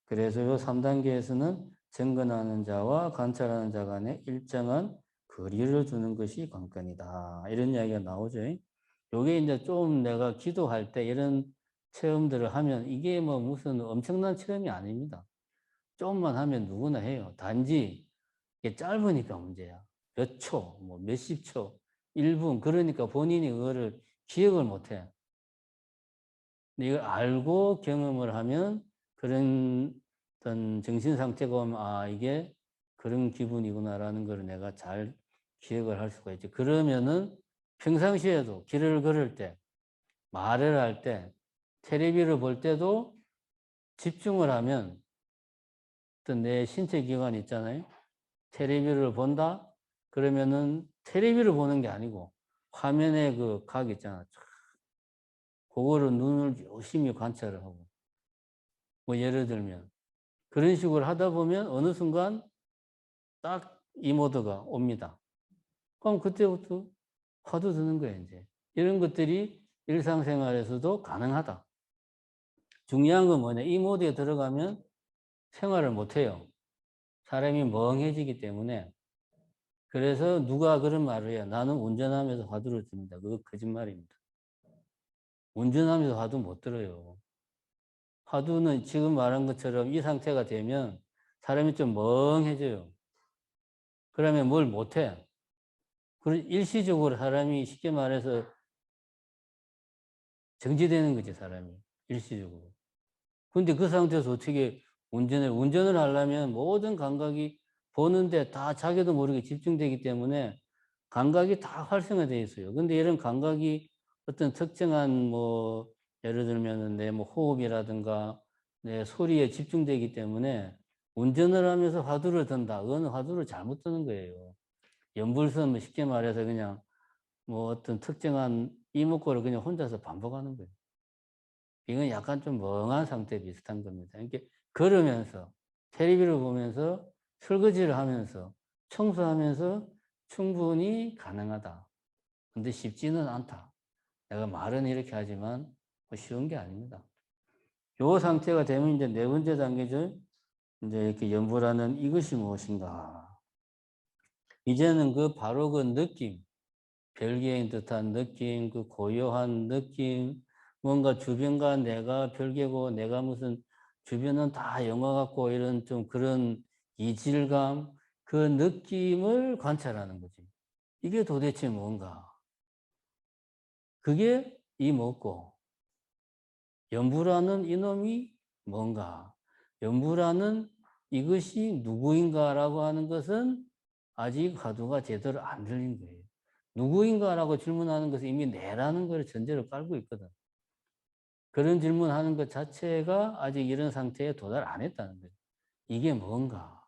그래서 이 3단계에서는 정근하는 자와 관찰하는 자 간에 일정한 거리를 두는 것이 관건이다. 이런 이야기가 나오죠. 요게 이제 좀 내가 기도할 때 이런 체험들을 하면 이게 뭐 무슨 엄청난 체험이 아닙니다. 조금만 하면 누구나 해요. 단지 이게 짧으니까 문제야. 몇 초, 뭐 몇십 초, 1분. 그러니까 본인이 그거를 기억을 못 해. 근데 이걸 알고 경험을 하면 그런 어떤 정신 상태가 오면 아, 이게 그런 기분이구나라는 걸 내가 잘 기억을 할 수가 있지. 그러면은 평상시에도 길을 걸을 때, 말을 할 때, 텔레비를 볼 때도 집중을 하면 어떤 내 신체 기관 있잖아요. 텔레비를 본다? 그러면은 텔레비를 보는 게 아니고 화면에 그 각 있잖아. 그거를 눈을 열심히 관찰을 하고. 뭐 예를 들면 그런 식으로 하다 보면 어느 순간 딱 이 모드가 옵니다. 그럼 그때부터 화두 드는 거예요, 이제. 이런 것들이 일상생활에서도 가능하다. 중요한 건 뭐냐. 이 모드에 들어가면 생활을 못 해요. 사람이 멍해지기 때문에. 그래서 누가 그런 말을 해요. 나는 운전하면서 화두를 듭니다. 그거 거짓말입니다. 운전하면서 화두 못 들어요. 화두는 지금 말한 것처럼 이 상태가 되면 사람이 좀 멍해져요. 그러면 뭘 못해. 일시적으로 사람이 쉽게 말해서 정지되는 거지, 사람이. 일시적으로. 근데 그 상태에서 어떻게 운전을 하려면 모든 감각이 보는데 다 자기도 모르게 집중되기 때문에 감각이 다 활성화되어 있어요. 근데 이런 감각이 어떤 특정한 뭐, 예를 들면 내 뭐 호흡이라든가 내 소리에 집중되기 때문에 운전을 하면서 화두를 든다. 그거는 화두를 잘못 드는 거예요. 연불선, 뭐 쉽게 말해서 그냥 뭐 어떤 특정한 이목구를 그냥 혼자서 반복하는 거예요. 이건 약간 좀 멍한 상태 비슷한 겁니다. 이렇게 걸으면서, 텔레비를 보면서, 설거지를 하면서, 청소하면서 충분히 가능하다. 근데 쉽지는 않다. 내가 말은 이렇게 하지만 뭐 쉬운 게 아닙니다. 요 상태가 되면 이제 네 번째 단계죠. 이제 이렇게 연불하는 이것이 무엇인가. 이제는 그 바로 그 느낌, 별개인 듯한 느낌, 그 고요한 느낌, 뭔가 주변과 내가 별개고 내가 무슨 주변은 다 영화 같고 이런 좀 그런 이질감, 그 느낌을 관찰하는 거지. 이게 도대체 뭔가? 그게 이 뭐고, 연부라는 이놈이 뭔가, 연부라는 이것이 누구인가라고 하는 것은 아직 화두가 제대로 안 들린 거예요. 누구인가라고 질문하는 것은 이미 내라는 걸 전제로 깔고 있거든. 그런 질문하는 것 자체가 아직 이런 상태에 도달 안 했다는 거예요. 이게 뭔가?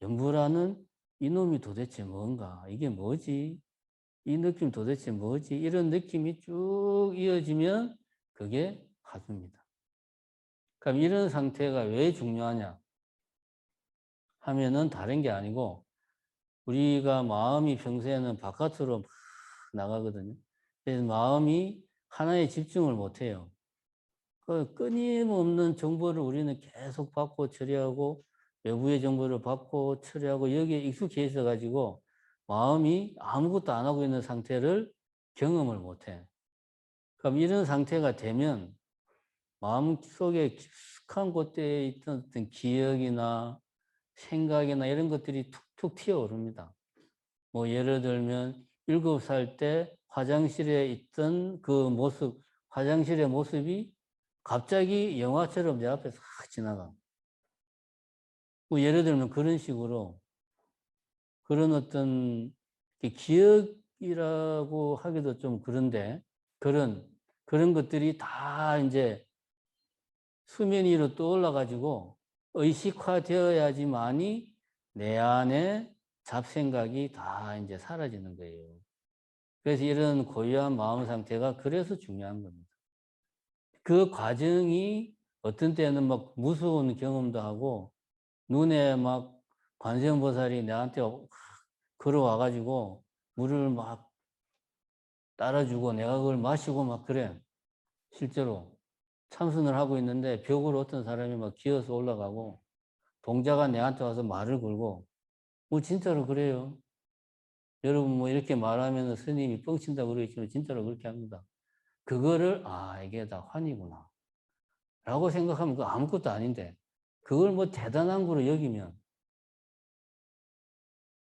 연부라는 이놈이 도대체 뭔가? 이게 뭐지? 이 느낌 도대체 뭐지? 이런 느낌이 쭉 이어지면 그게 화두입니다. 그럼 이런 상태가 왜 중요하냐 하면은 다른 게 아니고 우리가 마음이 평소에는 바깥으로 막 나가거든요. 그래서 마음이 하나에 집중을 못 해요. 그 끊임없는 정보를 우리는 계속 받고 처리하고 외부의 정보를 받고 처리하고 여기에 익숙해 있어 가지고 마음이 아무것도 안 하고 있는 상태를 경험을 못 해. 그럼 이런 상태가 되면 마음속에 깊숙한 곳에 있던 어떤 기억이나 생각이나 이런 것들이 툭툭 튀어오릅니다. 뭐 예를 들면 7살 때 화장실에 있던 그 모습, 화장실의 모습이 갑자기 영화처럼 내 앞에 싹 지나가. 뭐 예를 들면 그런 식으로 그런 어떤 기억이라고 하기도 좀 그런데 그런 것들이 다 이제 수면 위로 떠올라가지고 의식화되어야지만이 내 안에 잡생각이 다 이제 사라지는 거예요. 그래서 이런 고요한 마음 상태가 그래서 중요한 겁니다. 그 과정이 어떤 때는 막 무서운 경험도 하고 눈에 막 관세음보살이 내한테 걸어와가지고 물을 막 따라주고 내가 그걸 마시고 막 그래. 실제로 참선을 하고 있는데 벽으로 어떤 사람이 막 기어서 올라가고 동자가 내한테 와서 말을 걸고 뭐 진짜로 그래요. 여러분 뭐 이렇게 말하면 스님이 뻥친다고 그러겠지만 진짜로 그렇게 합니다. 그거를 이게 다 환이구나 라고 생각하면 그거 아무것도 아닌데 그걸 뭐 대단한 거로 여기면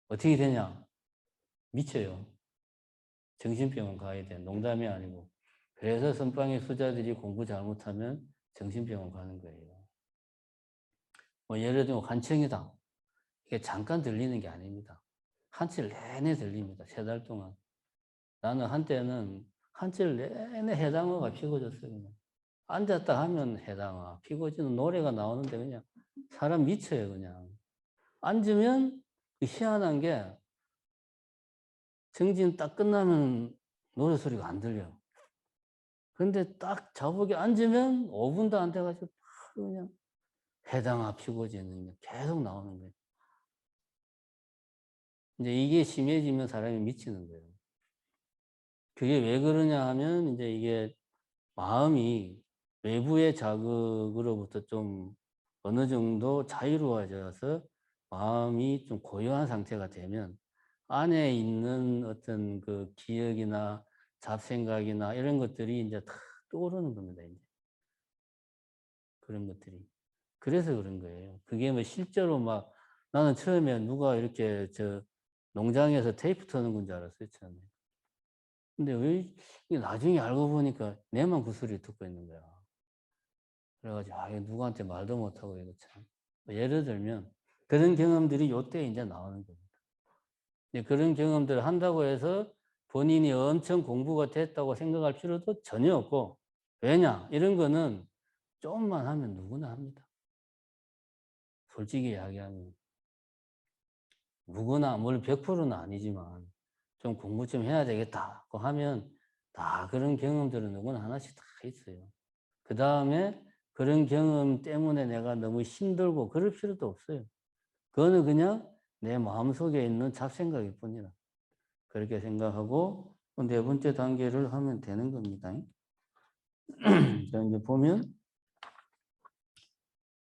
어떻게 되냐? 미쳐요. 정신병원 가야 돼. 농담이 아니고. 그래서 선방의 수자들이 공부 잘못하면 정신병원 가는 거예요. 뭐 예를 들면 환청이다. 이게 잠깐 들리는 게 아닙니다. 한칠 내내 들립니다. 3달 동안. 나는 한때는 한칠 내내 해당어가 피고졌어요. 그냥. 앉았다 하면 해당어. 피고지는 노래가 나오는데 그냥 사람 미쳐요. 그냥. 앉으면 희한한 게 정진 딱 끝나면 노래 소리가 안 들려. 근데 딱 자복에 앉으면 5분도 안 돼가지고 바로 그냥 해당아 피고지는 계속 나오는 거예요. 이제 이게 심해지면 사람이 미치는 거예요. 그게 왜 그러냐 하면 이제 이게 마음이 외부의 자극으로부터 좀 어느 정도 자유로워져서 마음이 좀 고요한 상태가 되면 안에 있는 어떤 그 기억이나 잡생각이나 이런 것들이 이제 다 떠오르는 겁니다. 이제. 그런 것들이. 그래서 그런 거예요. 그게 뭐 실제로 막 나는 처음에 누가 이렇게 농장에서 테이프 터는 건 줄 알았어요. 처음에. 근데 왜 나중에 알고 보니까 내만 그 소리 듣고 있는 거야. 그래가지고 이거 누구한테 말도 못하고 이거 참. 뭐 예를 들면 그런 경험들이 요때 이제 나오는 겁니다. 그런 경험들을 한다고 해서 본인이 엄청 공부가 됐다고 생각할 필요도 전혀 없고 왜냐? 이런 거는 조금만 하면 누구나 합니다. 솔직히 이야기하면. 누구나, 물론 100%는 아니지만 좀 공부 좀 해야 되겠다고 하면 다 그런 경험들은 누구나 하나씩 다 있어요. 그 다음에 그런 경험 때문에 내가 너무 힘들고 그럴 필요도 없어요. 그거는 그냥 내 마음속에 있는 잡생각일 뿐이라. 그렇게 생각하고 4번째 단계를 하면 되는 겁니다. 자, 이제 보면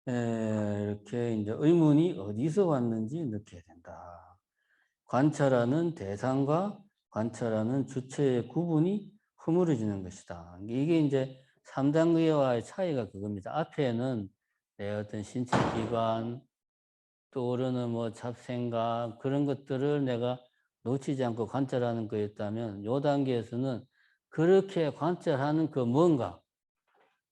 이렇게 이제 의문이 어디서 왔는지 느껴야 된다. 관찰하는 대상과 관찰하는 주체의 구분이 허물어지는 것이다. 이게 이제 3단계와의 차이가 그겁니다. 앞에는 내 어떤 신체 기관, 떠오르는 뭐 잡생각, 그런 것들을 내가 놓치지 않고 관찰하는 거였다면, 요 단계에서는 그렇게 관찰하는 그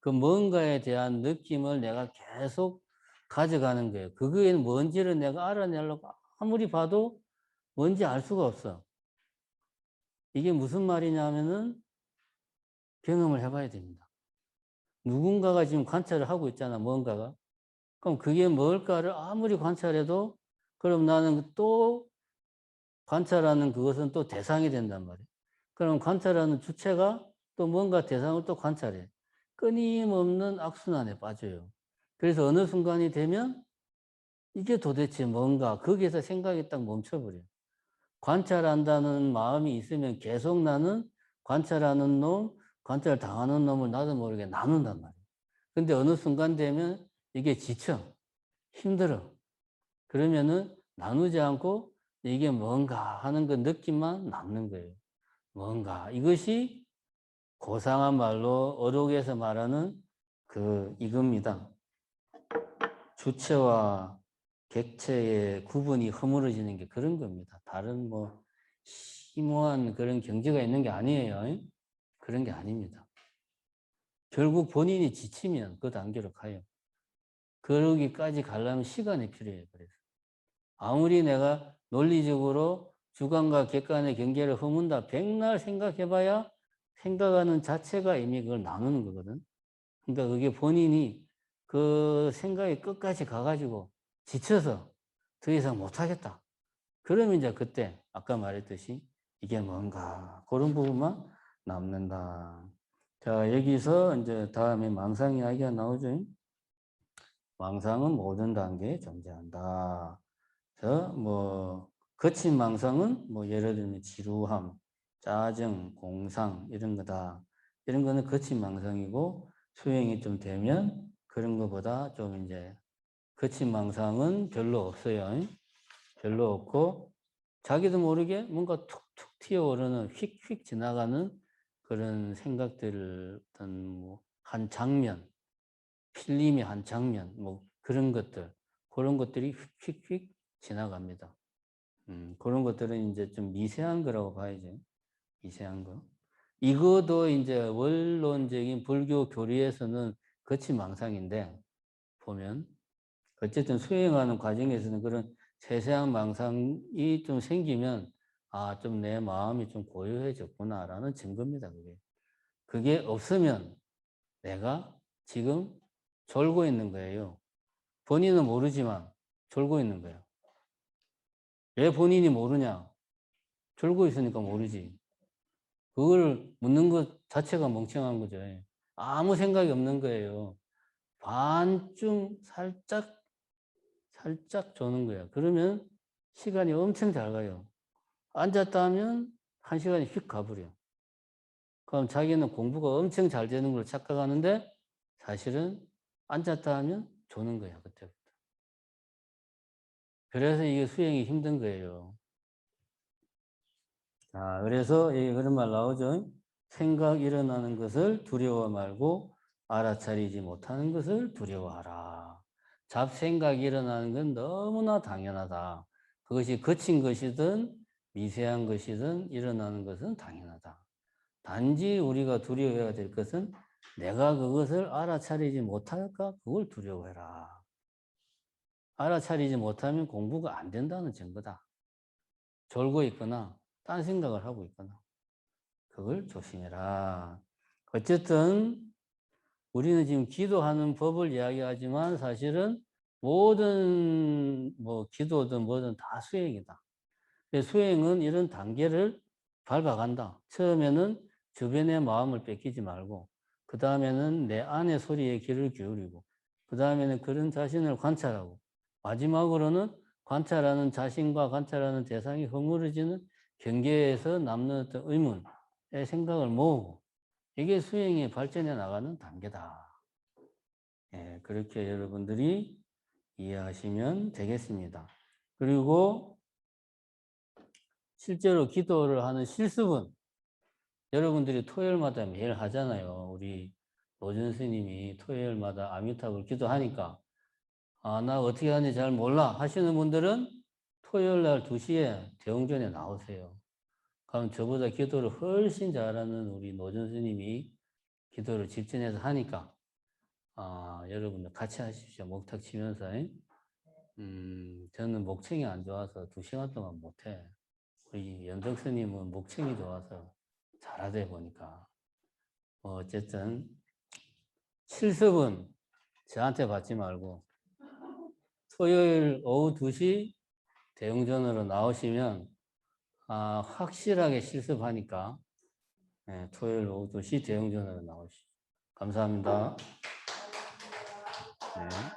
뭔가에 대한 느낌을 내가 계속 가져가는 거예요. 그게 뭔지를 내가 알아내려고 아무리 봐도 뭔지 알 수가 없어. 이게 무슨 말이냐면은 경험을 해봐야 됩니다. 누군가가 지금 관찰을 하고 있잖아, 뭔가가. 그럼 그게 뭘까를 아무리 관찰해도 그럼 나는 또 관찰하는 그것은 또 대상이 된단 말이에요. 그럼 관찰하는 주체가 또 뭔가 대상을 또 관찰해. 끊임없는 악순환에 빠져요. 그래서 어느 순간이 되면 이게 도대체 뭔가 거기에서 생각이 딱 멈춰버려요. 관찰한다는 마음이 있으면 계속 나는 관찰하는 놈, 관찰 당하는 놈을 나도 모르게 나눈단 말이에요. 근데 어느 순간 되면 이게 지쳐. 힘들어. 그러면은 나누지 않고 이게 뭔가 하는 그 느낌만 남는 거예요. 뭔가. 이것이 고상한 말로 어록에서 말하는 이겁니다. 주체와 객체의 구분이 허물어지는 게 그런 겁니다. 다른 뭐 심오한 그런 경지가 있는 게 아니에요. 그런 게 아닙니다. 결국 본인이 지치면 그 단계로 가요. 그러기까지 가려면 시간이 필요해요. 그래서 아무리 내가 논리적으로 주관과 객관의 경계를 허문다 백날 생각해봐야 생각하는 자체가 이미 그걸 나누는 거거든. 그러니까 그게 본인이 그 생각이 끝까지 가가지고 지쳐서 더 이상 못하겠다. 그러면 이제 그때 아까 말했듯이 이게 뭔가 그런 부분만 남는다. 자, 여기서 이제 다음에 망상 이야기가 나오죠. 망상은 모든 단계에 존재한다. 그래서 뭐 거친 망상은 뭐 예를 들면 지루함, 짜증, 공상 이런 거다. 이런 거는 거친 망상이고 수행이 좀 되면 그런 거보다 좀 이제 거친 망상은 별로 없어요. 별로 없고 자기도 모르게 뭔가 툭툭 튀어오르는 휙휙 지나가는 그런 생각들을 어떤 뭐 한 장면, 필름의 한 장면, 뭐 그런 것들, 그런 것들이 휙휙휙 지나갑니다. 그런 것들은 이제 좀 미세한 거라고 봐야죠. 미세한 거. 이것도 이제 원론적인 불교 교리에서는 거침망상인데, 보면, 어쨌든 수행하는 과정에서는 그런 세세한 망상이 좀 생기면, 아, 좀 내 마음이 좀 고요해졌구나라는 증거입니다, 그게. 그게 없으면 내가 지금 졸고 있는 거예요. 본인은 모르지만 졸고 있는 거예요. 왜 본인이 모르냐? 졸고 있으니까 모르지. 그걸 묻는 것 자체가 멍청한 거죠. 아무 생각이 없는 거예요. 반쯤 살짝 조는 거예요. 그러면 시간이 엄청 잘 가요. 앉았다 하면 한 시간이 휙 가버려. 그럼 자기는 공부가 엄청 잘 되는 걸 착각하는데 사실은 앉았다 하면 조는 거야, 그때부터. 그래서 이게 수행이 힘든 거예요. 아, 그래서 그런 말 나오죠. 생각 일어나는 것을 두려워 말고 알아차리지 못하는 것을 두려워하라. 잡생각이 일어나는 건 너무나 당연하다. 그것이 거친 것이든 미세한 것이든 일어나는 것은 당연하다. 단지 우리가 두려워해야 될 것은 내가 그것을 알아차리지 못할까? 그걸 두려워해라. 알아차리지 못하면 공부가 안 된다는 증거다. 졸고 있거나 딴 생각을 하고 있거나 그걸 조심해라. 어쨌든 우리는 지금 기도하는 법을 이야기하지만 사실은 모든 뭐 기도든 뭐든 다 수행이다. 수행은 이런 단계를 밟아간다. 처음에는 주변의 마음을 뺏기지 말고 그 다음에는 내 안의 소리에 귀를 기울이고 그 다음에는 그런 자신을 관찰하고 마지막으로는 관찰하는 자신과 관찰하는 대상이 허물어지는 경계에서 남는 어떤 의문의 생각을 모으고 이게 수행이 발전해 나가는 단계다. 예, 그렇게 여러분들이 이해하시면 되겠습니다. 그리고 실제로 기도를 하는 실습은 여러분들이 토요일마다 매일 하잖아요. 우리 노준 스님이 토요일마다 아미타불 기도하니까 아, 나 어떻게 하는지 잘 몰라 하시는 분들은 토요일 날 2시에 대웅전에 나오세요. 그럼 저보다 기도를 훨씬 잘하는 우리 노준 스님이 기도를 집중해서 하니까 여러분들 같이 하십시오. 목탁 치면서. 저는 목청이 안 좋아서 2시간 동안 못해. 우리 연덕 스님은 목청이 좋아서 잘하다 보니까. 어쨌든 실습은 저한테 받지 말고 토요일 오후 2시 대웅전으로 나오시면 확실하게 실습하니까 토요일 오후 2시 대웅전으로 나오시죠. 감사합니다. 네.